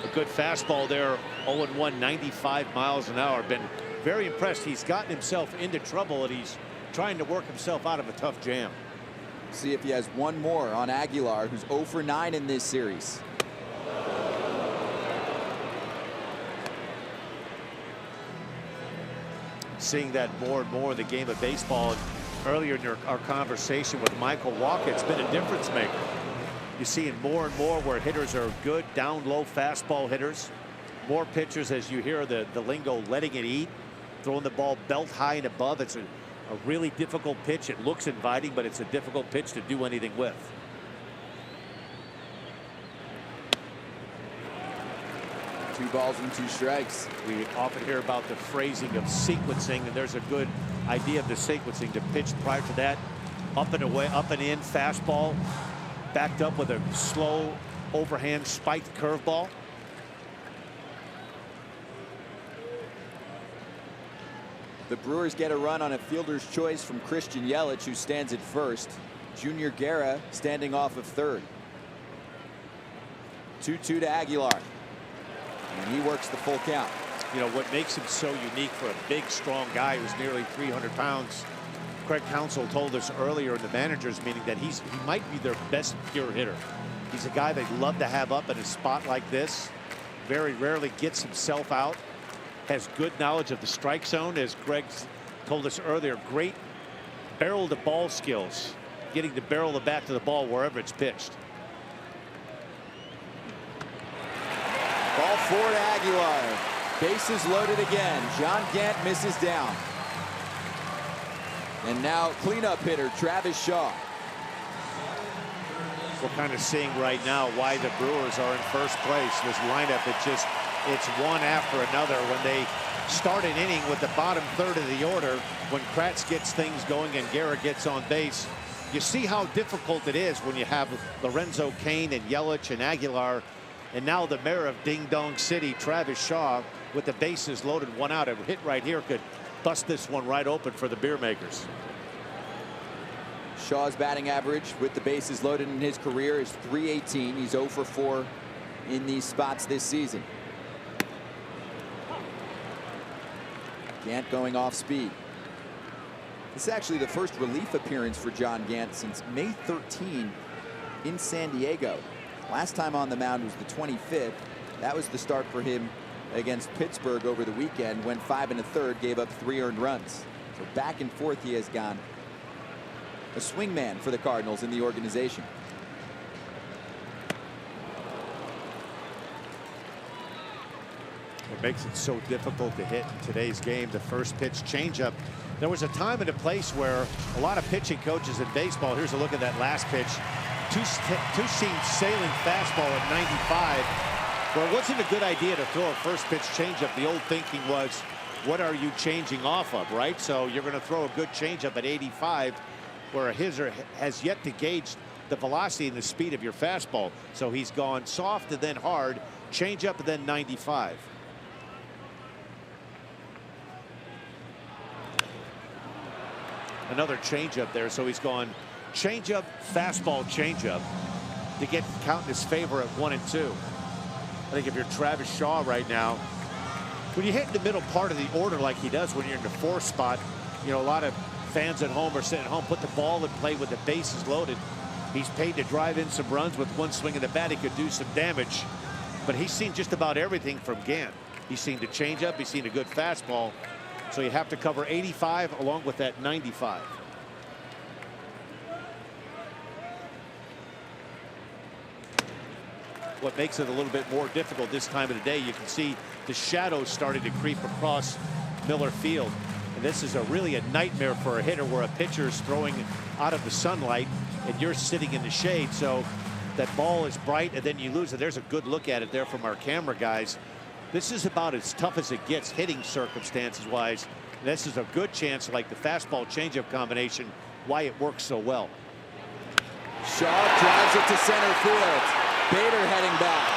A good fastball there, 0-1, 95 miles an hour. Been very impressed. He's gotten himself into trouble, and he's trying to work himself out of a tough jam. See if he has one more on Aguilar, who's 0 for 9 in this series. Seeing that more and more in the game of baseball. And earlier in our conversation with Michael Walker, it's been a difference maker. You see it more and more where hitters are good down low fastball hitters. More pitchers, as you hear the lingo, letting it eat, throwing the ball belt high and above. It's a really difficult pitch. It looks inviting, but it's a difficult pitch to do anything with. Two balls and 2 strikes. We often hear about the phrasing of sequencing, and there's a good idea of the sequencing. To pitch prior to that, up and away, up and in, fastball, backed up with a slow overhand spiked curveball. The Brewers get a run on a fielder's choice from Christian Yelich, who stands at first. Junior Guerra standing off of third. 2-2 to Aguilar. And he works the full count. You know what makes him so unique for a big, strong guy who's nearly 300 pounds. Craig Counsell told us earlier in the managers meeting that he might be their best pure hitter. He's a guy they'd love to have up in a spot like this. Very rarely gets himself out. Has good knowledge of the strike zone, as Greg told us earlier. Great barrel to ball skills, getting the barrel the bat to the ball wherever it's pitched. Ball 4 to Aguilar. Bases loaded again. John Gant misses down. And now cleanup hitter Travis Shaw. We're kind of seeing right now why the Brewers are in first place. This lineup, it's one after another. When they start an inning with the bottom third of the order, when Kratz gets things going and Guerra gets on base, you see how difficult it is when you have Lorenzo Cain and Yelich and Aguilar, and now the mayor of Ding Dong City, Travis Shaw, with the bases loaded, 1 out. A hit right here could bust this one right open for the beer makers. Shaw's batting average with the bases loaded in his career is .318. He's 0 for 4 in these spots this season. Gant going off speed. This is actually the first relief appearance for John Gant since May 13 in San Diego. Last time on the mound was the 25th. That was the start for him against Pittsburgh over the weekend, when 5 1/3 gave up 3 earned runs. So back and forth he has gone. A swingman for the Cardinals in the organization. What makes it so difficult to hit in today's game, the first pitch changeup. There was a time and a place where a lot of pitching coaches in baseball, here's a look at that last pitch, two-seam sailing fastball at 95, where it wasn't a good idea to throw a first pitch changeup. The old thinking was, what are you changing off of, right? So you're going to throw a good changeup at 85, where a hitter has yet to gauge the velocity and the speed of your fastball. So he's gone soft and then hard, changeup and then 95. Another changeup there, so he's gone changeup, fastball, changeup to get count in his favor at 1 and 2. I think if you're Travis Shaw right now, when you hit in the middle part of the order like he does when you're in the 4th spot, you know, a lot of fans at home are sitting at home, put the ball in play with the bases loaded. He's paid to drive in some runs. With one swing of the bat, he could do some damage. But he's seen just about everything from Gant. He's seen the changeup, he's seen a good fastball. So you have to cover 85 along with that 95. what makes it a little bit more difficult this time of the day. You can see the shadows starting to creep across Miller Field. And this is really a nightmare for a hitter where a pitcher is throwing out of the sunlight and you're sitting in the shade. So that ball is bright and then you lose it. There's a good look at it there from our camera guys. This is about as tough as it gets hitting circumstances wise. This is a good chance, like the fastball changeup combination, why it works so well. Shaw drives it to center field. Bader heading back.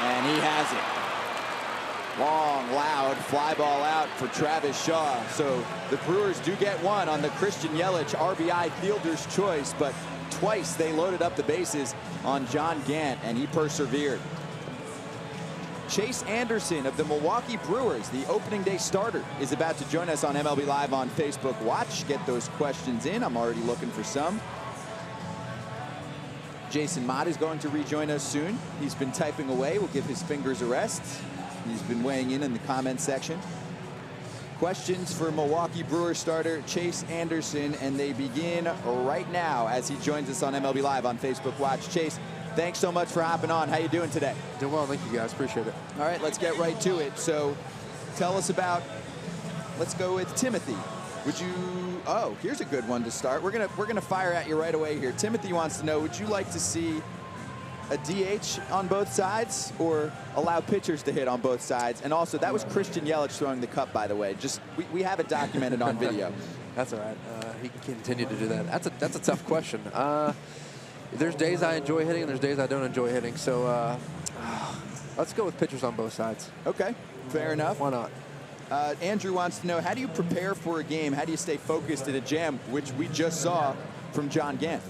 And he has it. Long, loud fly ball out for Travis Shaw. So the Brewers do get one on the Christian Yelich RBI fielder's choice, but twice they loaded up the bases on John Gant, and he persevered. Chase Anderson of the Milwaukee Brewers, the opening day starter, is about to join us on MLB Live on Facebook Watch. Get those questions in. I'm already looking for some. Jason Mott is going to rejoin us soon. He's been typing away. We'll give his fingers a rest. He's been weighing in the comment section. Questions for Milwaukee Brewers starter Chase Anderson, and they begin right now as he joins us on MLB Live on Facebook Watch. Chase, thanks so much for hopping on. How you doing today? Doing well, thank you guys. Appreciate it. All right, let's get right to it. So tell us about, let's go with Timothy. Would you, oh, here's a good one to start. We're gonna fire at you right away here. Timothy wants to know, would you like to see a DH on both sides or allow pitchers to hit on both sides? And also, that was Christian Yelich throwing the cup, by the way. Just, we have it documented on video. That's all right. He can continue to do that. That's a tough question. There's days I enjoy hitting and there's days I don't enjoy hitting. So let's go with pitchers on both sides. Okay, fair enough. Why not? Andrew wants to know, how do you prepare for a game? How do you stay focused in a jam, which we just saw from John Gant?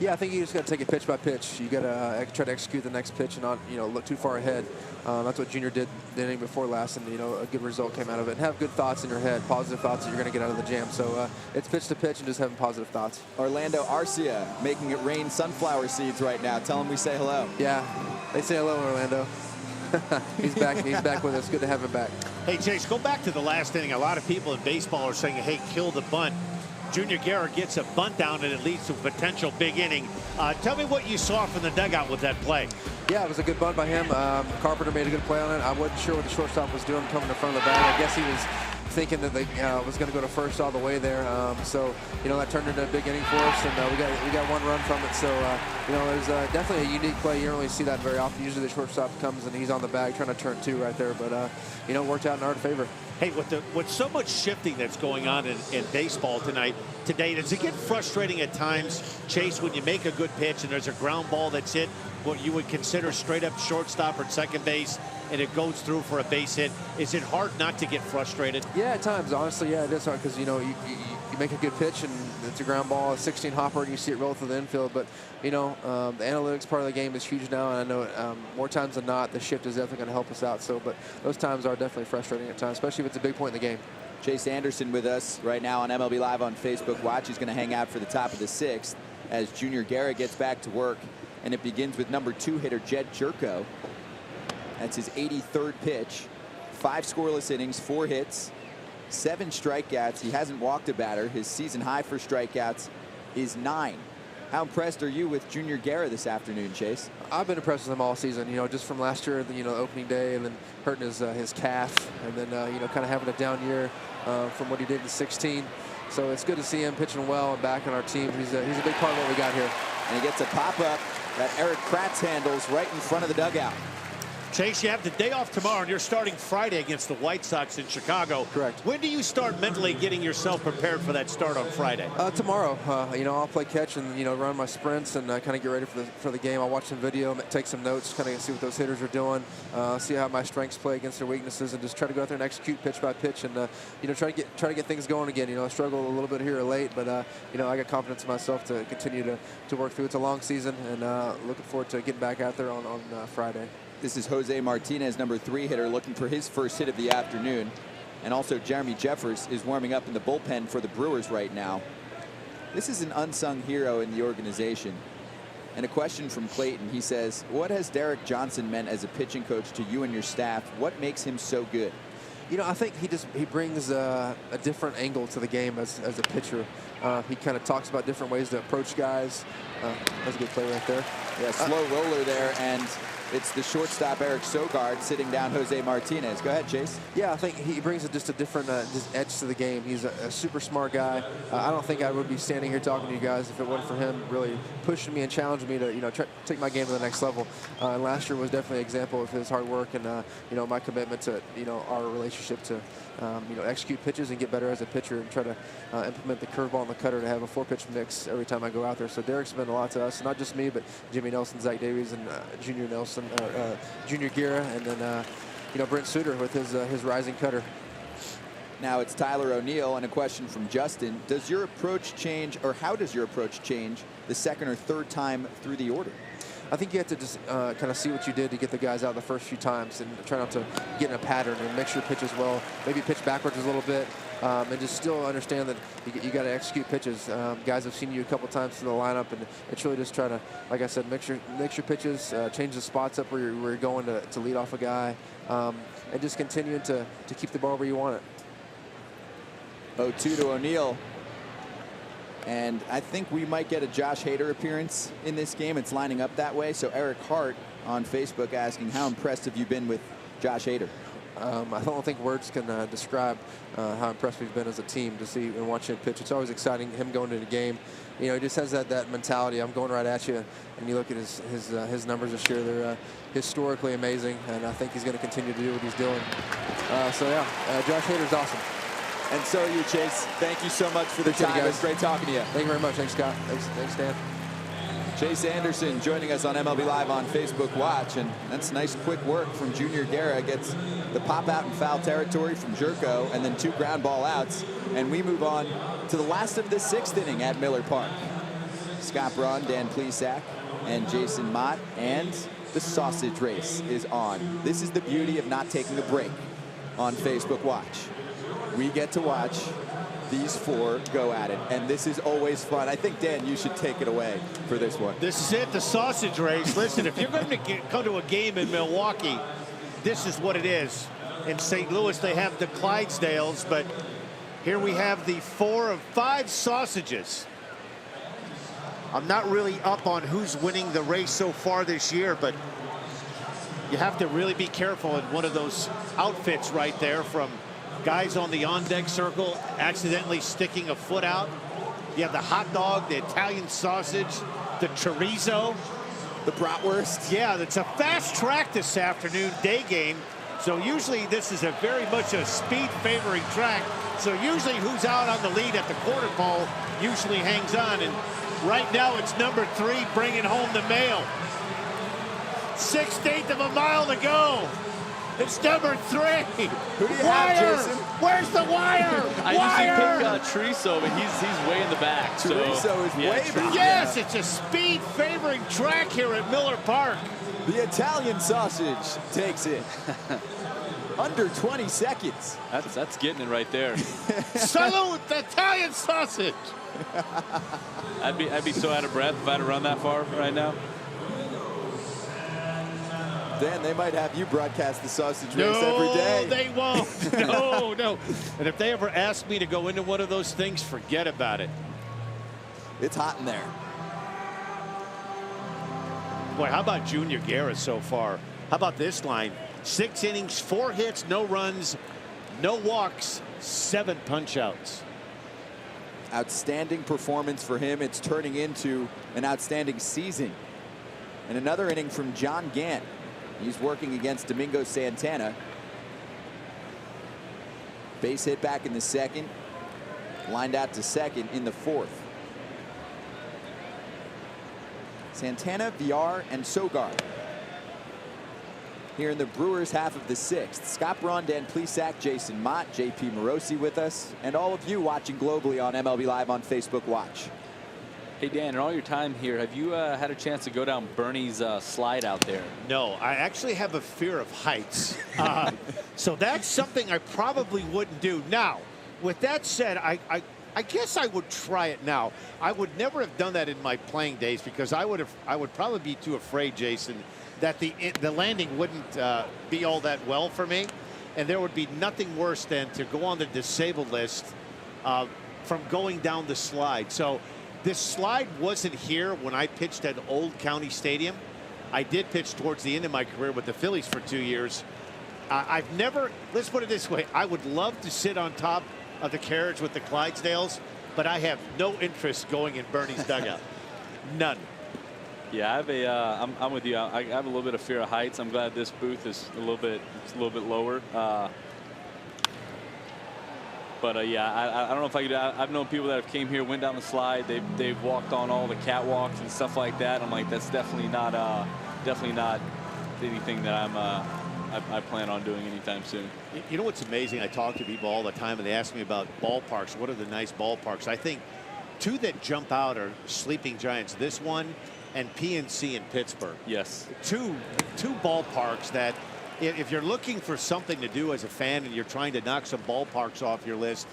Yeah, I think you just got to take it pitch by pitch. You got to try to execute the next pitch and not, look too far ahead. That's what Junior did the inning before last, and a good result came out of it. And have good thoughts in your head, positive thoughts that you're going to get out of the jam. So it's pitch to pitch and just having positive thoughts. Orlando Arcia making it rain sunflower seeds right now. Tell him we say hello. Yeah, they say hello, Orlando. He's back. He's back with us. Good to have him back. Hey, Chase, go back to the last inning. A lot of people in baseball are saying, hey, kill the bunt. Junior Guerra gets a bunt down and it leads to a potential big inning. Tell me what you saw from the dugout with that play. Yeah, it was a good bunt by him. Carpenter made a good play on it. I wasn't sure what the shortstop was doing coming in front of the bag. I guess he was thinking that they was going to go to first all the way there. So that turned into a big inning for us, and we got one run from it. So it was definitely a unique play. You don't really see that very often. Usually the shortstop comes and he's on the bag trying to turn two right there, but it worked out in our favor. Hey, with so much shifting that's going on in baseball today, does it get frustrating at times, Chase, when you make a good pitch and there's a ground ball that's hit what you would consider straight up shortstop or second base, and it goes through for a base hit? Is it hard not to get frustrated? Yeah, at times, honestly, yeah, it is hard because you make a good pitch and it's a ground ball, a 16 hopper, and you see it roll through the infield. But the analytics part of the game is huge now, and I know more times than not the shift is definitely going to help us out. So, but those times are definitely frustrating at times, especially if it's a big point in the game. Chase Anderson with us right now on MLB Live on Facebook Watch. He's going to hang out for the top of the sixth as Junior Guerra gets back to work, and it begins with number 2 hitter Jed Jerko. That's his 83rd pitch. 5 scoreless innings, 4 hits, 7 strikeouts. He hasn't walked a batter. His season high for strikeouts is 9. How impressed are you with Junior Guerra this afternoon, Chase? I've been impressed with him all season. Just from last year, opening day, and then hurting his calf, and then kind of having a down year from what he did in 16. So it's good to see him pitching well and back on our team. He's a big part of what we got here. And he gets a pop-up that Eric Kratz handles right in front of the dugout. Chase, you have the day off tomorrow, and you're starting Friday against the White Sox in Chicago. Correct. When do you start mentally getting yourself prepared for that start on Friday? Tomorrow. I'll play catch and run my sprints and kind of get ready for the game. I'll watch some video, take some notes, kind of see what those hitters are doing, see how my strengths play against their weaknesses, and just try to go out there and execute pitch by pitch, and try to get things going again. I struggled a little bit here late, but I got confidence in myself to continue to work through. It's a long season, and looking forward to getting back out there on Friday. This is Jose Martinez, number 3 hitter, looking for his first hit of the afternoon. And also Jeremy Jeffers is warming up in the bullpen for the Brewers right now. This is an unsung hero in the organization. And a question from Clayton. He says, what has Derek Johnson meant as a pitching coach to you and your staff? What makes him so good? You know, I think he brings a different angle to the game as a pitcher. He kind of talks about different ways to approach guys. That's a good play right there. Yeah, slow roller there, and it's the shortstop Eric Sogard sitting down Jose Martinez. Go ahead, Chase. Yeah, I think he brings just a different just edge to the game. He's a super smart guy. I don't think I would be standing here talking to you guys if it wasn't for him really pushing me and challenging me to, try to take my game to the next level. And last year was definitely an example of his hard work and, my commitment to, our relationship to, execute pitches and get better as a pitcher and try to implement the curveball and the cutter to have a 4-pitch mix every time I go out there. So Derek's meant a lot to us, not just me, but Jimmy Nelson, Zach Davies, and Junior Nelson, Junior Guerra, and then Brent Suter with his rising cutter. Now it's Tyler O'Neill, and a question from Justin. Does your approach change, or how does your approach change the second or third time through the order? I think you have to just kind of see what you did to get the guys out the first few times and try not to get in a pattern and mix your pitches well. Maybe pitch backwards a little bit and just still understand that you got to execute pitches. Guys have seen you a couple times through the lineup, and it's really just try to, like I said, mix your pitches, change the spots up where you're going to lead off a guy, and just continuing to keep the ball where you want it. 0-2 to O'Neill. And I think we might get a Josh Hader appearance in this game. It's lining up that way. So Eric Hart on Facebook asking, how impressed have you been with Josh Hader? I don't think words can describe how impressed we've been as a team to see and watch him pitch. It's always exciting, him going into the game. He just has that mentality. I'm going right at you. And you look at his numbers this year, they're historically amazing. And I think he's going to continue to do what he's doing. Josh Hader's awesome. And so are you, Chase. Thank you so much for the time. It was great talking to you. Thank you very much. Thanks, Scott. Thanks, Dan. Chase Anderson joining us on MLB Live on Facebook Watch. And that's nice quick work from Junior Guerra. Gets the pop out in foul territory from Jerko, and then 2 ground ball outs. And we move on to the last of the 6th inning at Miller Park. Scott Braun, Dan Plesac, and Jason Mott. And the sausage race is on. This is the beauty of not taking a break on Facebook Watch. We get to watch these 4 go at it, and this is always fun. I think, Dan, you should take it away for this one. This is it, the sausage race. Listen, if you're going to come to a game in Milwaukee, this is what it is. In St. Louis, they have the Clydesdales, but here we have the 4 of 5 sausages. I'm not really up on who's winning the race so far this year, but you have to really be careful in one of those outfits right there, from guys on the on-deck circle accidentally sticking a foot out. You have the hot dog, the Italian sausage, the chorizo, the bratwurst. Yeah, it's a fast track this afternoon, day game. So usually this is very much a speed favoring track. So usually who's out on the lead at the quarter pole usually hangs on. And right now it's number 3 bringing home the mail. 1/6 of a mile to go. It's number 3. Who do you have, Jason? Where's the wire? I usually pick Chorizo, but he's way in the back. Chorizo is way back. Yes, it's a speed favoring track here at Miller Park. The Italian sausage takes it. Under 20 seconds. That's getting it right there. Salute the Italian sausage. I'd be so out of breath if I had to run that far right now. Dan, they might have you broadcast the sausage race every day. No, they won't. No. And if they ever ask me to go into one of those things, forget about it. It's hot in there. Boy, how about Junior Guerra so far? How about this line? 6 innings, 4 hits, no runs, no walks, 7 punch-outs. Outstanding performance for him. It's turning into an outstanding season. And another inning from John Gant. He's working against Domingo Santana. Base hit back in the 2nd. Lined out to 2nd in the 4th. Santana, Villar, and Sogard here in the Brewers half of the 6th. Scott Braun, Dan Plesac, Jason Mott, JP Morosi with us, and all of you watching globally on MLB Live on Facebook Watch. Hey, Dan, in all your time here, have you had a chance to go down Bernie's slide out there? No, I actually have a fear of heights. So that's something I probably wouldn't do. Now, with that said, I guess I would try it now. I would never have done that in my playing days because I would probably be too afraid, Jason, that the landing wouldn't be all that well for me. And there would be nothing worse than to go on the disabled list from going down the slide. So this slide wasn't here when I pitched at Old County Stadium. I did pitch towards the end of my career with the Phillies for 2 years. I've never, let's put it this way, I would love to sit on top of the carriage with the Clydesdales, but I have no interest going in Bernie's dugout. None. Yeah, I have a, I'm with you. I have a little bit of fear of heights. I'm glad this booth is a little bit lower. But yeah, I don't know if I could. I've known people that have came here, went down the slide. They've walked on all the catwalks and stuff like that. I'm like, that's definitely not anything that I plan on doing anytime soon. You know what's amazing? I talk to people all the time, and they ask me about ballparks. What are the nice ballparks? I think two that jump out are Sleeping Giants. This one and PNC in Pittsburgh. Yes. Two ballparks that, if you're looking for something to do as a fan and you're trying to knock some ballparks off your list,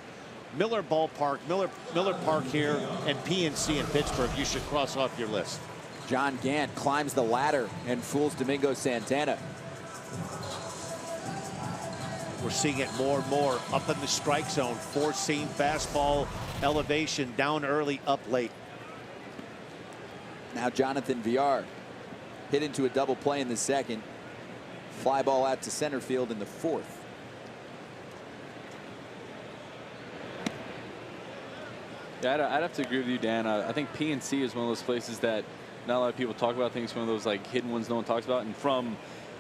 Miller Ballpark, Miller Park here, and PNC in Pittsburgh, you should cross off your list. John Gant climbs the ladder and fools Domingo Santana. We're seeing it more and more up in the strike zone. Four-seam fastball elevation, down early, up late. Now Jonathan Villar hit into a double play in the second. Fly ball out to center field in the fourth. Yeah, I'd have to agree with you, Dan. I think PNC is one of those places that not a lot of people talk about. I think it's one of those like hidden ones no one talks about. And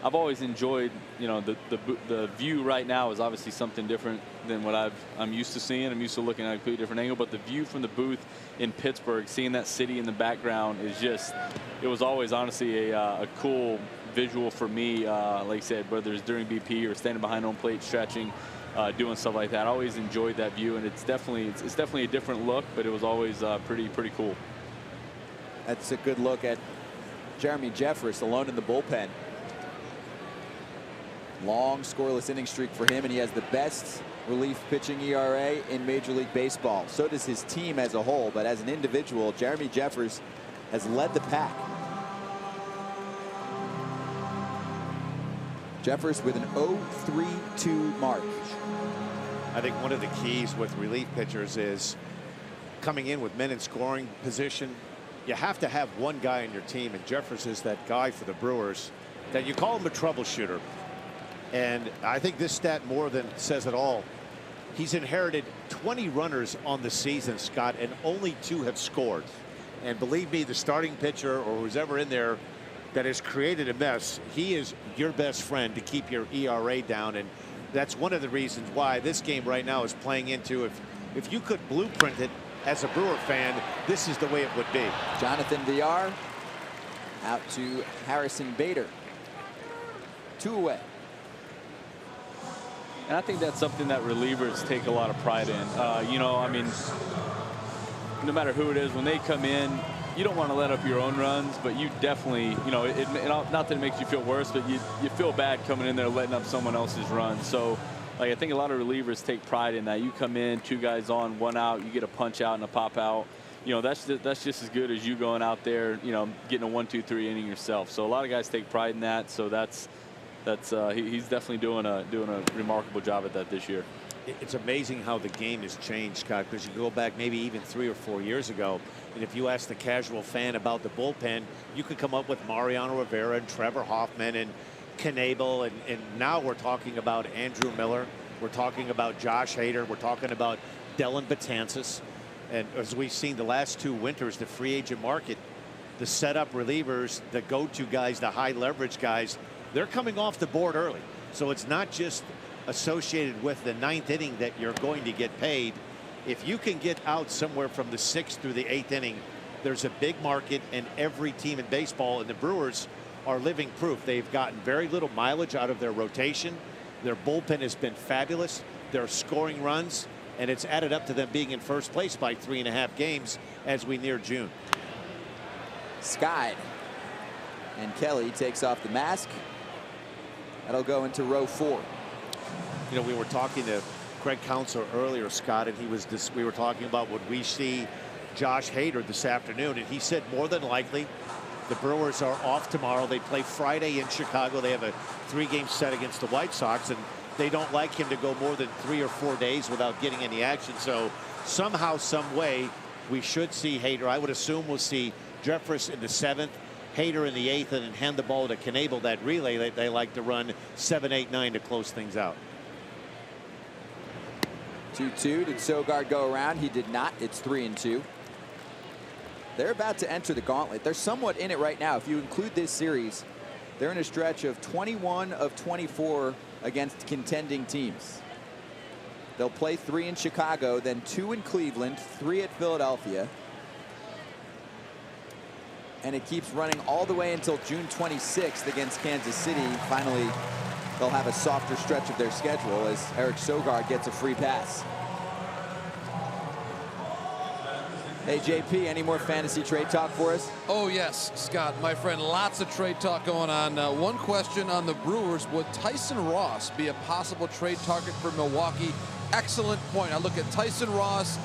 I've always enjoyed, you know, the view right now is obviously something different than what I'm used to seeing. I'm used to looking at a completely different angle, but the view from the booth in Pittsburgh, seeing that city in the background is just, it was always honestly a cool visual for me. Like I said, whether it's during BP or standing behind home plate, stretching, doing stuff like that. I always enjoyed that view, and it's definitely a different look, but it was always pretty cool. That's a good look at Jeremy Jeffress alone in the bullpen. Long scoreless inning streak for him, and he has the best relief pitching ERA in Major League Baseball. So does his team as a whole, but as an individual, Jeremy Jeffress has led the pack. Jeffress with an 0.32 mark. I think one of the keys with relief pitchers is coming in with men in scoring position. You have to have one guy on your team, and Jeffress is that guy for the Brewers that you call him a troubleshooter. And I think this stat more than says it all. He's inherited 20 runners on the season, Scott, and only 2 have scored. And believe me, the starting pitcher or who's ever in there that has created a mess, he is your best friend to keep your ERA down. And that's one of the reasons why this game right now is playing into, if you could blueprint it as a Brewer fan, this is the way it would be. Jonathan Villar out to Harrison Bader. 2 away. And I think that's something that relievers take a lot of pride in. You know, I mean, no matter who it is, when they come in, you don't want to let up your own runs, but you definitely, you know, not that it makes you feel worse, but you feel bad coming in there letting up someone else's run. So, like, I think a lot of relievers take pride in that. You come in, 2 guys on, 1 out, you get a punch out and a pop out. You know, that's just as good as you going out there, you know, getting a 1-2-3 inning yourself. So a lot of guys take pride in that. So he's definitely doing a remarkable job at that this year. It's amazing how the game has changed, Scott, because you go back maybe even 3 or 4 years ago, and if you ask the casual fan about the bullpen, you could come up with Mariano Rivera and Trevor Hoffman and Knebel, and now we're talking about Andrew Miller, we're talking about Josh Hader, we're talking about Dellin Betances, and as we've seen the last 2 winters, the free agent market, the setup relievers, the go-to guys, the high leverage guys, they're coming off the board early. So it's not just associated with the 9th inning that you're going to get paid. If you can get out somewhere from the 6th through the 8th inning, there's a big market, and every team in baseball, and the Brewers are living proof. They've gotten very little mileage out of their rotation. Their bullpen has been fabulous. They're scoring runs, and it's added up to them being in first place by 3.5 games as we near June. Scott and Kelly takes off the mask. That'll go into row 4. You know, we were talking to Craig Counsell earlier, Scott, and we were talking about would we see Josh Hader this afternoon, and he said more than likely. The Brewers are off tomorrow. They play Friday in Chicago. They have a 3-game set against the White Sox, and they don't like him to go more than 3 or 4 days without getting any action. So somehow, some way, we should see Hader. I would assume we'll see Jeffress in the 7th, Hader in the 8th, and then hand the ball to Knebel, that relay that they like to run 7, 8, 9 to close things out. 2-2. Did Sogard go around? He did not. It's 3-2. They're about to enter the gauntlet. They're somewhat in it right now. If you include this series, they're in a stretch of 21 of 24 against contending teams. They'll play 3 in Chicago, then 2 in Cleveland, 3 at Philadelphia. And it keeps running all the way until June 26th against Kansas City. Finally, they'll have a softer stretch of their schedule as Eric Sogard gets a free pass. Hey, JP, any more fantasy trade talk for us? Oh, yes, Scott, my friend, lots of trade talk going on. One question on the Brewers, would Tyson Ross be a possible trade target for Milwaukee? Excellent point. I look at Tyson Ross,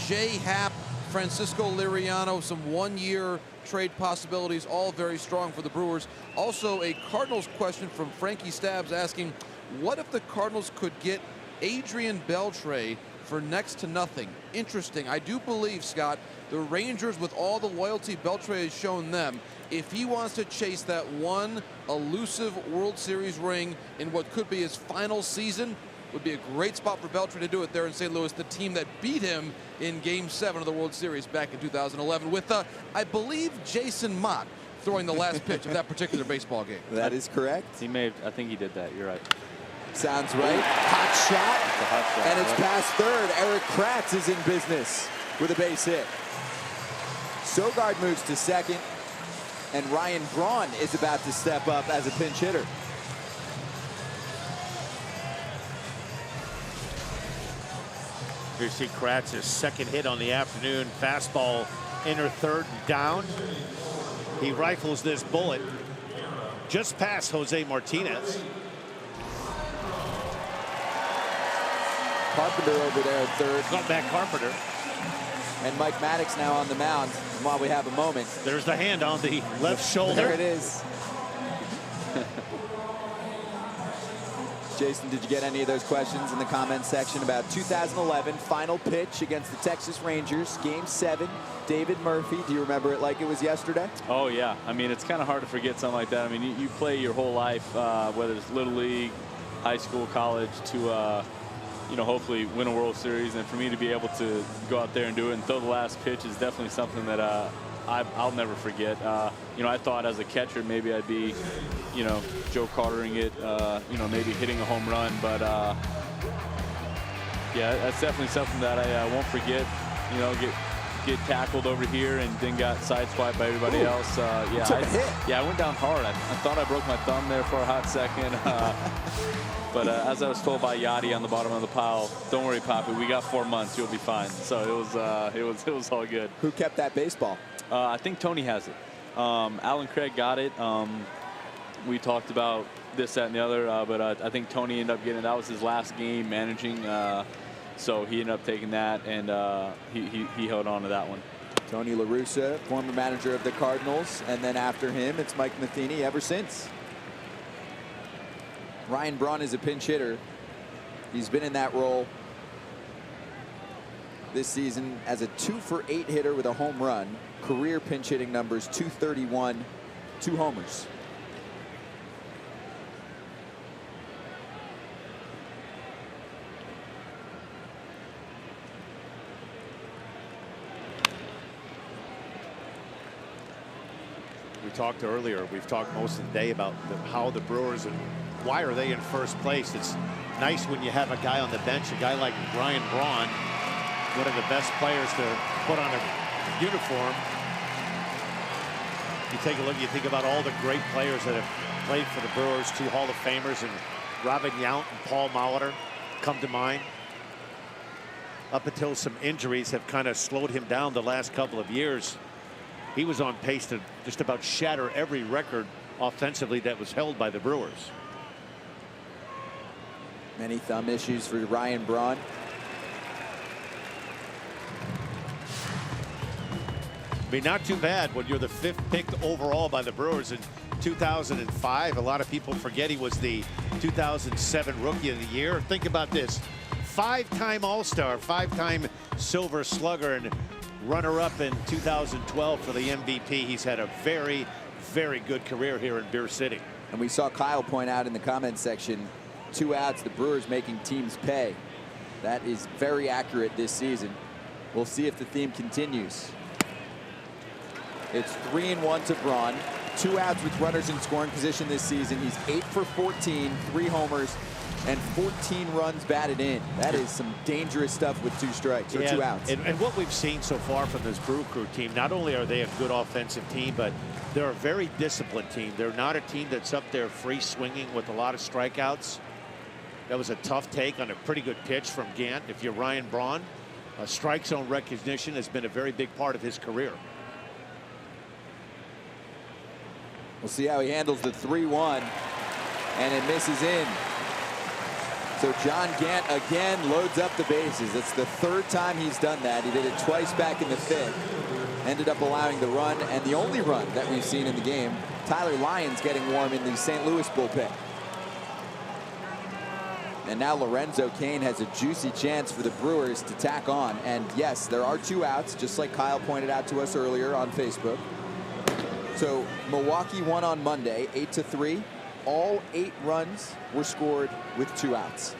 Jay Happ, Francisco Liriano, some one-year trade possibilities, all very strong for the Brewers. Also, a Cardinals question from Frankie Stabs asking, what if the Cardinals could get Adrian Beltre for next to nothing? Interesting. I do believe, Scott, the Rangers, with all the loyalty Beltre has shown them, if he wants to chase that one elusive World Series ring in what could be his final season, would be a great spot for Beltre to do it there in St. Louis, the team that beat him in Game 7 of the World Series back in 2011 with, I believe, Jason Mott throwing the last pitch of that particular baseball game. That is correct. He may have, I think he did that. You're right. Sounds right. Hot shot. And it's past third. Eric Kratz is in business with a base hit. Sogard moves to second, and Ryan Braun is about to step up as a pinch hitter. Here you see Kratz's second hit on the afternoon. Fastball inner third and down. He rifles this bullet just past Jose Martinez. Carpenter over there at third. Got back Carpenter. And Mike Maddox now on the mound while we have a moment. There's the hand on the left shoulder. There it is. Jason, did you get any of those questions in the comments section about 2011 final pitch against the Texas Rangers, Game 7, David Murphy? Do you remember it like it was yesterday? Oh, yeah. I mean, it's kind of hard to forget something like that. I mean, you play your whole life, whether it's Little League, high school, college, to you know, hopefully win a World Series. And for me to be able to go out there and do it and throw the last pitch is definitely something that I'll never forget. You know, I thought as a catcher maybe I'd be, you know, Joe Cartering it, you know, maybe hitting a home run. But, yeah, that's definitely something that I won't forget. You know, get tackled over here and then got sideswiped by everybody else. Yeah, I went down hard. I thought I broke my thumb there for a hot second. But as I was told by Yachty on the bottom of the pile, don't worry, Poppy, we got 4 months. You'll be fine. So it was all good. Who kept that baseball? I think Tony has it. Alan Craig got it. We talked about this, that, and the other, but I think Tony ended up getting it. That was his last game managing, so he ended up taking that, and he held on to that one. Tony La Russa, former manager of the Cardinals, and then after him, it's Mike Matheny ever since. Ryan Braun is a pinch hitter. He's been in that role this season as a 2-for-8 hitter with a home run. Career pinch hitting numbers 231, 2 homers. We talked earlier, we've talked most of the day about how the Brewers and why are they in first place. It's nice when you have a guy on the bench, a guy like Ryan Braun, one of the best players to put on a uniform. You take a look, you think about all the great players that have played for the Brewers, 2 Hall of Famers, and Robin Yount and Paul Molitor come to mind. Up until some injuries have kind of slowed him down the last couple of years, he was on pace to just about shatter every record offensively that was held by the Brewers. Many thumb issues for Ryan Braun. I mean, not too bad when you're the 5th pick overall by the Brewers in 2005. A lot of people forget he was the 2007 Rookie of the Year. Think about this. 5-time All-Star, 5-time Silver Slugger, and runner-up in 2012 for the MVP. He's had a very, very good career here in Beer City. And we saw Kyle point out in the comments section, 2 outs, the Brewers making teams pay. That is very accurate this season. We'll see if the theme continues. It's 3-1 to Braun. 2 outs with runners in scoring position this season. He's 8 for 14, 3 homers, and 14 runs batted in. That is some dangerous stuff with 2 strikes or 2 outs. And what we've seen so far from this Brew Crew team, not only are they a good offensive team, but they're a very disciplined team. They're not a team that's up there free swinging with a lot of strikeouts. That was a tough take on a pretty good pitch from Gant. If you're Ryan Braun, strike zone recognition has been a very big part of his career. We'll see how he handles the 3-1, and it misses in. So John Gant again loads up the bases. It's the 3rd time he's done that. He did it twice back in the 5th. Ended up allowing the run, and the only run that we've seen in the game. Tyler Lyons getting warm in the St. Louis bullpen. And now Lorenzo Cain has a juicy chance for the Brewers to tack on. And yes, there are 2 outs, just like Kyle pointed out to us earlier on Facebook. So Milwaukee won on Monday, 8-3. All 8 runs were scored with 2 outs.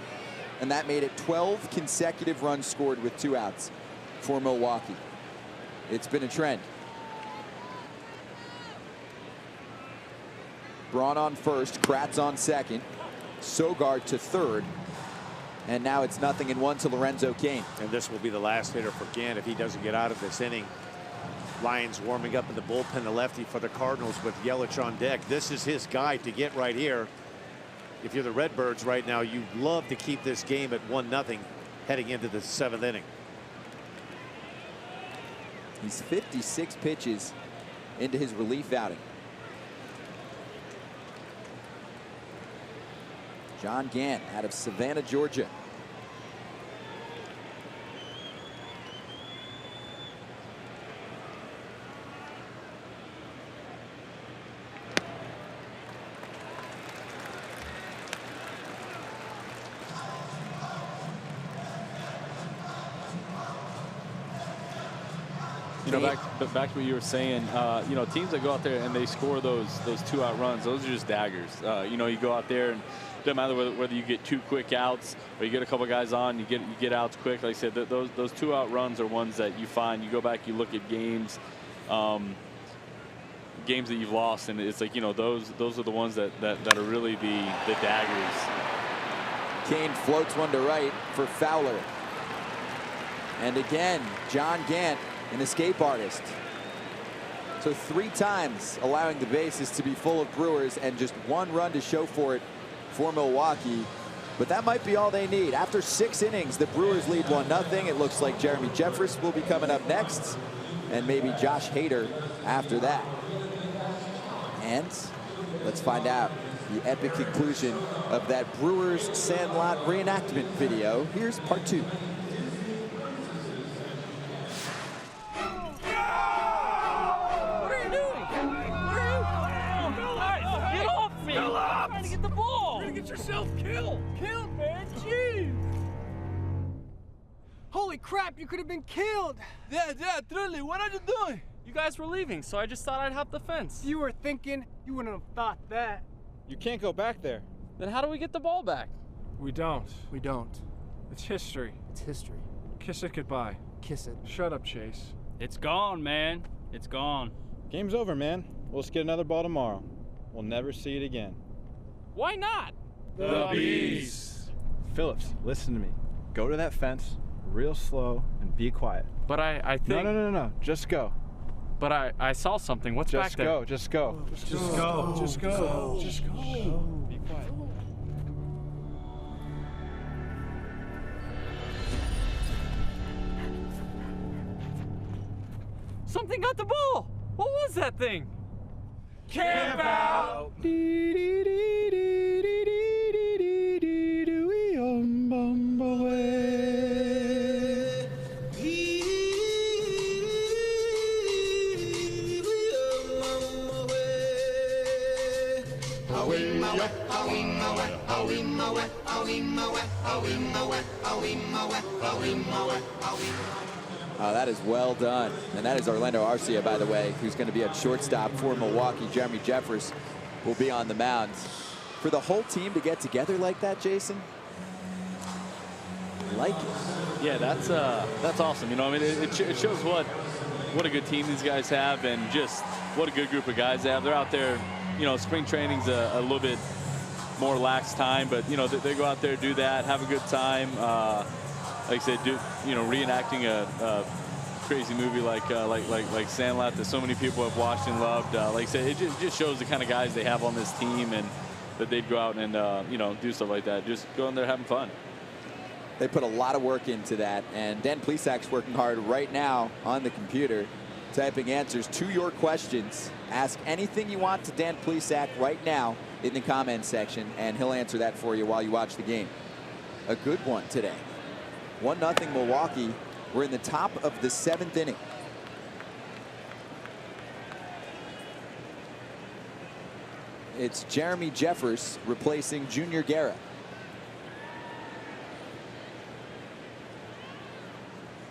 And that made it 12 consecutive runs scored with 2 outs for Milwaukee. It's been a trend. Braun on first, Kratz on second, Sogard to third, and now it's 0-1 to Lorenzo Cain. And this will be the last hitter for Gant if he doesn't get out of this inning. Lions warming up in the bullpen, the lefty for the Cardinals with Yelich on deck. This is his guy to get right here. If you're the Redbirds right now, you'd love to keep this game at 1-0 heading into the 7th inning. He's 56 pitches into his relief outing. John Gant out of Savannah, Georgia. You know, back to what you were saying, you know, teams that go out there and they score those 2-out runs, those are just daggers. You know, you go out there and it doesn't matter whether you get 2 quick outs or you get a couple guys on, you get outs quick. Like I said, those 2-out runs are ones that you find. You go back, you look at games, games that you've lost, and it's like, you know, those are the ones that are really the daggers. Cain floats one to right for Fowler. And again, John Gant, an escape artist. So 3 times allowing the bases to be full of Brewers and just 1 run to show for it for Milwaukee. But that might be all they need. After 6 innings, the Brewers lead 1-0. It looks like Jeremy Jeffress will be coming up next, and maybe Josh Hader after that. And let's find out the epic conclusion of that Brewers Sandlot reenactment video. Here's part 2. Yourself killed, man. Jeez. Holy crap, you could have been killed. Yeah, truly, what are you doing? You guys were leaving, so I just thought I'd hop the fence. You were thinking, you wouldn't have thought that. You can't go back there. Then how do we get the ball back? We don't. It's history. It's history. Kiss it goodbye. Kiss it. Shut up, Chase. It's gone, man. It's gone. Game's over, man. We'll just get another ball tomorrow. We'll never see it again. Why not? The Bees. Phillips, listen to me. Go to that fence real slow and be quiet. But I think... No. Just go. But I saw something. What's back there? Just go. Just go. Be quiet. Something got the ball. What was that thing? Camp out. Oh, that is well done. And that is Orlando Arcia, by the way, who's going to be at shortstop for Milwaukee. Jeremy Jeffers will be on the mound. For the whole team to get together like that, Jason, I like it. Yeah, that's awesome. You know, I mean, it shows what a good team these guys have, and just what a good group of guys they have. They're out there. You know, spring training's a little bit more lax time, but you know, they go out there, do that, have a good time. Like I said, reenacting a crazy movie like Sandlot that so many people have watched and loved. Like I said, it just shows the kind of guys they have on this team, and that they'd go out and do stuff like that. Just go in there having fun. They put a lot of work into that, and Dan Plesac's working hard right now on the computer, typing answers to your questions. Ask anything you want to Dan Plesac right now in the comments section, and he'll answer that for you while you watch the game. A good one today. 1-0 Milwaukee. We're in the top of the 7th inning. It's Jeremy Jeffers replacing Junior Guerra.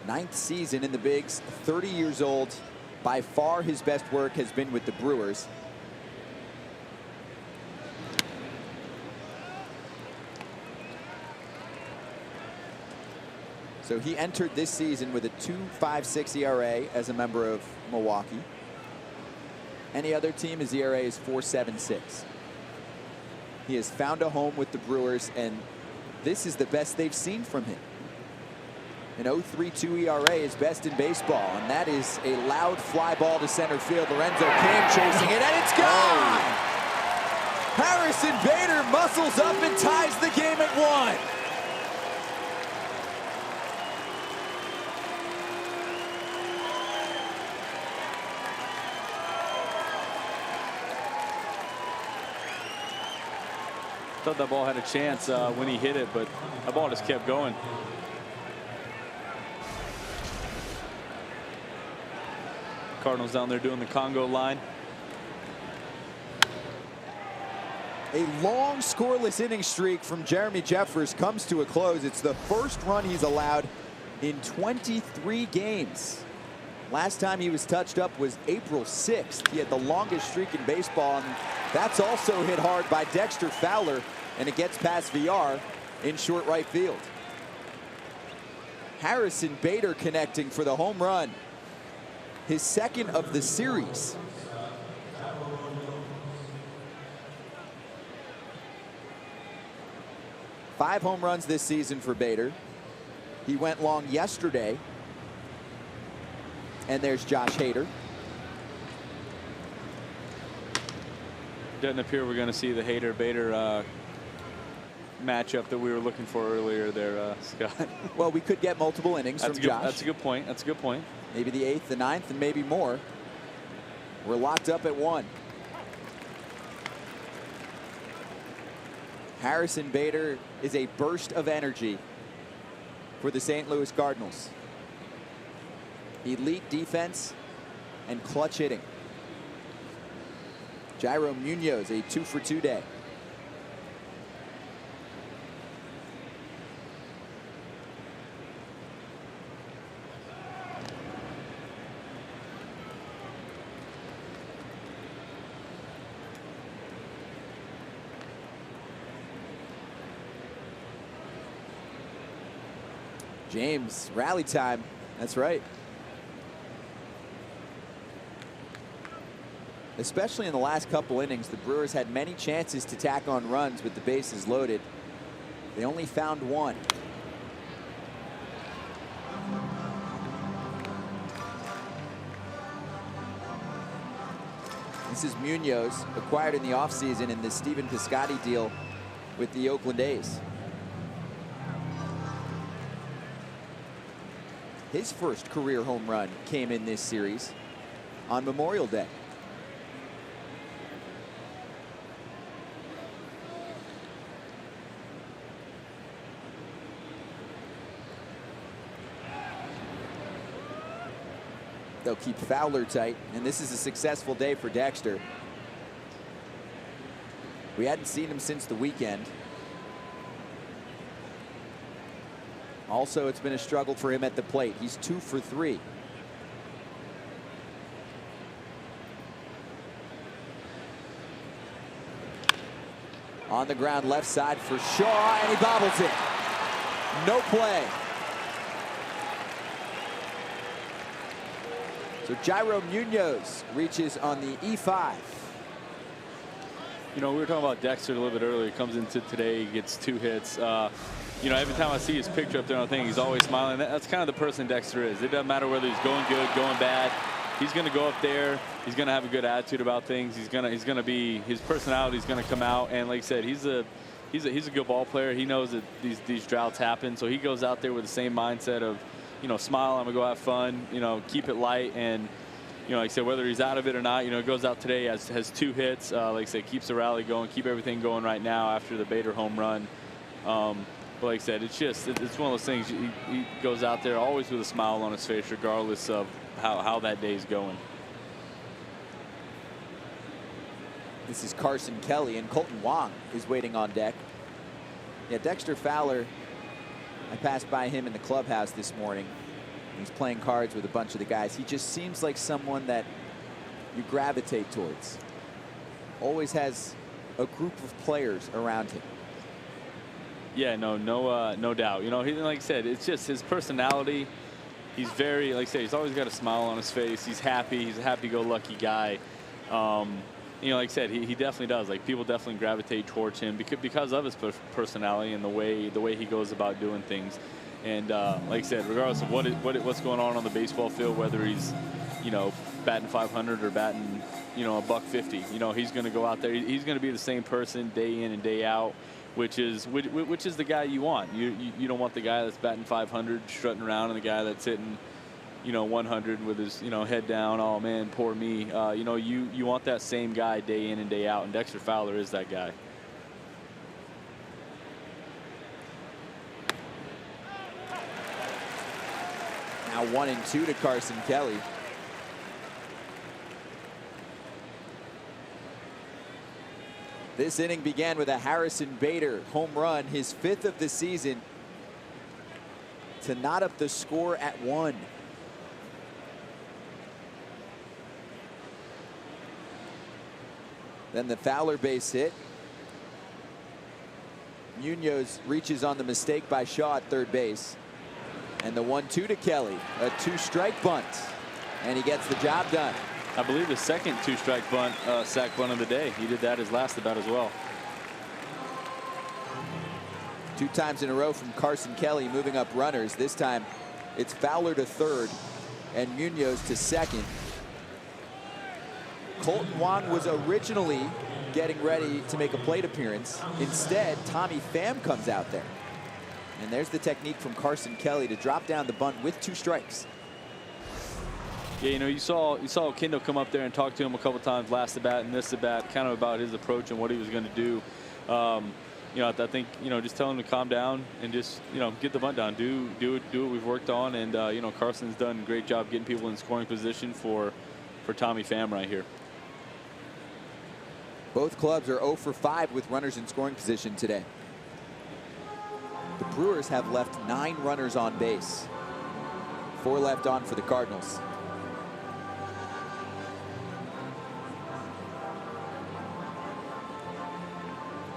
Ninth season in the bigs, 30 years old. By far his best work has been with the Brewers. So he entered this season with a 2.56 ERA as a member of Milwaukee. Any other team, his ERA is 4.76. He has found a home with the Brewers, and this is the best they've seen from him. An 0.32 ERA is best in baseball, and that is a loud fly ball to center field. Lorenzo Cain chasing it, and it's gone! Harrison Bader muscles up and ties the game at 1. Thought that ball had a chance when he hit it, but that ball just kept going. Cardinals down there doing the Congo line. A long scoreless inning streak from Jeremy Jeffers comes to a close. It's the first run he's allowed in 23 games. Last time he was touched up was April 6th. He had the longest streak in baseball, and that's also hit hard by Dexter Fowler, and it gets past VR in short right field. Harrison Bader connecting for the home run. His second of the series. Five home runs this season for Bader. He went long yesterday. And there's Josh Hader. Doesn't appear we're going to see the Hader-Bader matchup that we were looking for earlier there, Scott. Well, we could get multiple innings from Josh. That's a good point. That's a good point. Maybe the 8th, the 9th, and maybe more. We're locked up at 1. Harrison Bader is a burst of energy for the St. Louis Cardinals. Elite defense and clutch hitting. Jairo Munoz, a 2-for-2 day. James, rally time. That's right. Especially in the last couple innings, the Brewers had many chances to tack on runs with the bases loaded. They only found one. This is Munoz, acquired in the offseason in the Stephen Piscotty deal with the Oakland A's. His first career home run came in this series on Memorial Day. They'll keep Fowler tight, and this is a successful day for Dexter. We hadn't seen him since the weekend. Also, it's been a struggle for him at the plate. He's 2 for 3. On the ground, left side for Shaw, and he bobbles it. No play. So Jairo Munoz reaches on the E5. You know, we were talking about Dexter a little bit earlier. He comes into today, he gets 2 hits. You know, every time I see his picture up there on the thing, he's always smiling. That's kind of the person Dexter is. It doesn't matter whether he's going good, going bad. He's going to go up there. He's going to have a good attitude about things. He's going to be, his personality is going to come out. And like I said, he's a good ball player. He knows that these droughts happen. So he goes out there with the same mindset of, you know, smile, I'm going to go have fun, you know, keep it light. And, you know, like I said, whether he's out of it or not, you know, goes out today, has 2 hits. Like I said, keeps the rally going, keep everything going right now after the Bader home run. But like I said, it's one of those things. He goes out there always with a smile on his face, regardless of how that day's going. This is Carson Kelly, and Colton Wong is waiting on deck. Yeah, Dexter Fowler, I passed by him in the clubhouse this morning. He's playing cards with a bunch of the guys. He just seems like someone that you gravitate towards. Always has a group of players around him. Yeah, no doubt. You know, like I said, it's just his personality. He's very, like I say, he's always got a smile on his face. He's happy. He's a happy-go-lucky guy. You know, like I said, he definitely does. Like, people definitely gravitate towards him because of his personality and the way he goes about doing things. And like I said, regardless of what's going on the baseball field, whether he's, you know, batting 500 or batting, you know, $150, you know, he's going to go out there. He's going to be the same person day in and day out, which is the guy you want. You don't want the guy that's batting 500 strutting around and the guy that's hitting, you know, 100 with his, you know, head down. Oh man, poor me. You know, you want that same guy day in and day out, and Dexter Fowler is that guy. Now 1-2 to Carson Kelly. This inning began with a Harrison Bader home run, his 5th of the season, to knot up the score at 1. Then the Fowler base hit. Munoz reaches on the mistake by Shaw at third base. And the 1-2 to Kelly, a 2-strike bunt. And he gets the job done. I believe his second 2-strike bunt, sac bunt of the day. He did that his last at bat as well. 2 times in a row from Carson Kelly moving up runners. This time it's Fowler to third and Munoz to second. Colton Wong was originally getting ready to make a plate appearance. Instead, Tommy Pham comes out there. And there's the technique from Carson Kelly to drop down the bunt with 2 strikes. Yeah, you know, you saw Kendall come up there and talk to him a couple times last at bat and this at bat, kind of about his approach and what he was going to do. You know, I think, you know, just tell him to calm down and just, you know, get the bunt down, do what we've worked on, and you know, Carson's done a great job getting people in scoring position for Tommy Pham right here. Both clubs are 0 for 5 with runners in scoring position today. The Brewers have left 9 runners on base. 4 left on for the Cardinals.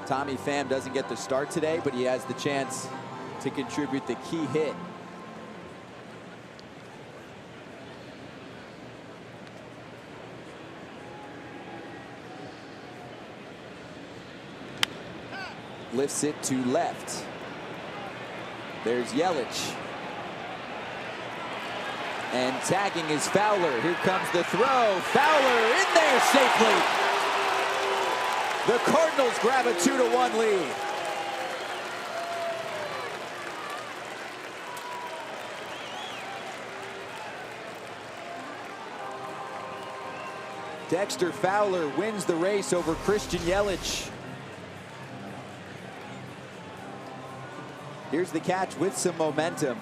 Tommy Pham doesn't get the start today, but he has the chance to contribute the key hit. Lifts it to left. There's Yelich. And tagging is Fowler. Here comes the throw. Fowler in there safely. The Cardinals grab a 2-1 lead. Dexter Fowler wins the race over Christian Yelich. Here's the catch with some momentum.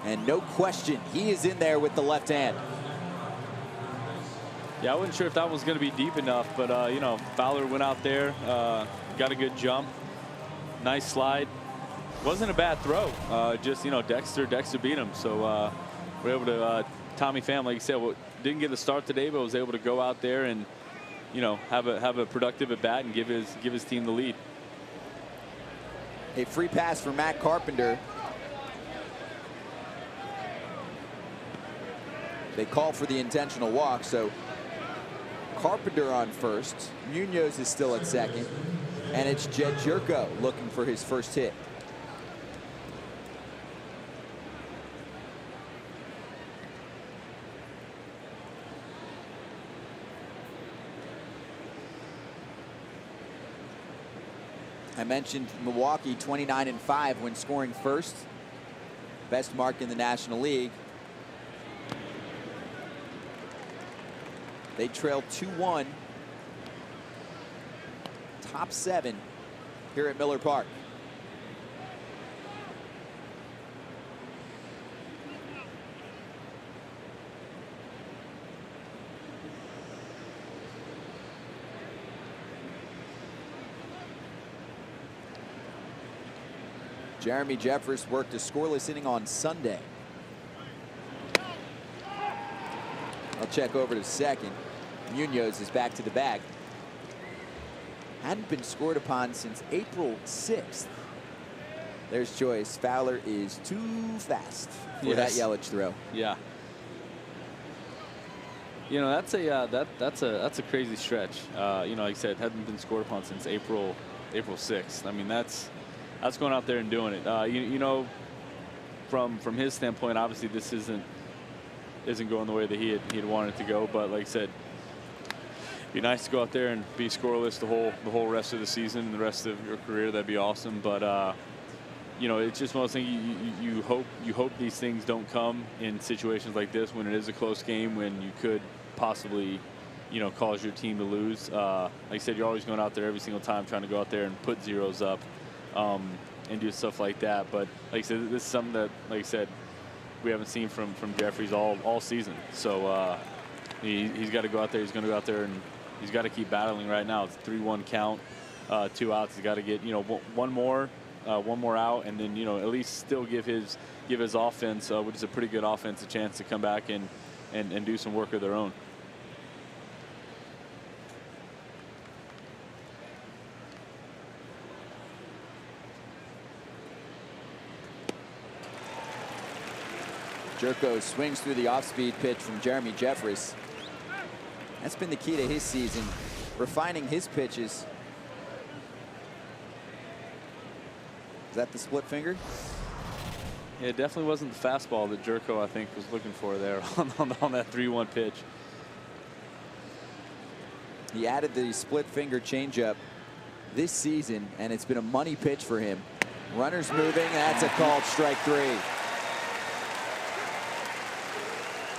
And no question, he is in there with the left hand. Yeah, I wasn't sure if that was going to be deep enough, but, you know, Fowler went out there, got a good jump. Nice slide. Wasn't a bad throw. Just, you know, Dexter beat him. So we're able to, Tommy Pham, like you said, didn't get the start today, but was able to go out there and, you know, have a productive at bat and give his team the lead. A free pass for Matt Carpenter. They call for the intentional walk, so Carpenter on first. Munoz is still at second. And it's Jed Jerko looking for his first hit. I mentioned Milwaukee 29-5 when scoring first. Best mark in the National League. They trail 2-1. Top 7 here at Miller Park. Jeremy Jeffress worked a scoreless inning on Sunday. I'll check over to second. Munoz is back to the bag. Hadn't been scored upon since April 6th. There's Joyce. Fowler is too fast for that Yelich throw. Yeah. You know, that's a crazy stretch. You know, like I said, hadn't been scored upon since April 6th. I mean, that's going out there and doing it. You know, from his standpoint, obviously this isn't going the way that he had wanted it to go. But like I said, it'd be nice to go out there and be scoreless the whole rest of the season and the rest of your career. That'd be awesome. But you know, it's just one of those things. You hope these things don't come in situations like this when it is a close game, when you could possibly, you know, cause your team to lose. Like I said, you're always going out there every single time trying to go out there and put zeros up. And do stuff like that. But like I said, this is something that, like I said, we haven't seen from Jeffries all season. So he's got to go out there. He's going to go out there and he's got to keep battling right now. It's a 3-1 count, 2 outs. He's got to get, you know, one more out, and then, you know, at least still give his offense, which is a pretty good offense, a chance to come back and do some work of their own. Jerko swings through the off-speed pitch from Jeremy Jeffress. That's been the key to his season, refining his pitches. Is that the split finger? Yeah, it definitely wasn't the fastball that Jerko, I think, was looking for there on that 3-1 pitch. He added the split finger changeup this season, and it's been a money pitch for him. Runners moving, that's a called strike 3.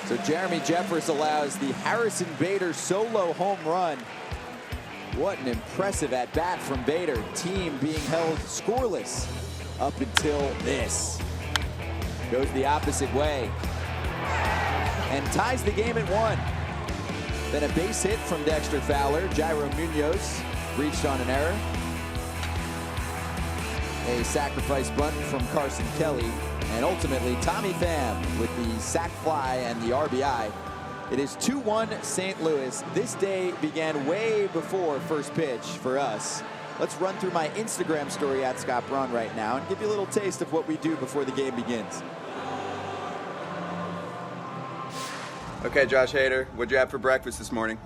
So Jeremy Jeffress allows the Harrison Bader solo home run. What an impressive at-bat from Bader. Team being held scoreless up until this. Goes the opposite way. And ties the game at 1. Then a base hit from Dexter Fowler. Jairo Munoz reached on an error. A sacrifice bunt from Carson Kelly. And ultimately, Tommy Pham with the sac fly and the RBI. It is 2-1 St. Louis. This day began way before first pitch for us. Let's run through my Instagram story at Scott Braun right now and give you a little taste of what we do before the game begins. Okay, Josh Hader, what'd you have for breakfast this morning?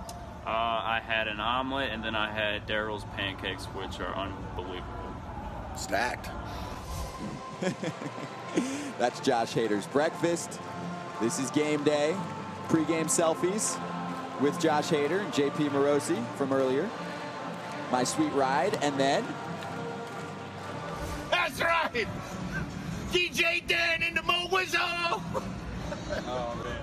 I had an omelet, and then I had Daryl's pancakes, which are unbelievable. Stacked. That's Josh Hader's breakfast. This is game day. Pre-game selfies with Josh Hader and JP Morosi from earlier. My sweet ride, and then... That's right! DJ Dan in the Mo Wizzo! Oh, man.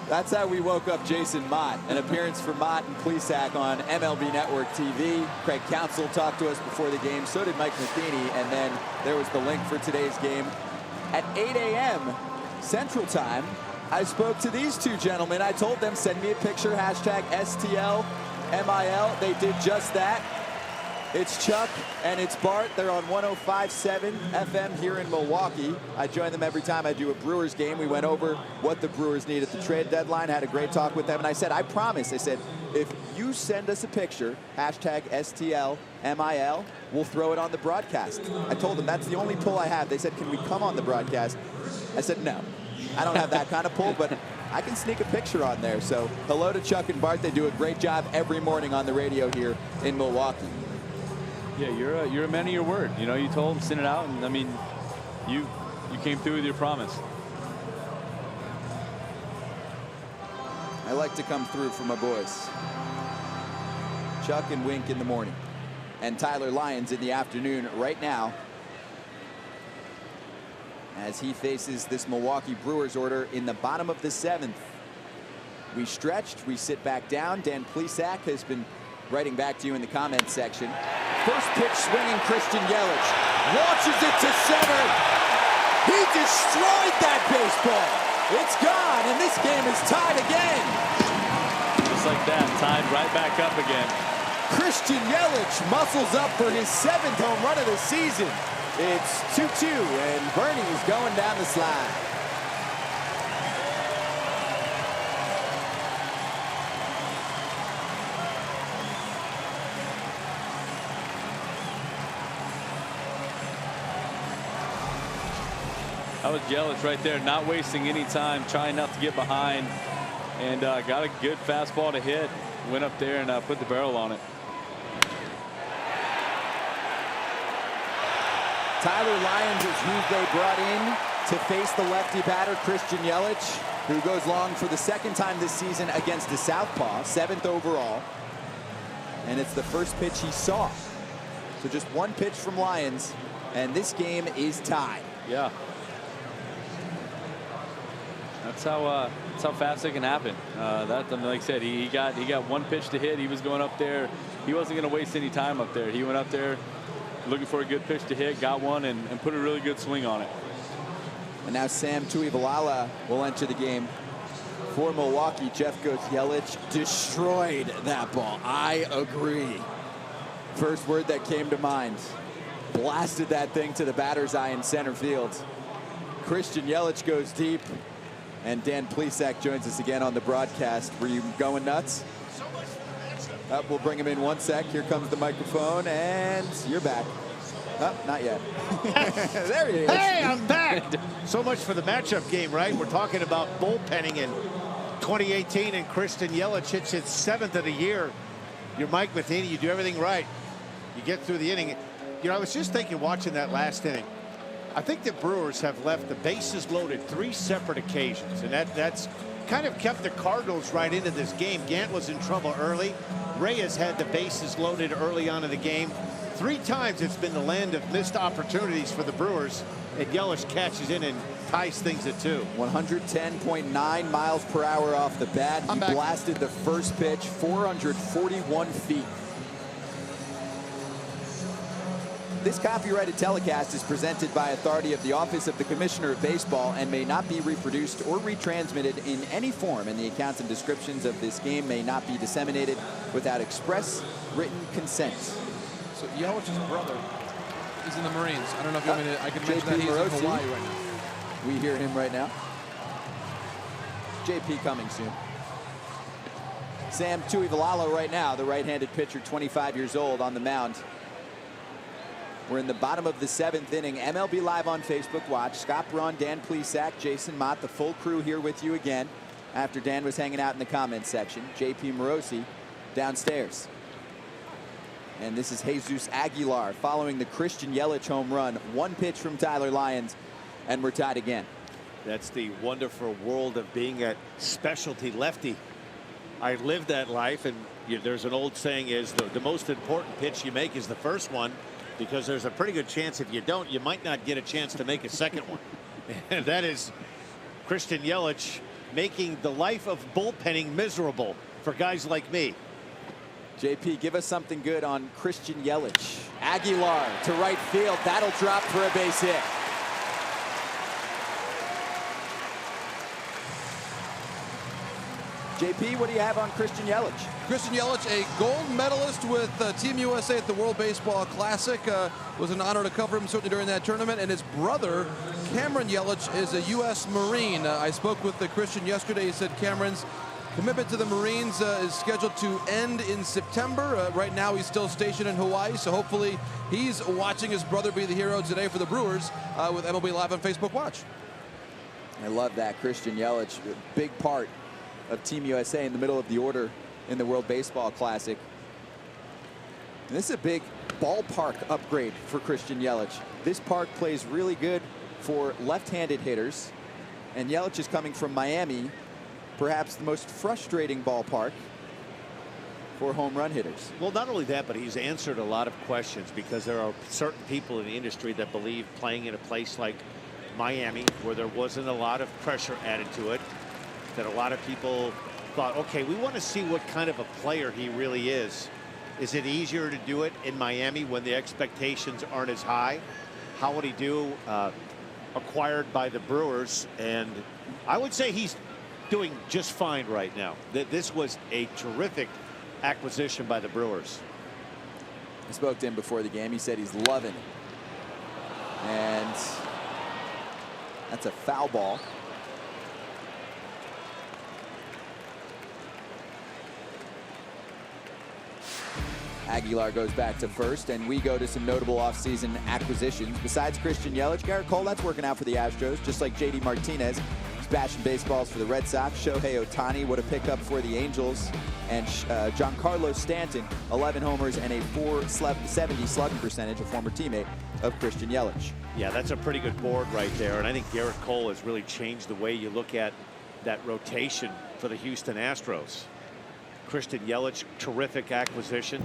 That's how we woke up Jason Mott. An appearance for Mott and Plesac on MLB Network TV. Craig Counsell talked to us before the game. So did Mike Matheny. And then there was the link for today's game at 8 a.m. Central Time. I spoke to these two gentlemen. I told them, send me a picture, hashtag STL MIL. They did just that. It's Chuck and it's Bart. They're on 105.7 FM here in Milwaukee. I join them every time I do a Brewers game. We went over what the Brewers need at the trade deadline, had a great talk with them, and I said, I promise, I said, if you send us a picture, hashtag STL MIL, we'll throw it on the broadcast. I told them that's the only pull I have. They said, can we come on the broadcast? I said, no. I don't have that kind of pull, but I can sneak a picture on there. So hello to Chuck and Bart. They do a great job every morning on the radio here in Milwaukee. Yeah, you're a man of your word. You know, you told them, send it out, and I mean, you came through with your promise. I like to come through for my boys. Chuck and Wink in the morning, and Tyler Lyons in the afternoon right now, as he faces this Milwaukee Brewers order in the bottom of the 7th. We stretched, we sit back down. Dan Plesac has been writing back to you in the comments section. First pitch swinging, Christian Yelich launches it to center. He destroyed that baseball. It's gone, and this game is tied again. Just like that, tied right back up again. Christian Yelich muscles up for his 7th home run of the season. It's 2-2, and Bernie is going down the slide. That was Yelich right there, not wasting any time, trying not to get behind, and got a good fastball to hit. Went up there and put the barrel on it. Tyler Lyons is who they brought in to face the lefty batter, Christian Yelich, who goes long for the 2nd time this season against the southpaw, 7th overall. And it's the first pitch he saw. So just one pitch from Lyons, and this game is tied. Yeah. That's how fast it can happen. That, like I said, he got one pitch to hit. He was going up there. He wasn't going to waste any time up there. He went up there looking for a good pitch to hit, got one, and put a really good swing on it. And now Sam Tuivailala will enter the game for Milwaukee. Jeff goes, Yelich destroyed that ball. I agree. First word that came to mind. Blasted that thing to the batter's eye in center field. Christian Yelich goes deep. And Dan Plesac joins us again on the broadcast. Were you going nuts? We'll bring him in one sec. Here comes the microphone, and you're back. Not yet. There he is. Hey, I'm back. So much for the matchup game, right? We're talking about bullpenning in 2018, and Christian Yelich hits his 7th of the year. You're Mike Matheny. You do everything right. You get through the inning. You know, I was just thinking, watching that last inning, I think the Brewers have left the bases loaded 3 separate occasions, and that's kind of kept the Cardinals right into this game. Gant was in trouble early. Reyes had the bases loaded early on in the game. 3 times it's been the land of missed opportunities for the Brewers, and Yelich catches in and ties things at 2. 110.9 miles per hour off the bat. He blasted the first pitch 441 feet. This copyrighted telecast is presented by authority of the Office of the Commissioner of Baseball and may not be reproduced or retransmitted in any form, and the accounts and descriptions of this game may not be disseminated without express written consent. So Yelich's brother is in the Marines. I don't know if you want me to, I can mention that he's in Hawaii right now. We hear him right now. JP coming soon. Sam Tuivailala right now, the right-handed pitcher, 25 years old, on the mound. We're in the bottom of the 7th inning. MLB Live on Facebook Watch. Scott Braun, Dan Plesac, Jason Mott, the full crew here with you again after Dan was hanging out in the comments section. JP Morosi downstairs. And this is Jesus Aguilar following the Christian Yelich home run. One pitch from Tyler Lyons, and we're tied again. That's the wonderful world of being a specialty lefty. I lived that life, and there's an old saying is the most important pitch you make is the first one, because there's a pretty good chance if you don't, you might not get a chance to make a second one. And that is Christian Yelich making the life of bullpenning miserable for guys like me. JP, give us something good on Christian Yelich. Aguilar to right field. That'll drop for a base hit. JP, what do you have on Christian Yelich? Christian Yelich, a gold medalist with Team USA at the World Baseball Classic. Was an honor to cover him certainly during that tournament. And his brother, Cameron Yelich, is a U.S. Marine. I spoke with Christian yesterday. He said Cameron's commitment to the Marines is scheduled to end in September. Right now, he's still stationed in Hawaii, so hopefully he's watching his brother be the hero today for the Brewers with MLB Live on Facebook Watch. I love that. Christian Yelich, a big part of Team USA in the middle of the order in the World Baseball Classic. And this is a big ballpark upgrade for Christian Yelich. This park plays really good for left-handed hitters, and Yelich is coming from Miami, perhaps the most frustrating ballpark for home run hitters. Well, not only that, but he's answered a lot of questions because there are certain people in the industry that believe playing in a place like Miami, where there wasn't a lot of pressure added to it, that a lot of people thought, okay, we want to see what kind of a player he really is. Is it easier to do it in Miami when the expectations aren't as high? How would he do acquired by the Brewers? And I would say he's doing just fine right now. This was a terrific acquisition by the Brewers. I spoke to him before the game. He said he's loving it. And that's a foul ball. Aguilar goes back to first, and we go to some notable offseason acquisitions. Besides Christian Yelich, Garrett Cole, that's working out for the Astros, just like JD Martinez. He's bashing baseballs for the Red Sox. Shohei Ohtani, what a pickup for the Angels. And Giancarlo Stanton, 11 homers and a .470 slugging percentage, a former teammate of Christian Yelich. Yeah, that's a pretty good board right there. And I think Garrett Cole has really changed the way you look at that rotation for the Houston Astros. Christian Yelich, terrific acquisition.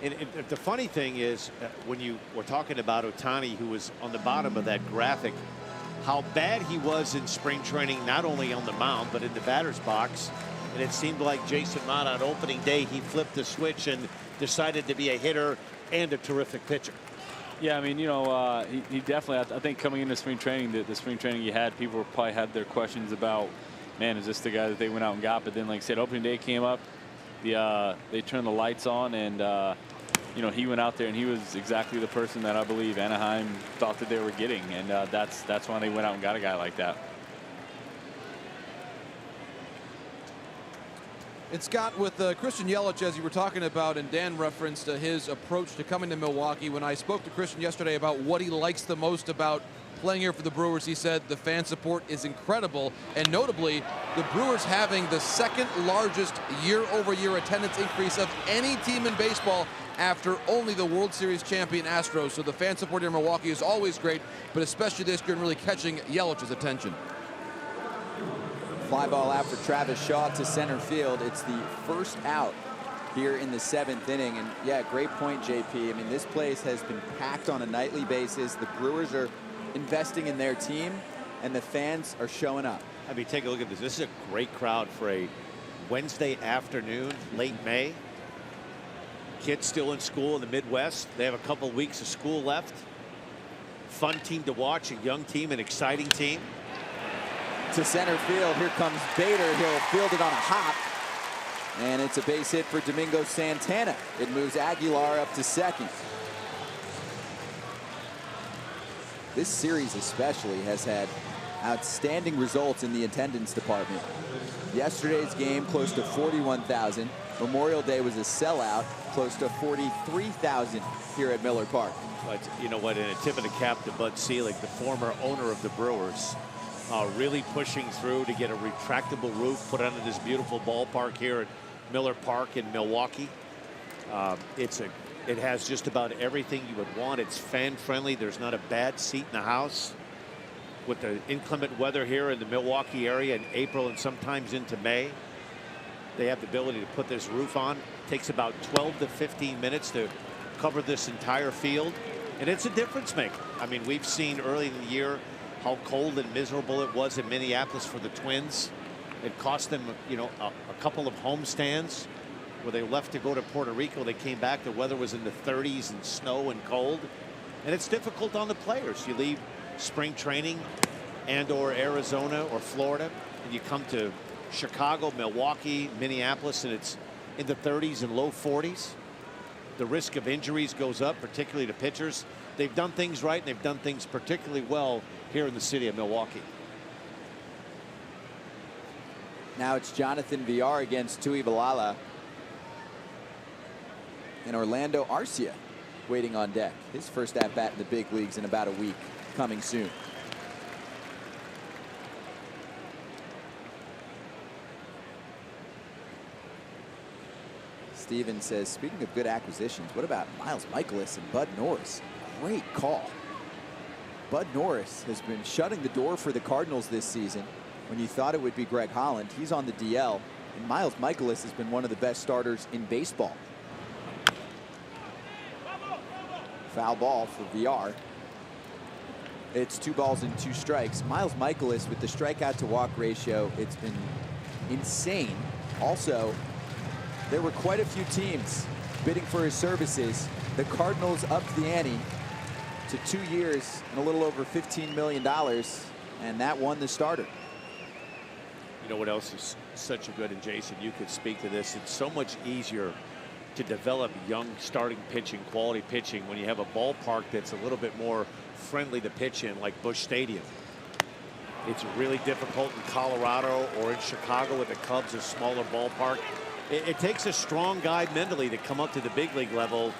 And the funny thing is, when you were talking about Ohtani, who was on the bottom of that graphic, how bad he was in spring training, not only on the mound, but in the batter's box. And it seemed like Jason Mott on opening day, he flipped the switch and decided to be a hitter and a terrific pitcher. Yeah, I mean, you know, he definitely, I think coming into spring training, the spring training he had, people probably had their questions about, man, is this the guy that they went out and got? But then, like I said, opening day came up, they turned the lights on, and you know, he went out there and he was exactly the person that I believe Anaheim thought that they were getting, and that's why they went out and got a guy like that. And Scott, with Christian Yelich, as you were talking about, and Dan referenced his approach to coming to Milwaukee. When I spoke to Christian yesterday about what he likes the most about playing here for the Brewers, he said the fan support is incredible, and notably the Brewers having the second largest year-over-year attendance increase of any team in baseball after only the World Series champion Astros. So the fan support here in Milwaukee is always great, but especially this year and really catching Yelich's attention. Fly ball out for Travis Shaw to center field. It's the first out here in the 7th inning. And yeah, great point, JP. I mean, this place has been packed on a nightly basis. The Brewers are investing in their team, and the fans are showing up. I mean, take a look at this. This is a great crowd for a Wednesday afternoon, late May. Kids still in school in the Midwest. They have a couple weeks of school left. Fun team to watch, a young team, an exciting team. To center field, here comes Bader. He'll field it on a hop, and it's a base hit for Domingo Santana. It moves Aguilar up to second. This series especially has had outstanding results in the attendance department. Yesterday's game, close to 41,000. Memorial Day was a sellout, close to 43,000 here at Miller Park. But you know what, in a tip of the cap to Bud Selig, the former owner of the Brewers, really pushing through to get a retractable roof put onto this beautiful ballpark here at Miller Park in Milwaukee. It has just about everything you would want. It's fan friendly. There's not a bad seat in the house. With the inclement weather here in the Milwaukee area in April and sometimes into May, they have the ability to put this roof on. It takes about 12 to 15 minutes to cover this entire field, and it's a difference maker. I mean, we've seen early in the year how cold and miserable it was in Minneapolis for the Twins. It cost them, you know, a couple of homestands where they left to go to Puerto Rico. They came back, the weather was in the 30s and snow and cold, and it's difficult on the players. You leave spring training and or Arizona or Florida, and you come to Chicago, Milwaukee, Minneapolis, and it's in the 30s and low 40s. The risk of injuries goes up, particularly to pitchers. They've done things right, and they've done things particularly well here in the city of Milwaukee. Now it's Jonathan Villar against Tuivalala. And Orlando Arcia waiting on deck. His first at-bat in the big leagues in about a week, coming soon. Steven says, speaking of good acquisitions, what about Miles Michaelis and Bud Norris? Great call. Bud Norris has been shutting the door for the Cardinals this season. When you thought it would be Greg Holland, he's on the DL. And Miles Michaelis has been one of the best starters in baseball. Foul ball for VR. It's 2 balls and 2 strikes. Miles Michaelis with the strikeout to walk ratio, it's been insane. Also, there were quite a few teams bidding for his services. The Cardinals upped the ante to 2 years and a little over $15 million, and that won the starter. You know what else is such a good, and Jason, you could speak to this, it's so much easier to develop young starting pitching, quality pitching, when you have a ballpark that's a little bit more friendly to pitch in, like Busch Stadium. It's really difficult in Colorado or in Chicago with the Cubs, a smaller ballpark. It takes a strong guy mentally to come up to the big league level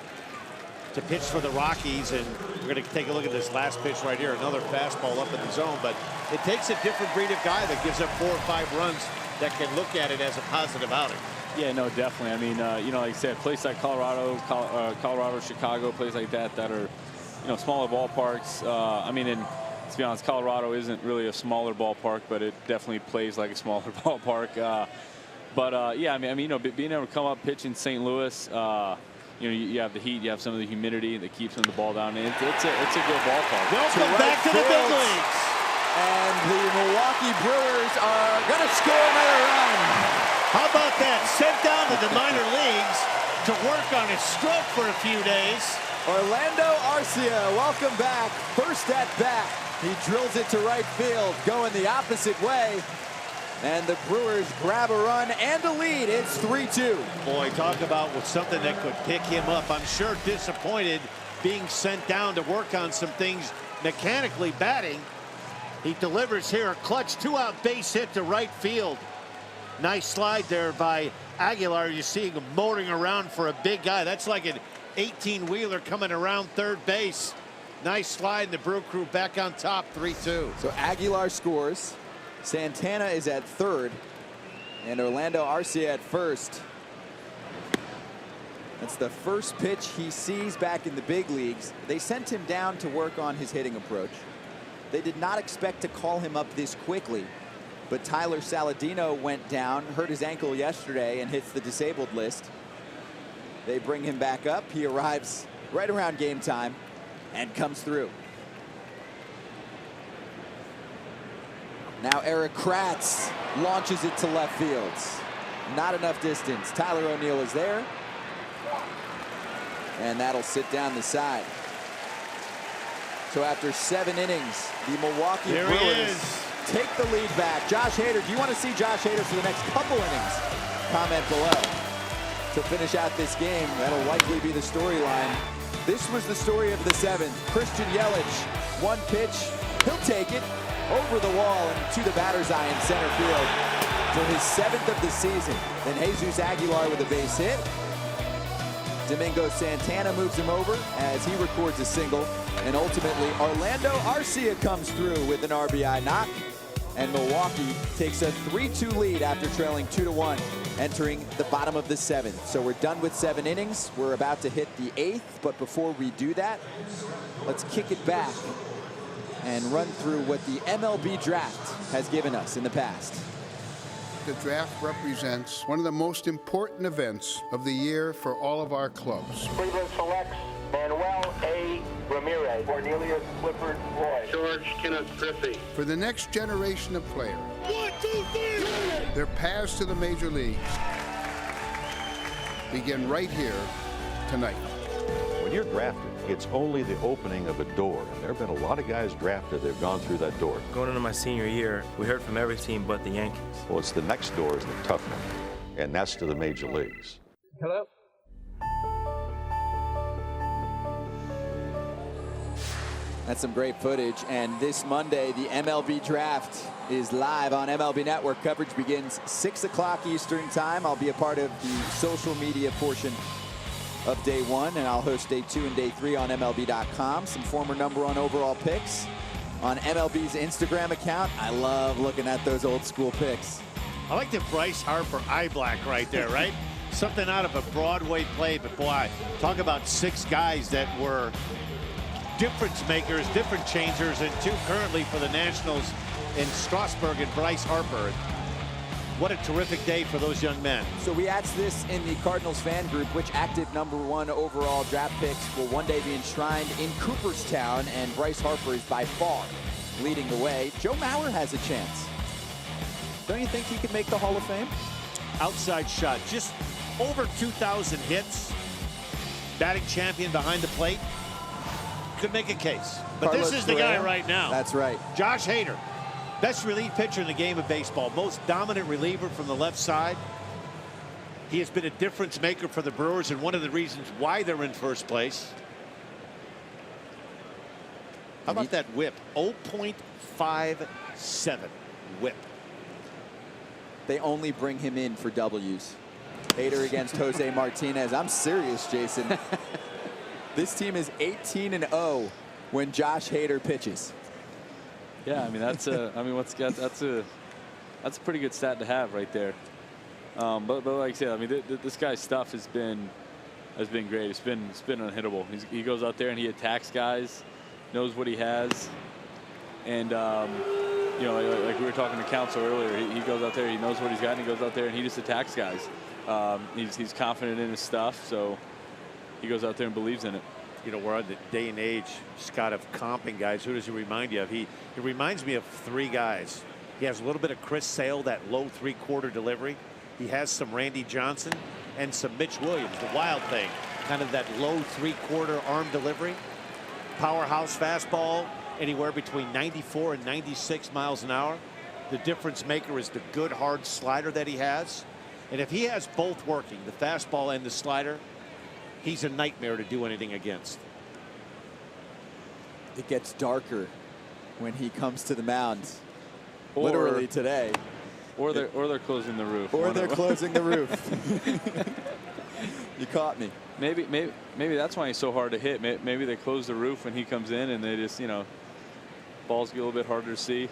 to pitch for the Rockies, and we're going to take a look at this last pitch right here, another fastball up in the zone, but it takes a different breed of guy that gives up 4 or 5 runs that can look at it as a positive outing. Yeah, no, definitely. I mean, you know, like I said, places like Colorado, Chicago, places like that are, you know, smaller ballparks. I mean, and to be honest, Colorado isn't really a smaller ballpark, but it definitely plays like a smaller ballpark. Yeah, I mean, you know, being able to come up, pitch in St. Louis, you know, you have the heat, you have some of the humidity that keeps the ball down. And it's a good ballpark. Welcome back to the big leagues. And the Milwaukee Brewers are going to score another run. How about that? Sent down to the minor leagues to work on his stroke for a few days. Orlando Arcia, welcome back. First at bat. He drills it to right field, going the opposite way. And the Brewers grab a run and a lead. It's 3-2. Boy, talk about with something that could pick him up. I'm sure disappointed being sent down to work on some things mechanically batting. He delivers here a clutch 2-out base hit to right field. Nice slide there by Aguilar. You're seeing him motoring around for a big guy. That's like an 18-wheeler coming around third base. Nice slide, and the Brew Crew back on top, 3-2. So Aguilar scores. Santana is at third, and Orlando Arcia at first. That's the first pitch he sees back in the big leagues. They sent him down to work on his hitting approach. They did not expect to call him up this quickly, but Tyler Saladino went down, hurt his ankle yesterday, and hits the disabled list. They bring him back up. He arrives right around game time and comes through. Now Eric Kratz launches it to left field. Not enough distance. Tyler O'Neill is there. And that'll sit down the side. So after 7 innings, the Milwaukee Brewers take the lead back. Josh Hader, do you want to see Josh Hader for the next couple innings? Comment below. To finish out this game, that'll likely be the storyline. This was the story of the 7th. Christian Yelich, 1 pitch, he'll take it over the wall and to the batter's eye in center field for his 7th of the season. Then Jesus Aguilar with a base hit. Domingo Santana moves him over as he records a single. And ultimately, Orlando Arcia comes through with an RBI knock. And Milwaukee takes a 3-2 lead after trailing 2-1, entering the bottom of the 7th. So we're done with 7 innings. We're about to hit the 8th. But before we do that, let's kick it back and run through what the MLB draft has given us in the past. The draft represents one of the most important events of the year for all of our clubs. Cleveland selects Manuel A. Ramirez, Cornelius Clifford Roy, George Kenneth Griffey. For the next generation of players, 1, 2, 3. Their paths to the major leagues begin right here tonight. When you're drafted, It's only the opening of a door, and there have been a lot of guys drafted that have gone through that door. Going into my senior year, we heard from every team but the Yankees. Well, it's the next door is the tough one, and that's to the major leagues. Hello? That's some great footage. And this Monday, the MLB Draft is live on MLB Network. Coverage begins 6 o'clock Eastern time. I'll be a part of the social media portion of day 1, and I'll host day 2 and day 3 on MLB.com. Some former #1 overall picks on MLB's Instagram account. I love looking at those old school picks. I like the Bryce Harper eye black right there, right? Something out of a Broadway play, but boy, talk about 6 guys that were difference makers, different changers, and 2 currently for the Nationals in Strasburg and Bryce Harper. What a terrific day for those young men. So we asked this in the Cardinals fan group, which active #1 overall draft picks will one day be enshrined in Cooperstown, and Bryce Harper is by far leading the way. Joe Mauer has a chance. Don't you think he could make the Hall of Fame? Outside shot, just over 2,000 hits, batting champion behind the plate. Could make a case. But Carlos this is the guy Correa. right now. That's right. Josh Hader, best relief pitcher in the game of baseball, most dominant reliever from the left side. He has been a difference maker for the Brewers and one of the reasons why they're in first place. How about that whip? 0.57 whip. They only bring him in for W's. Hader against Jose Martinez. I'm serious, Jason. This team is 18-0 when Josh Hader pitches. Yeah, I mean that's a. I mean, that's a pretty good stat to have right there. But like I said, I mean this guy's stuff has been great. It's been unhittable. He goes out there and he attacks guys, knows what he has, and you know, like we were talking to Council earlier, he goes out there, he knows what he's got, and he goes out there and he just attacks guys. He's confident in his stuff, so he goes out there and believes in it. You know, we're on the day and age, Scott, of comping guys. Who does he remind you of? He reminds me of 3 guys. He has a little bit of Chris Sale, that low 3/4 delivery. He has some Randy Johnson and some Mitch Williams, the wild thing. Kind of that low 3/4 arm delivery. Powerhouse fastball, anywhere between 94 and 96 miles an hour. The difference maker is the good hard slider that he has. And if he has both working, the fastball and the slider, he's a nightmare to do anything against. It gets darker when he comes to the mound. Literally today. Or they're closing the roof. Or they're closing the roof. You caught me. Maybe that's why he's so hard to hit. Maybe they close the roof when he comes in, and they just, you know, balls get a little bit harder to see.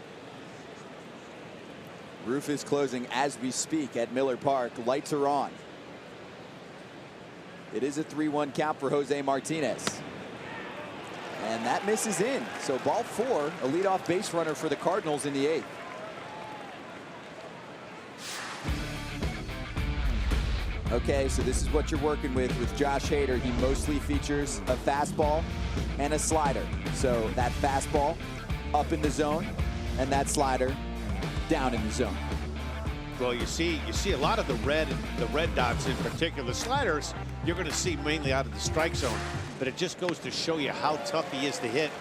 Roof is closing as we speak at Miller Park. Lights are on. It is a 3-1 count for Jose Martinez. And that misses in. So ball 4, a leadoff base runner for the Cardinals in the 8th. Okay, so this is what you're working with Josh Hader. He mostly features a fastball and a slider. So that fastball up in the zone and that slider down in the zone. Well, you see a lot of the red dots in particular. The sliders you're going to see mainly out of the strike zone, but it just goes to show you how tough he is to hit.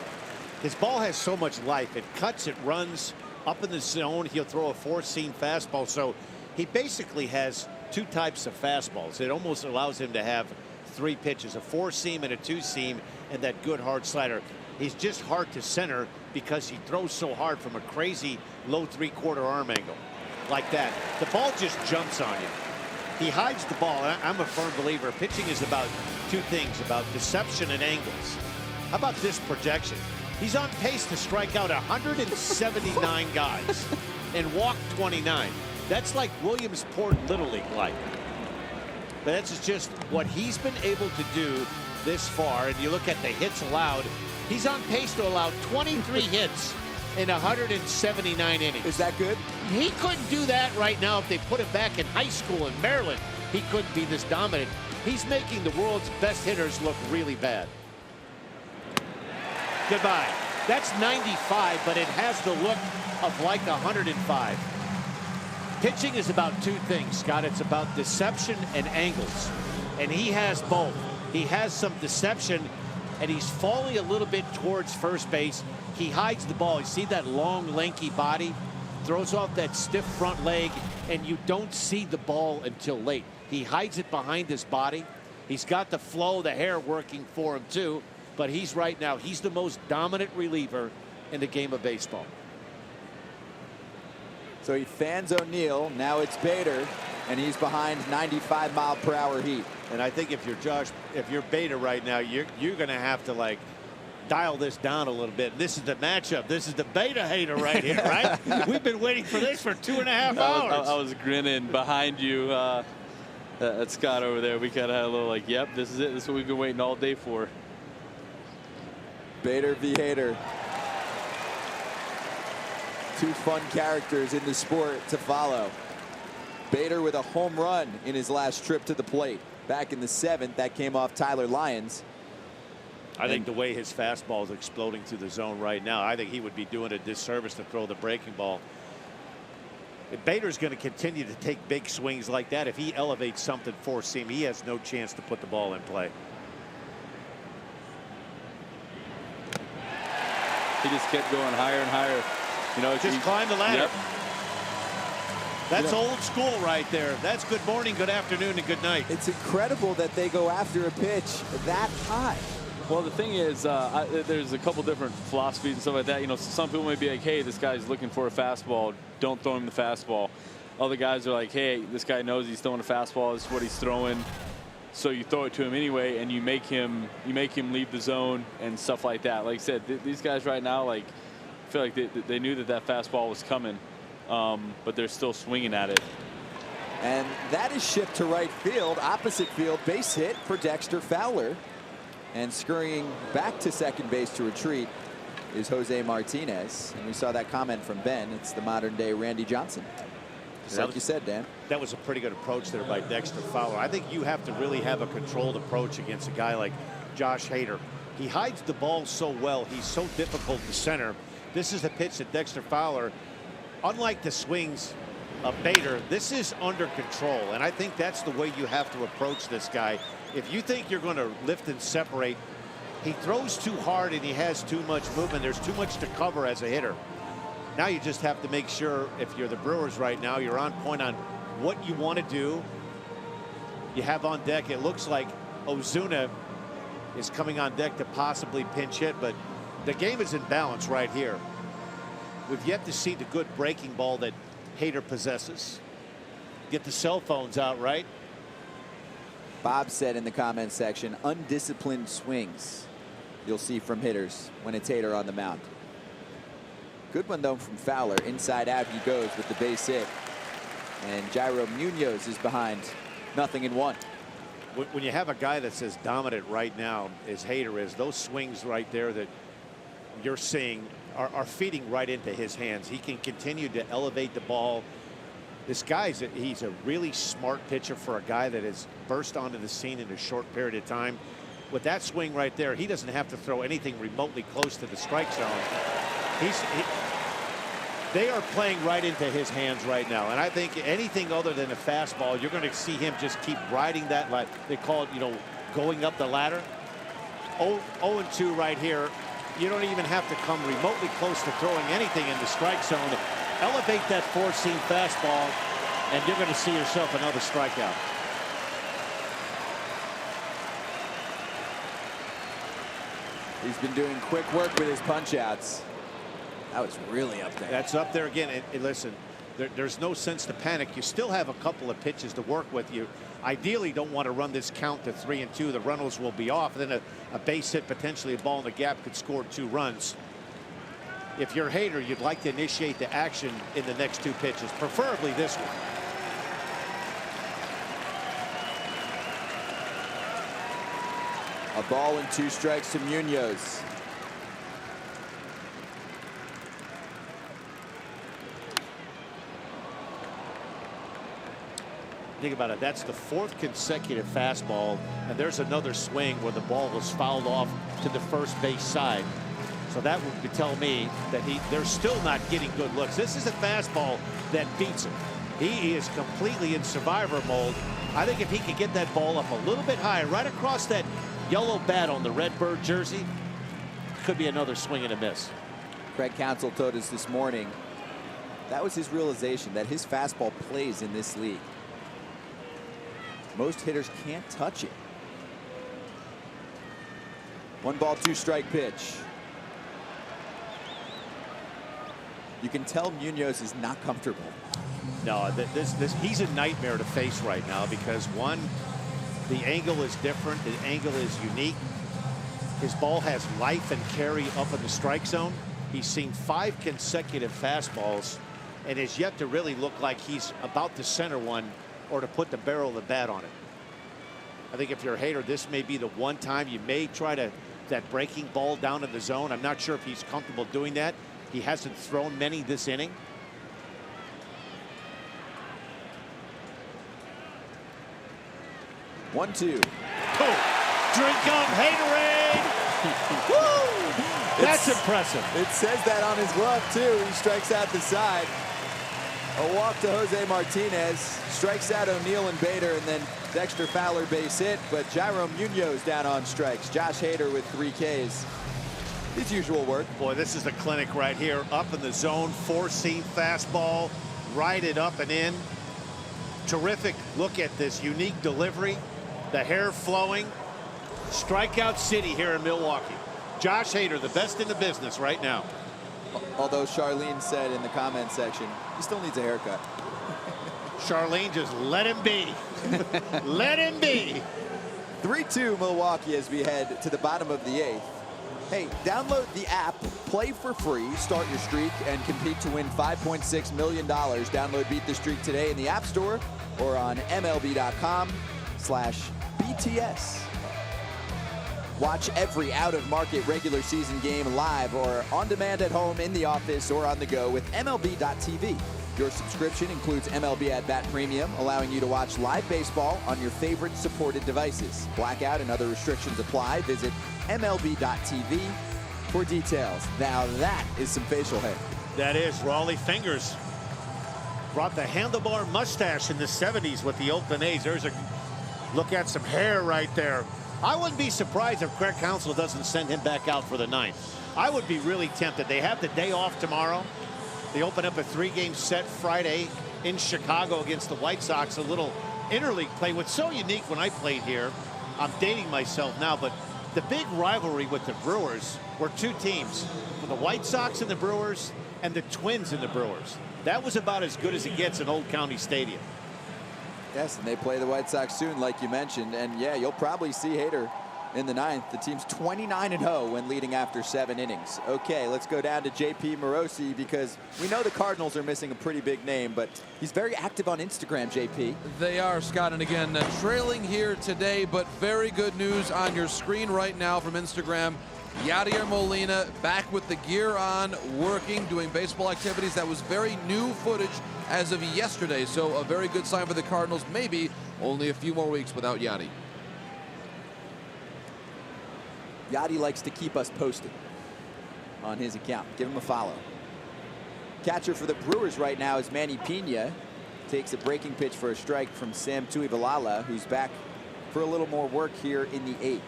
His ball has so much life. It cuts, it runs up in the zone. He'll throw a 4-seam fastball. So he basically has 2 types of fastballs. It almost allows him to have 3 pitches, a 4-seam and a 2-seam, and that good hard slider. He's just hard to center because he throws so hard from a crazy low 3/4 arm angle like that. The ball just jumps on you. He hides the ball. I'm a firm believer. Pitching is about 2 things, about deception and angles. How about this projection? He's on pace to strike out 179 guys and walk 29. That's like Williamsport Little League like. But that's just what he's been able to do this far. And you look at the hits allowed, he's on pace to allow 23 hits in 179 innings. Is that good? He couldn't do that right now if they put him back in high school in Maryland. He couldn't be this dominant. He's making the world's best hitters look really bad. Goodbye. That's 95, but it has the look of like 105. Pitching is about 2 things, Scott. It's about deception and angles. And he has both. He has some deception and he's falling a little bit towards first base. He hides the ball. You see that long, lanky body? Throws off that stiff front leg, and you don't see the ball until late. He hides it behind his body. He's got the flow, the hair working for him too, but he's right now, he's the most dominant reliever in the game of baseball. So he fans O'Neill. Now it's Bader, and he's behind 95-mile-per-hour heat. And I think if you're Bader right now, you're going to have to like dial this down a little bit. This is the matchup. This is the Beta hater right here, right? We've been waiting for this for 2.5 hours. I was grinning behind you at Scott over there. We kind of had a little like, yep, this is it. This is what we've been waiting all day for. Bader v. Hader. Two fun characters in the sport to follow. Bader with a home run in his last trip to the plate. Back in the 7th, that came off Tyler Lyons. I think the way his fastball is exploding through the zone right now, I think he would be doing a disservice to throw the breaking ball. If Bader's going to continue to take big swings like that, if he elevates something four seam, he has no chance to put the ball in play. He just kept going higher and higher. You know, just climb the ladder. Yep. That's old school right there. That's good morning, good afternoon, and good night. It's incredible that they go after a pitch that high. Well, the thing is, there's a couple different philosophies and stuff like that. You know, some people may be like, hey, this guy's looking for a fastball. Don't throw him the fastball. Other guys are like, hey, this guy knows he's throwing a fastball. This is what he's throwing. So you throw it to him anyway, and you make him leave the zone and stuff like that. Like I said, these guys right now, like, I feel like they knew that fastball was coming, but they're still swinging at it. And that is shipped to right field, opposite field, base hit for Dexter Fowler. And scurrying back to second base to retreat is Jose Martinez. And we saw that comment from Ben. It's the modern day Randy Johnson. Just like you said, Dan. That was a pretty good approach there by Dexter Fowler. I think you have to really have a controlled approach against a guy like Josh Hader. He hides the ball so well. He's so difficult to center. This is a pitch that Dexter Fowler, unlike the swings of Bader, this is under control. And I think that's the way you have to approach this guy. If you think you're going to lift and separate, he throws too hard and he has too much movement. There's too much to cover as a hitter. Now you just have to make sure, if you're the Brewers right now, you're on point on what you want to do. You have on deck, it looks like Ozuna is coming on deck to possibly pinch hit, but the game is in balance right here. We've yet to see the good breaking ball that Hader possesses. Get the cell phones out, right? Bob said in the comment section, undisciplined swings you'll see from hitters when it's Hader on the mound. Good one, though, from Fowler. Inside out he goes with the base hit. And Jairo Munoz is behind 0-1. When you have a guy that's as dominant right now as Hader is, those swings right there that you're seeing are feeding right into his hands. He can continue to elevate the ball. This guy's he's a really smart pitcher for a guy that has burst onto the scene in a short period of time. With that swing right there, he doesn't have to throw anything remotely close to the strike zone. They are playing right into his hands right now. And I think anything other than a fastball, you're going to see him just keep riding that line. They call it, you know, going up the ladder. 0-2 right here. You don't even have to come remotely close to throwing anything in the strike zone. Elevate that four-seam fastball, and you're going to see yourself another strikeout. He's been doing quick work with his punch-outs. That was really up there. That's up there again. And listen, there's no sense to panic. You still have a couple of pitches to work with. You ideally don't want to run this count to 3-2. The runners will be off. Then a base hit, potentially a ball in the gap, could score 2 runs. If you're Hader, you'd like to initiate the action in the next 2 pitches, preferably this one. A ball and 2 strikes to Munoz. Think about it. That's the 4th consecutive fastball, and there's another swing where the ball was fouled off to the first base side. So that would tell me that they're still not getting good looks. This is a fastball that beats him. He is completely in survivor mode. I think if he could get that ball up a little bit higher, right across that yellow bat on the Redbird jersey. Could be another swing and a miss. Craig Counsell told us this morning that was his realization, that his fastball plays in this league. Most hitters can't touch it. 1-2 strike pitch. You can tell Munoz is not comfortable. No, he's a nightmare to face right now because, one, the angle is different. The angle is unique. His ball has life and carry up in the strike zone. He's seen 5 consecutive fastballs and has yet to really look like he's about to center one or to put the barrel of the bat on it. I think if you're a hater, this may be the one time you may try that breaking ball down in the zone. I'm not sure if he's comfortable doing that. He hasn't thrown many this inning. 1-2. Oh, drink up, haterade. Woo! That's impressive. It says that on his glove, too. He strikes out the side. A walk to Jose Martinez. Strikes out O'Neill and Bader, and then Dexter Fowler base hit. But Jairo Munoz down on strikes. Josh Hader with 3 Ks. His usual work. Boy, this is the clinic right here. Up in the zone, 4-seam fastball. Right it up and in. Terrific look at this unique delivery. The hair flowing. Strikeout city here in Milwaukee. Josh Hader, the best in the business right now. Although Charlene said in the comment section, he still needs a haircut. Charlene, just let him be. Let him be. 3-2 Milwaukee as we head to the bottom of the 8th. Hey, download the app, play for free, start your streak, and compete to win $5.6 million. Download Beat the Streak today in the App Store or on MLB.com/BTS. Watch every out-of-market regular season game live or on demand at home, in the office, or on the go with MLB.tv. Your subscription includes MLB At Bat Premium, allowing you to watch live baseball on your favorite supported devices. Blackout and other restrictions apply. Visit MLB.tv for details. Now that is some facial hair. That is. Raleigh Fingers brought the handlebar mustache in the 70s with the Oakland A's. There's a look at some hair right there. I wouldn't be surprised if Craig Counsell doesn't send him back out for the 9th. I would be really tempted. They have the day off tomorrow. They open up a 3-game set Friday in Chicago against the White Sox. A little interleague play. What's so unique when I played here, I'm dating myself now, but the big rivalry with the Brewers were 2 teams, the White Sox and the Brewers and the Twins and the Brewers. That was about as good as it gets in Old County Stadium. Yes, and they play the White Sox soon, like you mentioned. And yeah, you'll probably see Hader in the 9th. The team's 29-0 when leading after 7 innings. Okay, let's go down to JP Morosi because we know the Cardinals are missing a pretty big name, but he's very active on Instagram, JP. They are, Scott, and again, trailing here today, but very good news on your screen right now from Instagram. Yadier Molina back with the gear on, working, doing baseball activities. That was very new footage as of yesterday, so a very good sign for the Cardinals. Maybe only a few more weeks without Yadi. Yadi likes to keep us posted on his account. Give him a follow. Catcher for the Brewers right now is Manny Pena. Takes a breaking pitch for a strike from Sam Tuivalala, who's back for a little more work here in the 8th.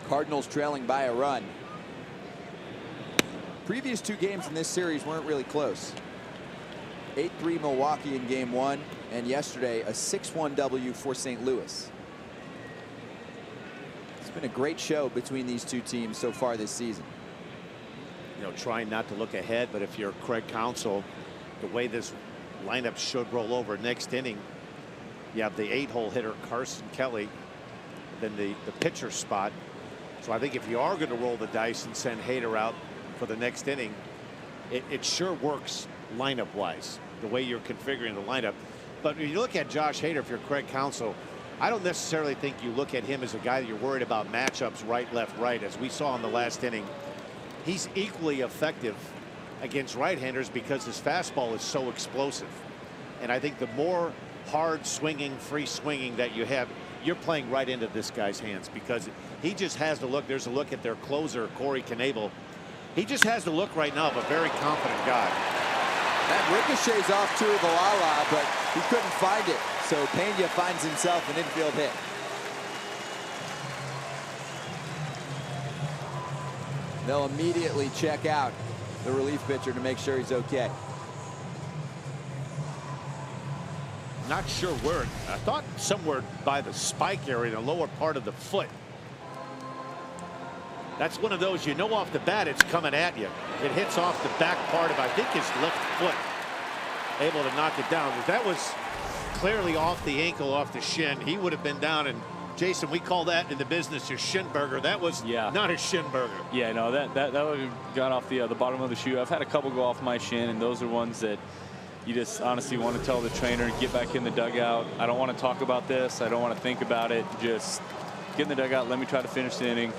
Cardinals trailing by a run. Previous 2 games in this series weren't really close. 8-3 Milwaukee in game 1, and yesterday a 6-1 W for St. Louis. It's been a great show between these 2 teams so far this season. You know, trying not to look ahead, but if you're Craig Counsell, the way this lineup should roll over next inning, you have the 8-hole hitter Carson Kelly, then the pitcher spot. So I think if you are going to roll the dice and send Hader out for the next inning, it sure works lineup wise, the way you're configuring the lineup. But when you look at Josh Hader, if you're Craig Counsell, I don't necessarily think you look at him as a guy that you're worried about matchups right, left, right. As we saw in the last inning, he's equally effective against right-handers because his fastball is so explosive. And I think the more hard swinging, free swinging that you have, you're playing right into this guy's hands because he just has the look. There's a look at their closer, Corey Knebel. He just has the look right now of a very confident guy. That ricochets off to Tuivalala, but he couldn't find it. So Pena finds himself an infield hit. They'll immediately check out the relief pitcher to make sure he's okay. Not sure where. I thought somewhere by the spike area, the lower part of the foot. That's one of those, you know, off the bat it's coming at you. It hits off the back part of, I think, his left foot. Able to knock it down. If that was clearly off the ankle, off the shin, he would have been down. And Jason, we call that in the business your shin burger. That was not a shin burger. Yeah, no, that would have gone off the bottom of the shoe. I've had a couple go off my shin, and those are ones that you just honestly want to tell the trainer, get back in the dugout. I don't want to talk about this. I don't want to think about it. Just get in the dugout. Let me try to finish the inning.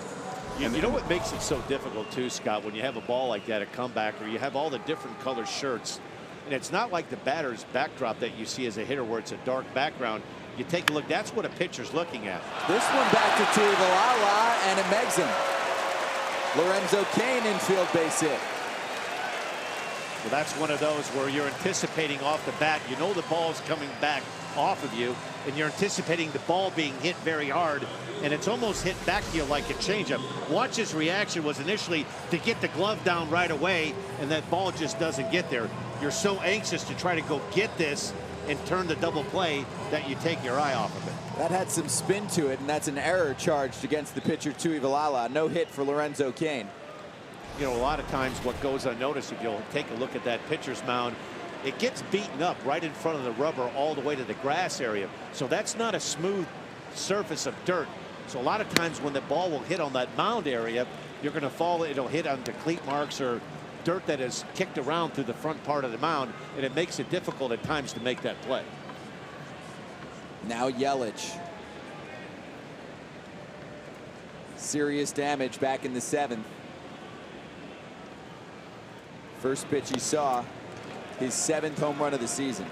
You know what makes it so difficult too, Scott, when you have a ball like that, a comeback, or you have all the different color shirts, and it's not like the batter's backdrop that you see as a hitter where it's a dark background. You take a look, that's what a pitcher's looking at. This one back to Tuivailala, and it megs him. Lorenzo Cain infield base hit. Well, that's one of those where you're anticipating off the bat. You know the ball's coming back off of you, and you're anticipating the ball being hit very hard, and it's almost hit back to you like a changeup. Watch his reaction was initially to get the glove down right away, and that ball just doesn't get there. You're so anxious to try to go get this and turn the double play that you take your eye off of it. That had some spin to it, and that's an error charged against the pitcher Tuivailala. No hit for Lorenzo Cain. You know, a lot of times what goes unnoticed, if you'll take a look at that pitcher's mound, it gets beaten up right in front of the rubber all the way to the grass area. So that's not a smooth surface of dirt. So a lot of times when the ball will hit on that mound area, you're going to fall, it'll hit onto cleat marks or dirt that is kicked around through the front part of the mound, and it makes it difficult at times to make that play. Now Yelich. Serious damage back in the 7th. First pitch he saw, his 7th home run of the season.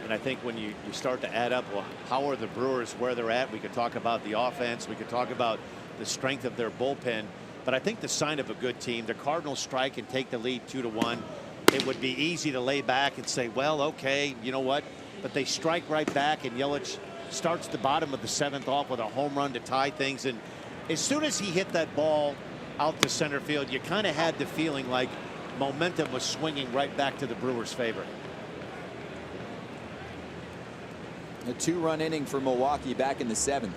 And I think when you start to add up, well, how are the Brewers where they're at? We could talk about the offense. We could talk about the strength of their bullpen. But I think the sign of a good team, the Cardinals strike and take the lead 2-1. It would be easy to lay back and say, well, okay, you know what? But they strike right back, and Yelich starts the bottom of the 7th off with a home run to tie things. And as soon as he hit that ball out to center field, you kind of had the feeling like momentum was swinging right back to the Brewers' favor. A 2-run inning for Milwaukee back in the 7th.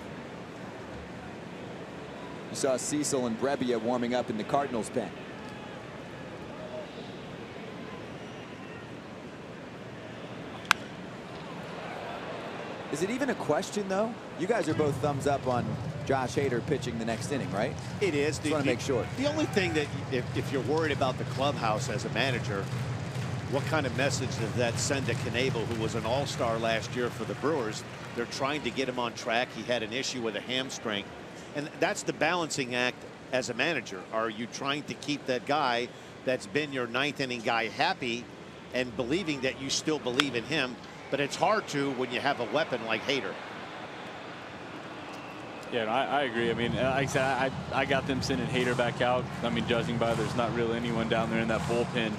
You saw Cecil and Brebbia warming up in the Cardinals' pen. Is it even a question, though? You guys are both thumbs up on Josh Hader pitching the next inning, right? It is. Just want to make sure. The only thing that if you're worried about the clubhouse as a manager, what kind of message does that send to Knebel, who was an all-star last year for the Brewers? They're trying to get him on track. He had an issue with a hamstring. And that's the balancing act as a manager. Are you trying to keep that guy that's been your 9th inning guy happy and believing that you still believe in him? But it's hard to when you have a weapon like Hader. Yeah, no, I agree. I mean, like I said, I got them sending Hader back out. I mean, judging by there's not really anyone down there in that bullpen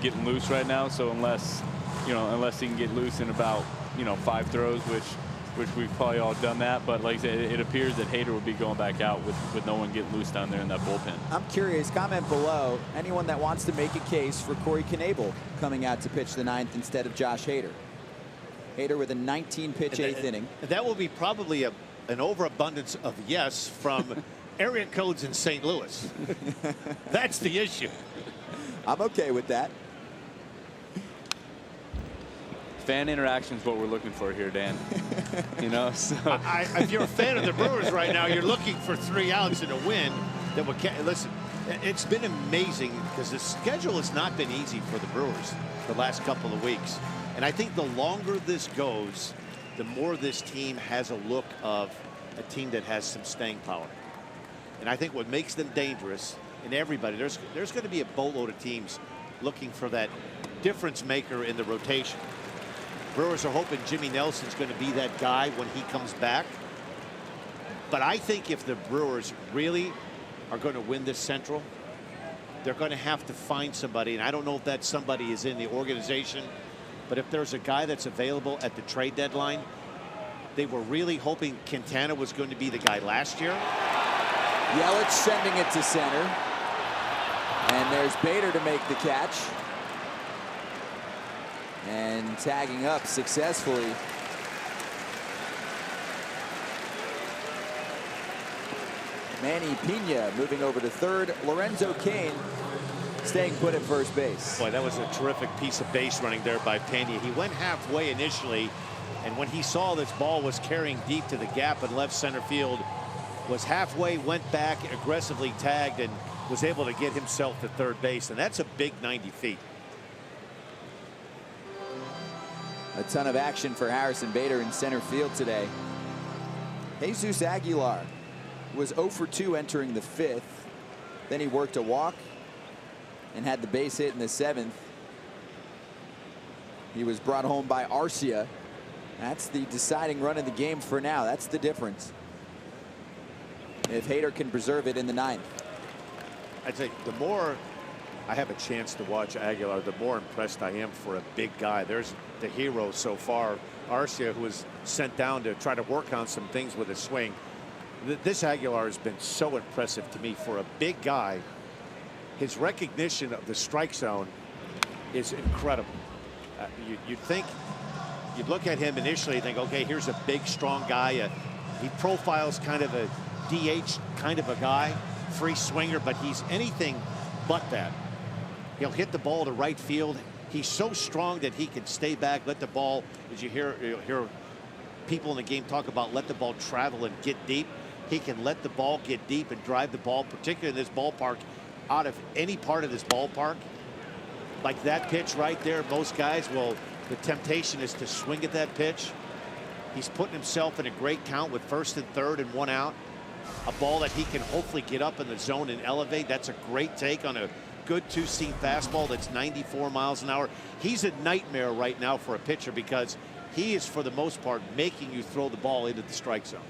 getting loose right now. So unless he can get loose in about 5 throws, which we've probably all done that. But like I said, it appears that Hader will be going back out with no one getting loose down there in that bullpen. I'm curious, comment below, anyone that wants to make a case for Corey Knebel coming out to pitch the 9th instead of Josh Hader. Hader with a 19-pitch 8th inning. That will be probably an overabundance of yes from area codes in St. Louis. That's the issue. I'm okay with that. Fan interaction is what we're looking for here, Dan. So if you're a fan of the Brewers right now, you're looking for 3 outs and a win. That would listen. It's been amazing because the schedule has not been easy for the Brewers the last couple of weeks. And I think the longer this goes, the more this team has a look of a team that has some staying power. And I think what makes them dangerous, and everybody, there's going to be a boatload of teams looking for that difference maker in the rotation. Brewers are hoping Jimmy Nelson's going to be that guy when he comes back. But I think if the Brewers really are going to win this Central, they're going to have to find somebody. And I don't know if that somebody is in the organization. But if there's a guy that's available at the trade deadline, they were really hoping Quintana was going to be the guy last year. Yelich sending it to center. And there's Bader to make the catch. And tagging up successfully. Manny Pena moving over to third. Lorenzo Cain staying put at first base. Boy, that was a terrific piece of base running there by Pena. He went halfway initially, and when he saw this ball was carrying deep to the gap in left center field, was halfway, went back, aggressively tagged, and was able to get himself to third base. And that's a big 90 feet. A ton of action for Harrison Bader in center field today. Jesus Aguilar was 0 for 2 entering the 5th. Then he worked a walk and had the base hit in the 7th. He was brought home by Arcia. That's the deciding run of the game for now. That's the difference. If Hader can preserve it in the 9th. I'd say the more I have a chance to watch Aguilar, the more impressed I am for a big guy. There's the hero so far, Arcia, who was sent down to try to work on some things with his swing. This Aguilar has been so impressive to me for a big guy. His recognition of the strike zone is incredible. You'd think, you'd look at him initially and think, okay, here's a big, strong guy. He profiles kind of a DH kind of a guy, free swinger, but he's anything but that. He'll hit the ball to right field. He's so strong that he can stay back, let the ball, as you'll hear people in the game talk about, let the ball travel and get deep. He can let the ball get deep and drive the ball, particularly in this ballpark, out of any part of this ballpark. Like that pitch right there, most guys will, the temptation is to swing at that pitch. He's putting himself in a great count with first and third and 1 out. A ball that he can hopefully get up in the zone and elevate. That's a great take on a good 2-seam fastball that's 94 miles an hour. He's a nightmare right now for a pitcher because he is, for the most part, making you throw the ball into the strike zone.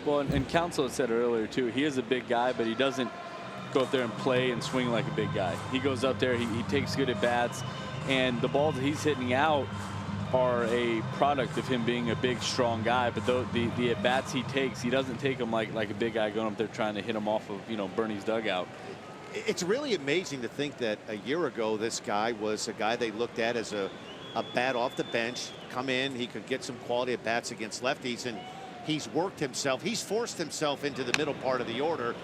Well, and Counsell had said earlier, too, he is a big guy, but he doesn't go up there and play and swing like a big guy. He goes up there, he takes good at bats, and the balls that he's hitting out are a product of him being a big, strong guy. But the at bats he takes, he doesn't take them like a big guy going up there trying to hit him off of, you know, Bernie's dugout. It's really amazing to think that a year ago this guy was a guy they looked at as a bat off the bench, come in, he could get some quality at bats against lefties, and he's worked himself, he's forced himself into the middle part of the order,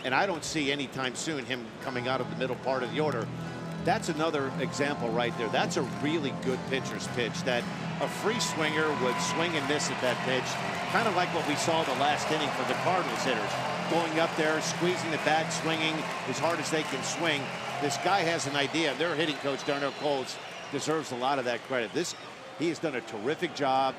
and I don't see anytime soon him coming out of the middle part of the order. That's another example right there. That's a really good pitcher's pitch that a free swinger would swing and miss at that pitch, kind of like what we saw the last inning for the Cardinals hitters, going up there, squeezing the bat, swinging as hard as they can swing. This guy has an idea. Their hitting coach, Darnell Coles, deserves a lot of that credit. He has done a terrific job.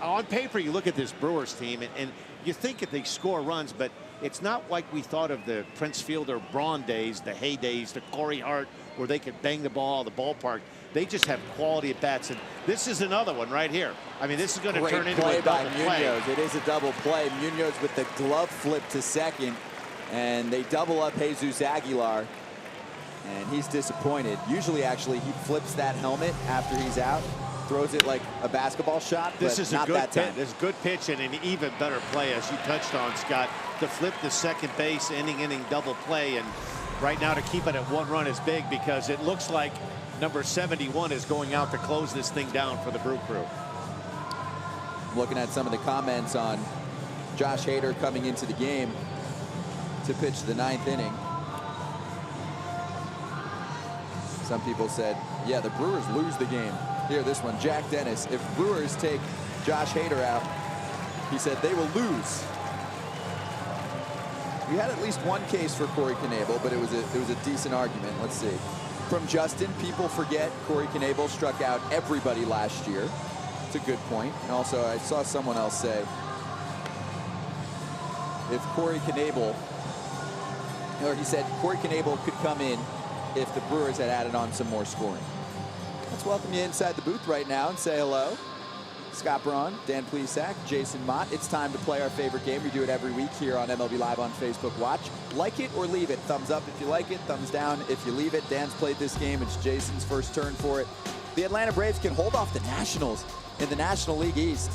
On paper, you look at this Brewers team, and you think if they score runs, but it's not like we thought of the Prince Fielder Braun days, the heydays, the Corey Hart, where they could bang the ball out of the ballpark. They just have quality at bats, and this is another one right here. I mean, this is going to turn into a double play. It is a double play. Munoz with the glove flip to second, and they double up Jesus Aguilar, and he's disappointed. Usually, actually, he flips that helmet after he's out, throws it like a basketball shot, but this is not a good that time. This is a good pitch and an even better play, as you touched on, Scott. To flip to second base, inning double play, and right now to keep it at 1 run is big because it looks like number 71 is going out to close this thing down for the Brew Crew. Looking at some of the comments on Josh Hader coming into the game to pitch the 9th inning. Some people said, yeah, the Brewers lose the game. Here, this one, Jack Dennis. If Brewers take Josh Hader out, he said they will lose. We had at least one case for Corey Knebel, but it was a decent argument. Let's see. From Justin, people forget Corey Knebel struck out everybody last year. It's a good point. And also, I saw someone else say, if Corey Knebel, or he said Corey Knebel could come in if the Brewers had added on some more scoring. Let's welcome you inside the booth right now and say hello. Scott Braun, Dan Plesac, Jason Mott. It's time to play our favorite game. We do it every week here on MLB Live on Facebook Watch. Like it or leave it. Thumbs up if you like it, thumbs down if you leave it. Dan's played this game. It's Jason's first turn for it. The Atlanta Braves can hold off the Nationals in the National League East.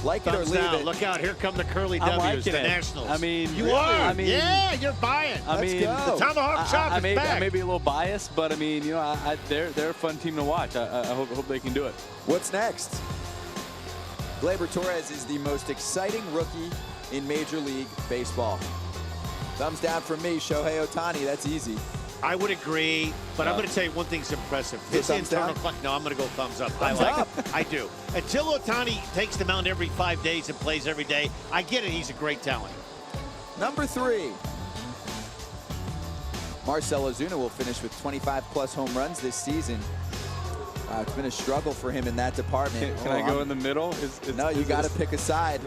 Like it or Thumbs leave down. it. Look out. Here come the curly I'm W's, liking the it. Nationals. I mean, you really? are. I mean, yeah, you're buying. I mean, the Tomahawk Chop is I back. may be a little biased, but I mean, you know, they're a fun team to watch. I hope they can do it. What's next? Gleyber Torres is the most exciting rookie in Major League Baseball. Thumbs down from me, Shohei Ohtani. That's easy. I would agree, but I'm going to tell you one thing's impressive. His thumbs internal down? clock. No, I'm going to go thumbs up. Thumbs I like up. it. I do. Until Ohtani takes the mound every 5 days and plays every day, I get it. He's a great talent. Number 3. Marcell Ozuna will finish with 25+ home runs this season. It's been a struggle for him in that department. Can I go in the middle? No, you got to pick a side.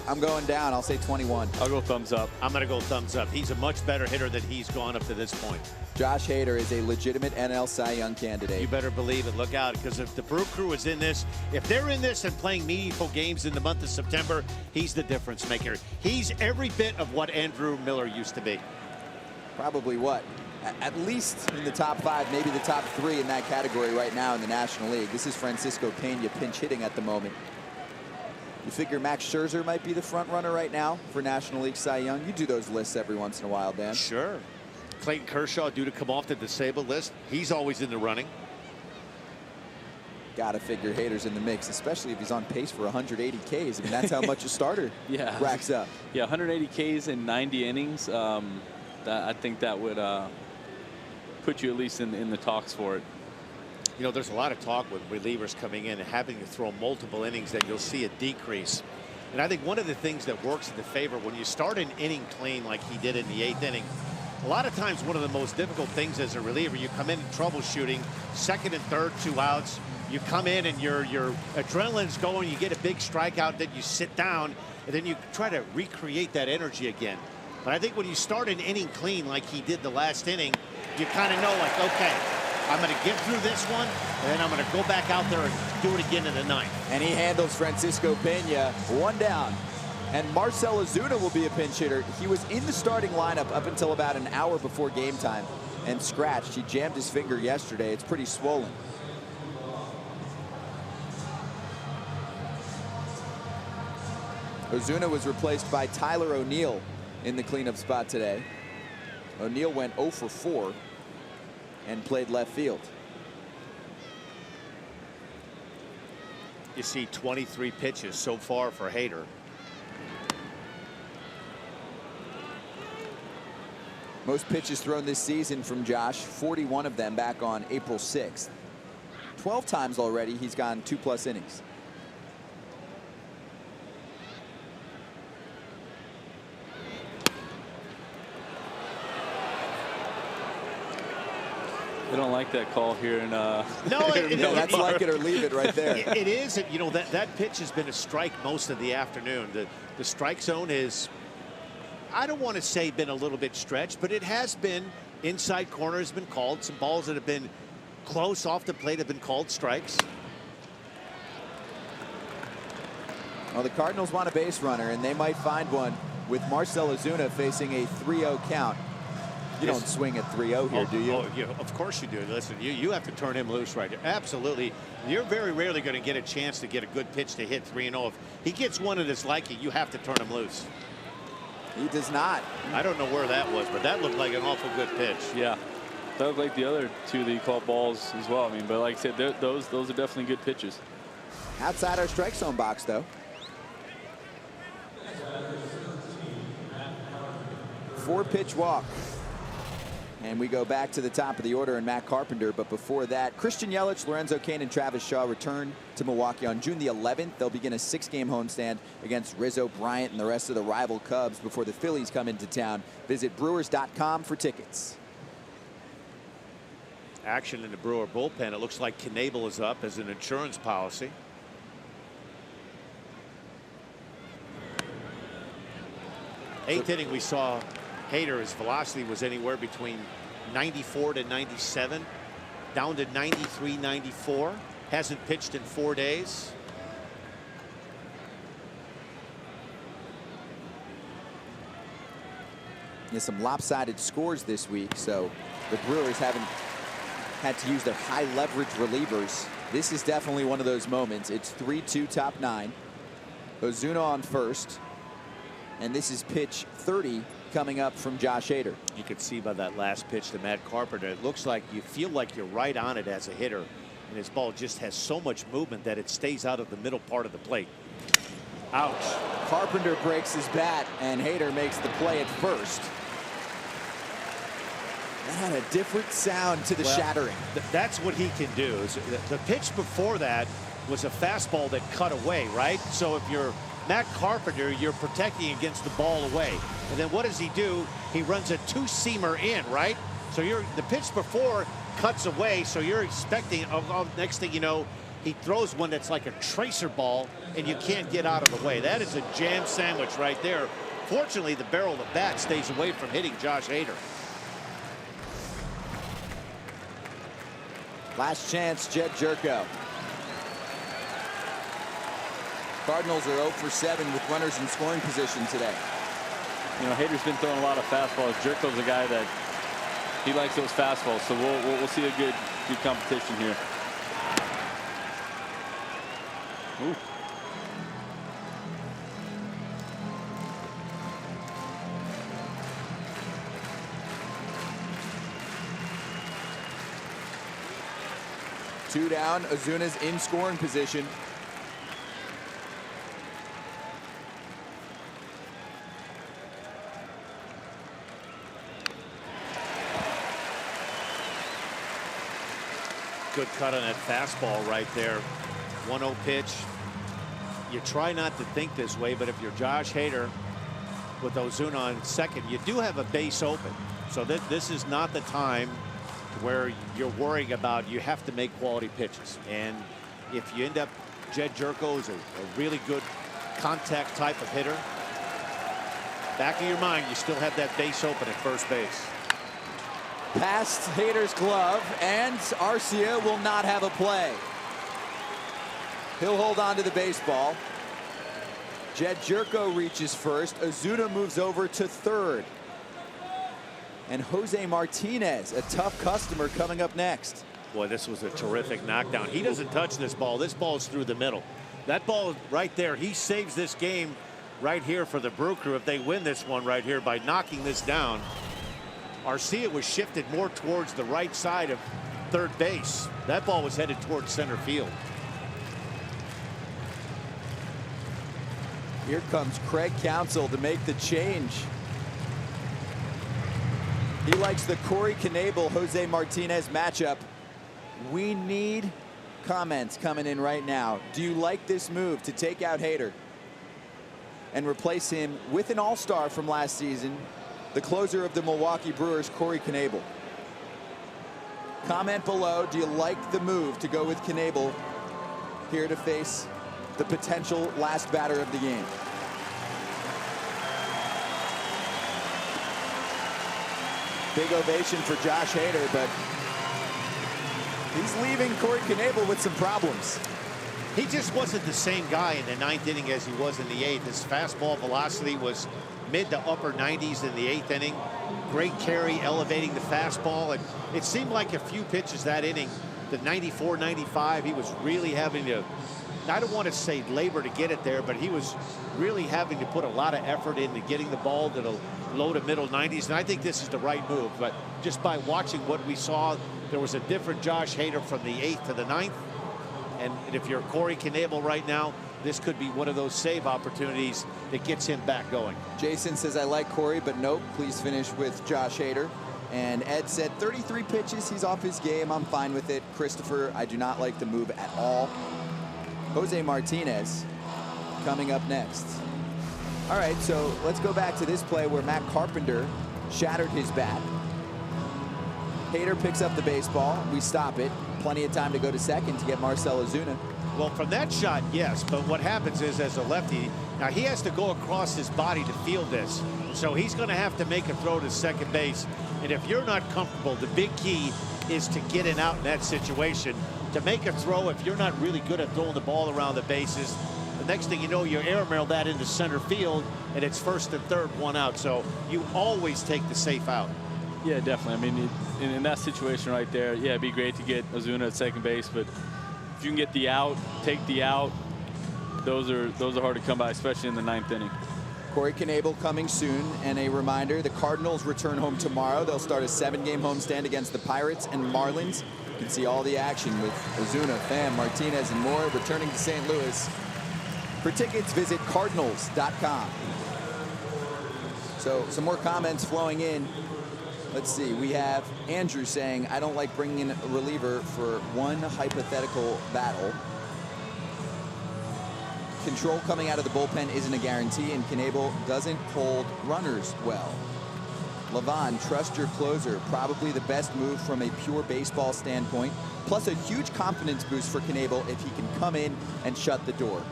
I'm going down. I'll say 21. I'll go thumbs up. I'm going to go thumbs up. He's a much better hitter than he's gone up to this point. Josh Hader is a legitimate NL Cy Young candidate. You better believe it. Look out, because if the Brew Crew is in this, if they're in this and playing meaningful games in the month of September, he's the difference maker. He's every bit of what Andrew Miller used to be. Probably what? At least in the top 5, maybe the top 3 in that category right now in the National League. This is Francisco Peña pinch hitting at the moment. You figure Max Scherzer might be the front runner right now for National League Cy Young. You do those lists every once in a while, Dan. Sure. Clayton Kershaw due to come off the disabled list. He's always in the running. Got to figure Hader's in the mix, especially if he's on pace for 180 Ks. I mean, that's how much a starter racks up. Yeah, 180 Ks in 90 innings. I think that would put you at least in the talks for it. You know, there's a lot of talk with relievers coming in and having to throw multiple innings, that you'll see a decrease. And I think one of the things that works in the favor when you start an inning clean like he did in the 8th inning, a lot of times one of the most difficult things as a reliever, you come in troubleshooting, 2nd and 3rd, 2 outs. You come in and your adrenaline's going, you get a big strikeout, then you sit down, and then you try to recreate that energy again. But I think when you start an inning clean like he did the last inning, you kind of know, like, okay, I'm going to get through this one, and then I'm going to go back out there and do it again in the 9th. And he handles Francisco Peña, 1 down. And Marcell Ozuna will be a pinch hitter. He was in the starting lineup up until about an hour before game time and scratched. He jammed his finger yesterday. It's pretty swollen. Ozuna was replaced by Tyler O'Neill in the cleanup spot today. O'Neill went 0 for 4 and played left field. You see 23 pitches so far for Hader. Most pitches thrown this season from Josh, 41 of them back on April 6th. 12 times already he's gone 2+ innings. They don't like that call here in No, that's like it or leave it right there. It is. You know, that pitch has been a strike most of the afternoon. The strike zone is, I don't want to say been a little bit stretched, but it has been. Inside corner has been called. Some balls that have been close off the plate have been called strikes. Well, the Cardinals want a base runner, and they might find one with Marcell Ozuna facing a 3-0 count. You don't swing at 3-0 here, do you? Oh, yeah, of course you do. Listen, you have to turn him loose right here. Absolutely. You're very rarely going to get a chance to get a good pitch to hit 3-0. If he gets one of his liking, you have to turn him loose. He does not. I don't know where that was, but that looked like an awful good pitch. Yeah. That looked like the other 2 that he called balls as well. I mean, but like I said, those are definitely good pitches. Outside our strike zone box, though. 4-pitch walk. And we go back to the top of the order and Matt Carpenter. But before that, Christian Yelich, Lorenzo Cain, and Travis Shaw return to Milwaukee on June the 11th. They'll begin a 6-game homestand against Rizzo, Bryant, and the rest of the rival Cubs before the Phillies come into town. Visit Brewers.com for tickets. Action in the Brewer bullpen. It looks like Knebel is up as an insurance policy. Eighth inning, we saw Hader, his velocity was anywhere between 94 to 97, down to 93, 94. Hasn't pitched in 4 days. There's some lopsided scores this week, so the Brewers haven't had to use their high leverage relievers. This is definitely one of those moments. It's 3-2 top 9. Ozuna on first. And this is pitch 30 coming up from Josh Hader. You could see by that last pitch to Matt Carpenter, it looks like you feel like you're right on it as a hitter. And his ball just has so much movement that it stays out of the middle part of the plate. Ouch. Carpenter breaks his bat, and Hader makes the play at first. That had a different sound to the shattering. That's what he can do. The pitch before that was a fastball that cut away, right? So if you're Matt Carpenter, you're protecting against the ball away. And then what does he do? He runs a two-seamer in, right? So the pitch before cuts away, so you're expecting, next thing you know, he throws one that's like a tracer ball, and you can't get out of the way. That is a jam sandwich right there. Fortunately, the barrel of the bat stays away from hitting Josh Hader. Last chance, Jed Jerko. Cardinals are 0 for 7 with runners in scoring position today. You know, Hader's been throwing a lot of fastballs. Jerko's a guy that he likes those fastballs, so we'll see a good competition here. Ooh. Two down, Ozuna's in scoring position. Good cut on that fastball right there. 1-0 pitch. You try not to think this way, but if you're Josh Hader with Ozuna on second, you do have a base open. So this is not the time where you're worrying about you have to make quality pitches. And if you end up, Jed Jerko is a really good contact type of hitter. Back of your mind, you still have that base open at first base. Past Hader's glove, and Arcia will not have a play. He'll hold on to the baseball. Jed Jerko reaches first. Ozuna moves over to third. And Jose Martinez, a tough customer, coming up next. Boy, this was a terrific knockdown. He doesn't touch this ball. This ball is through the middle. That ball right there, he saves this game right here for the Brew Crew if they win this one right here by knocking this down. Arcia was shifted more towards the right side of third base. That ball was headed towards center field. Here comes Craig Counsell to make the change. He likes the Corey Knebel, Jose Martinez matchup. We need comments coming in right now. Do you like this move to take out Hader and replace him with an all-star from last season, the closer of the Milwaukee Brewers, Corey Knebel? Comment below, do you like the move to go with Knebel here to face the potential last batter of the game? Big ovation for Josh Hader, but he's leaving Corey Knebel with some problems. He just wasn't the same guy in the ninth inning as he was in the eighth. His fastball velocity was mid to upper 90s in the eighth inning. Great carry, elevating the fastball. And it seemed like a few pitches that inning, the 94, 95, he was really having to, I don't want to say labor to get it there, but he was really having to put a lot of effort into getting the ball to the low to middle 90s. And I think this is the right move. But just by watching what we saw, there was a different Josh Hader from the eighth to the ninth. And if you're Corey Knebel right now, this could be one of those save opportunities that gets him back going. Jason says, I like Corey, but nope, please finish with Josh Hader. And Ed said 33 pitches, he's off his game, I'm fine with it. Christopher, I do not like the move at all. Jose Martinez coming up next. All right, so let's go back to this play where Matt Carpenter shattered his bat. Hader picks up the baseball, we stop it. Plenty of time to go to second to get Marcell Ozuna. Well, from that shot, yes, but what happens is, as a lefty, now he has to go across his body to field this. So he's going to have to make a throw to second base. And if you're not comfortable, the big key is to get it out in that situation. To make a throw, if you're not really good at throwing the ball around the bases, the next thing you know, you airmail that into center field, and it's first and third, one out. So you always take the safe out. Yeah, definitely. I mean, in that situation right there, yeah, it'd be great to get Ozuna at second base, but if you can get the out, take the out, those are hard to come by, especially in the 9th inning. Corey Knebel coming soon, and a reminder, the Cardinals return home tomorrow. They'll start a 7-game homestand against the Pirates and Marlins. You can see all the action with Ozuna, Pham, Martinez, and more returning to St. Louis. For tickets, visit cardinals.com. So some more comments flowing in. Let's see, we have Andrew saying, I don't like bringing in a reliever for one hypothetical battle. Control coming out of the bullpen isn't a guarantee, and Knebel doesn't hold runners well. Levon, trust your closer. Probably the best move from a pure baseball standpoint. Plus a huge confidence boost for Knebel if he can come in and shut the door.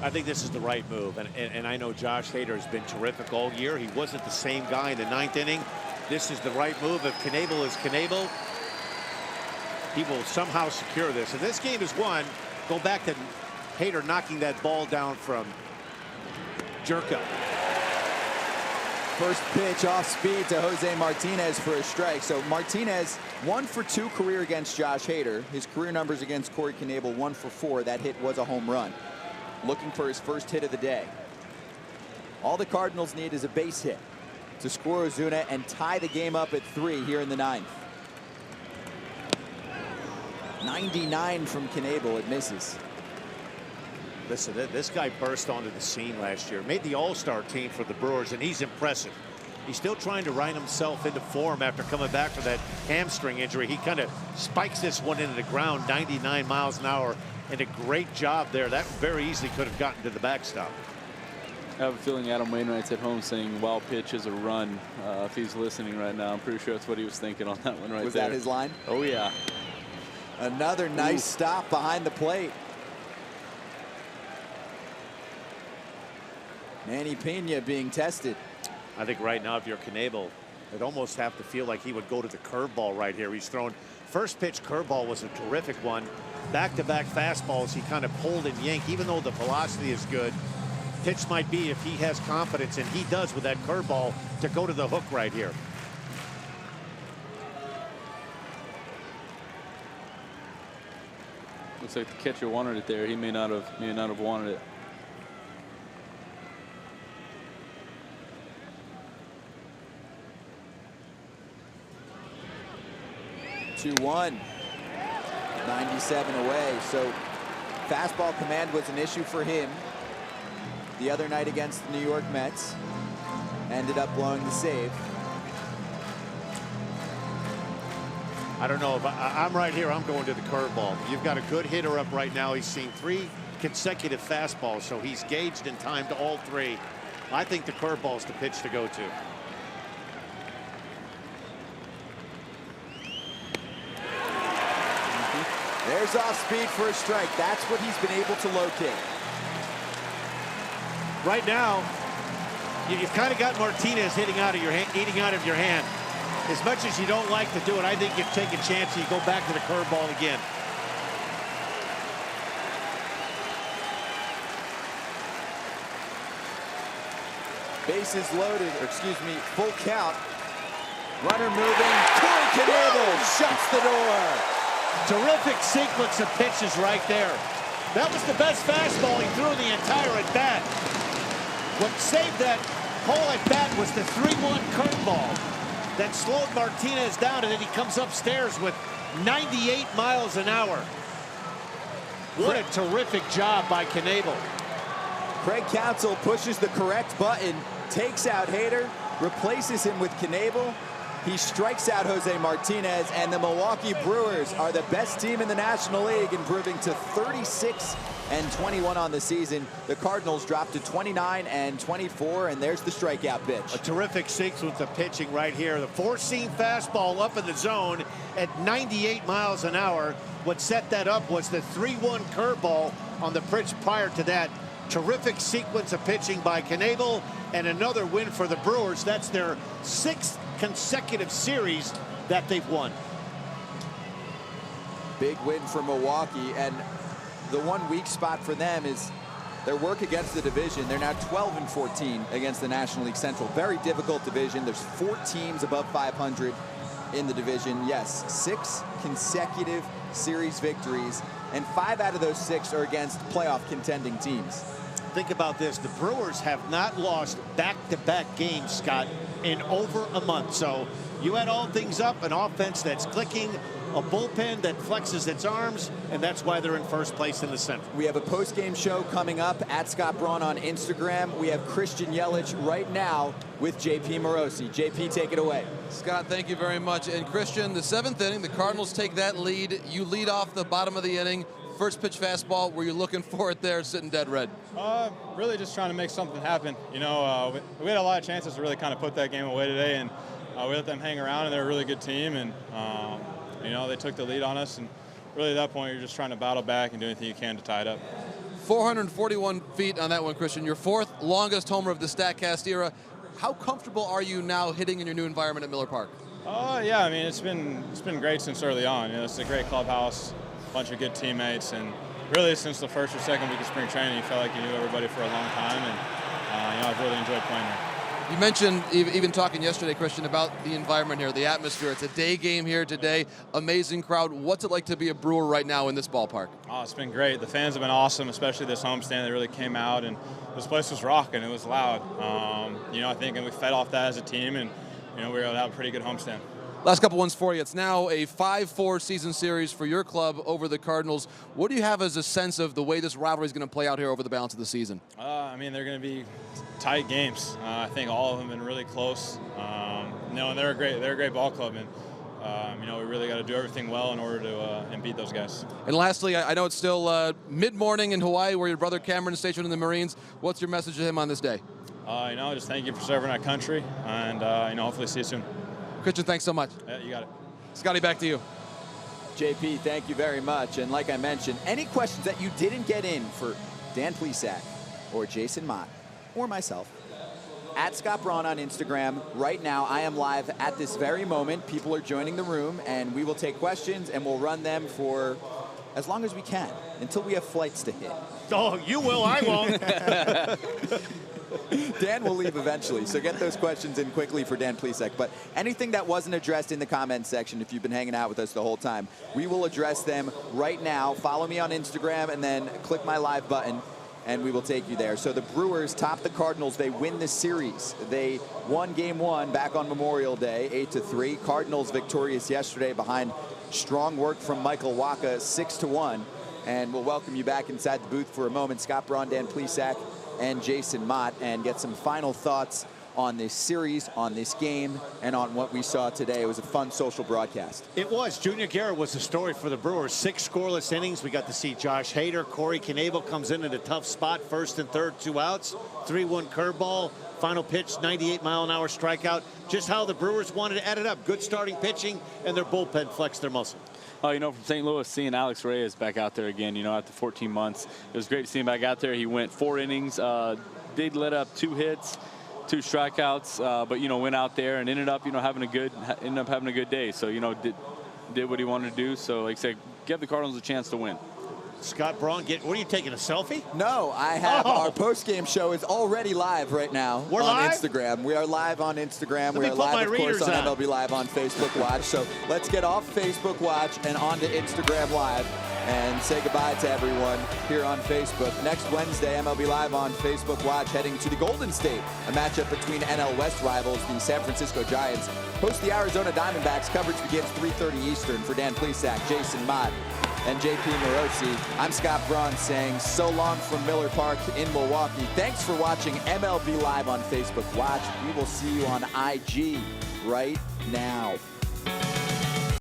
I think this is the right move, and I know Josh Hader has been terrific all year. He wasn't the same guy in the 9th inning. This is the right move. If Knebel is Knebel, he will somehow secure this. If this game is won, go back to Hader knocking that ball down from Jerko. First pitch off speed to Jose Martinez for a strike. So Martinez 1 for 2 career against Josh Hader. His career numbers against Corey Knebel 1 for 4. That hit was a home run. Looking for his first hit of the day. All the Cardinals need is a base hit to score Ozuna and tie the game up at 3 here in the 9th. 99 from Knebel. It misses. Listen, this guy burst onto the scene last year, made the All-Star team for the Brewers, and he's impressive. He's still trying to right himself into form after coming back from that hamstring injury. He kind of spikes this one into the ground, 99 miles an hour, and a great job there. That very easily could have gotten to the backstop. I have a feeling Adam Wainwright's at home saying wild pitch is a run. If he's listening right now, I'm pretty sure that's what he was thinking on that one right there. Was that his line? Oh, yeah. Another nice stop behind the plate. Manny Pena being tested. I think right now, if you're Knebel, I'd almost have to feel like he would go to the curveball right here. He's thrown first pitch curveball was a terrific one. Back-to-back fastballs he kind of pulled and yanked. Even though the velocity is good, pitch might be, if he has confidence, and he does with that curveball, to go to the hook right here. Looks like the catcher wanted it there. He may not have wanted it. Two-1. 97 away. So fastball command was an issue for him the other night against the New York Mets. Ended up blowing the save. I don't know if I'm right here. I'm going to the curveball. You've got a good hitter up right now. He's seen 3 consecutive fastballs, so he's gauged and timed all 3. I think the curveball is the pitch to go to. There's off speed for a strike. That's what he's been able to locate. Right now, you've kind of got Martinez eating out of your hand. As much as you don't like to do it, I think you take a chance and you go back to the curveball again. Bases loaded, or excuse me, full count. Runner moving. Corey Knebel shuts the door. Terrific sequence of pitches right there. That was the best fastball he threw the entire at-bat. What saved that whole at-bat was the 3-1 curveball that slowed Martinez down, and then he comes upstairs with 98 miles an hour. What a terrific job by Knebel. Craig Counsell pushes the correct button, takes out Hader, replaces him with Knebel. He strikes out Jose Martinez, and the Milwaukee Brewers are the best team in the National League, improving to 36-21 on the season. The Cardinals dropped to 29-24, and there's the strikeout pitch. A terrific sequence of pitching right here. The 4-seam fastball up in the zone at 98 miles an hour. What set that up was the 3-1 curveball on the pitch prior to that. Terrific sequence of pitching by Knebel, and another win for the Brewers. That's their 6th consecutive series that they've won. Big win for Milwaukee, and the one weak spot for them is their work against the division. They're now 12-14 against the National League Central. Very difficult division. There's 4 teams above 500. in the division. Yes, 6 consecutive series victories, and 5 out of those 6 are against playoff contending teams. Think about this. The Brewers have not lost back-to-back games, Scott, in over a month. So you add all things up, an offense that's clicking, a bullpen that flexes its arms, and that's why they're in first place in the Central. We have a post-game show coming up at Scott Braun on Instagram. We have Christian Yelich right now with JP Morosi. JP, take it away. Scott, thank you very much. And Christian, the 7th inning, the Cardinals take that lead. You lead off the bottom of the inning. First pitch fastball, were you looking for it there, sitting dead red? Really just trying to make something happen. You know, we had a lot of chances to really kind of put that game away today, and we let them hang around, and they're a really good team, and you know, they took the lead on us, and really at that point, you're just trying to battle back and do anything you can to tie it up. 441 feet on that one, Christian. Your 4th longest homer of the StatCast era. How comfortable are you now hitting in your new environment at Miller Park? Yeah, I mean, it's been great since early on. You know, it's a great clubhouse, bunch of good teammates, and really since the first or second week of spring training, you felt like you knew everybody for a long time, and you know, I've really enjoyed playing there. You mentioned, even talking yesterday, Christian, about the environment here, the atmosphere. It's a day game here today, amazing crowd. What's it like to be a Brewer right now in this ballpark? Oh, it's been great. The fans have been awesome, especially this homestand. They really came out, and this place was rocking. It was loud. You know, I think, and we fed off that as a team, and you know, we were able to have a pretty good homestand. Last couple ones for you. It's now a 5-4 season series for your club over the Cardinals. What do you have as a sense of the way this rivalry is going to play out here over the balance of the season? I mean, they're going to be tight games. I think all of them have been really close. No, and they're a great ball club, and you know, we really got to do everything well in order to beat those guys. And lastly, I know it's still mid-morning in Hawaii, where your brother Cameron is stationed in the Marines. What's your message to him on this day? You know, just thank you for serving our country, and you know, hopefully see you soon. Christian, thanks so much. Yeah, you got it. Scotty, back to you. JP, thank you very much. And like I mentioned, any questions that you didn't get in for Dan Plesac or Jason Mott or myself, at Scott Braun on Instagram. Right now, I am live at this very moment. People are joining the room, and we will take questions, and we'll run them for as long as we can, until we have flights to hit. Oh, you will, I won't. Dan will leave eventually, so get those questions in quickly for Dan Plesac. But anything that wasn't addressed in the comments section, if you've been hanging out with us the whole time, we will address them right now. Follow me on Instagram and then click my live button, and we will take you there. So the Brewers top the Cardinals. They win the series. They won Game 1 back on Memorial Day, 8-3. Cardinals victorious yesterday behind strong work from Michael Wacha, 6-1. And we'll welcome you back inside the booth for a moment. Scott Braun, Dan Plesac, and Jason Mott, and get some final thoughts on this series, on this game, and on what we saw today. It was a fun social broadcast. It was. Junior Guerra was the story for the Brewers. 6 scoreless innings. We got to see Josh Hader. Corey Knebel comes in at a tough spot, first and third, 2 outs. 3-1 curveball. Final pitch, 98-mile-an-hour strikeout. Just how the Brewers wanted to add it up. Good starting pitching, and their bullpen flexed their muscle. You know, from St. Louis, seeing Alex Reyes back out there again, you know, after 14 months, it was great to see him back out there. He went 4 innings, did let up 2 hits, 2 strikeouts, but, you know, went out there and ended up, you know, having a good day. So, you know, did what he wanted to do. So, like I said, give the Cardinals a chance to win. Scott Braun, what are you taking, a selfie? No, I have our post-game show is already live right now We're on live? Instagram. We are live on Instagram. Let We me are put live, my of course, readers on on. MLB Live on Facebook Watch. So let's get off Facebook Watch and onto Instagram Live and say goodbye to everyone here on Facebook. Next Wednesday, MLB Live on Facebook Watch, heading to the Golden State, a matchup between NL West rivals, the San Francisco Giants, host the Arizona Diamondbacks. Coverage begins 3:30 Eastern. For Dan Plesac, Jason Mott, and JP Morosi, I'm Scott Braun saying so long from Miller Park in Milwaukee. Thanks for watching MLB Live on Facebook Watch. We will see you on IG right now.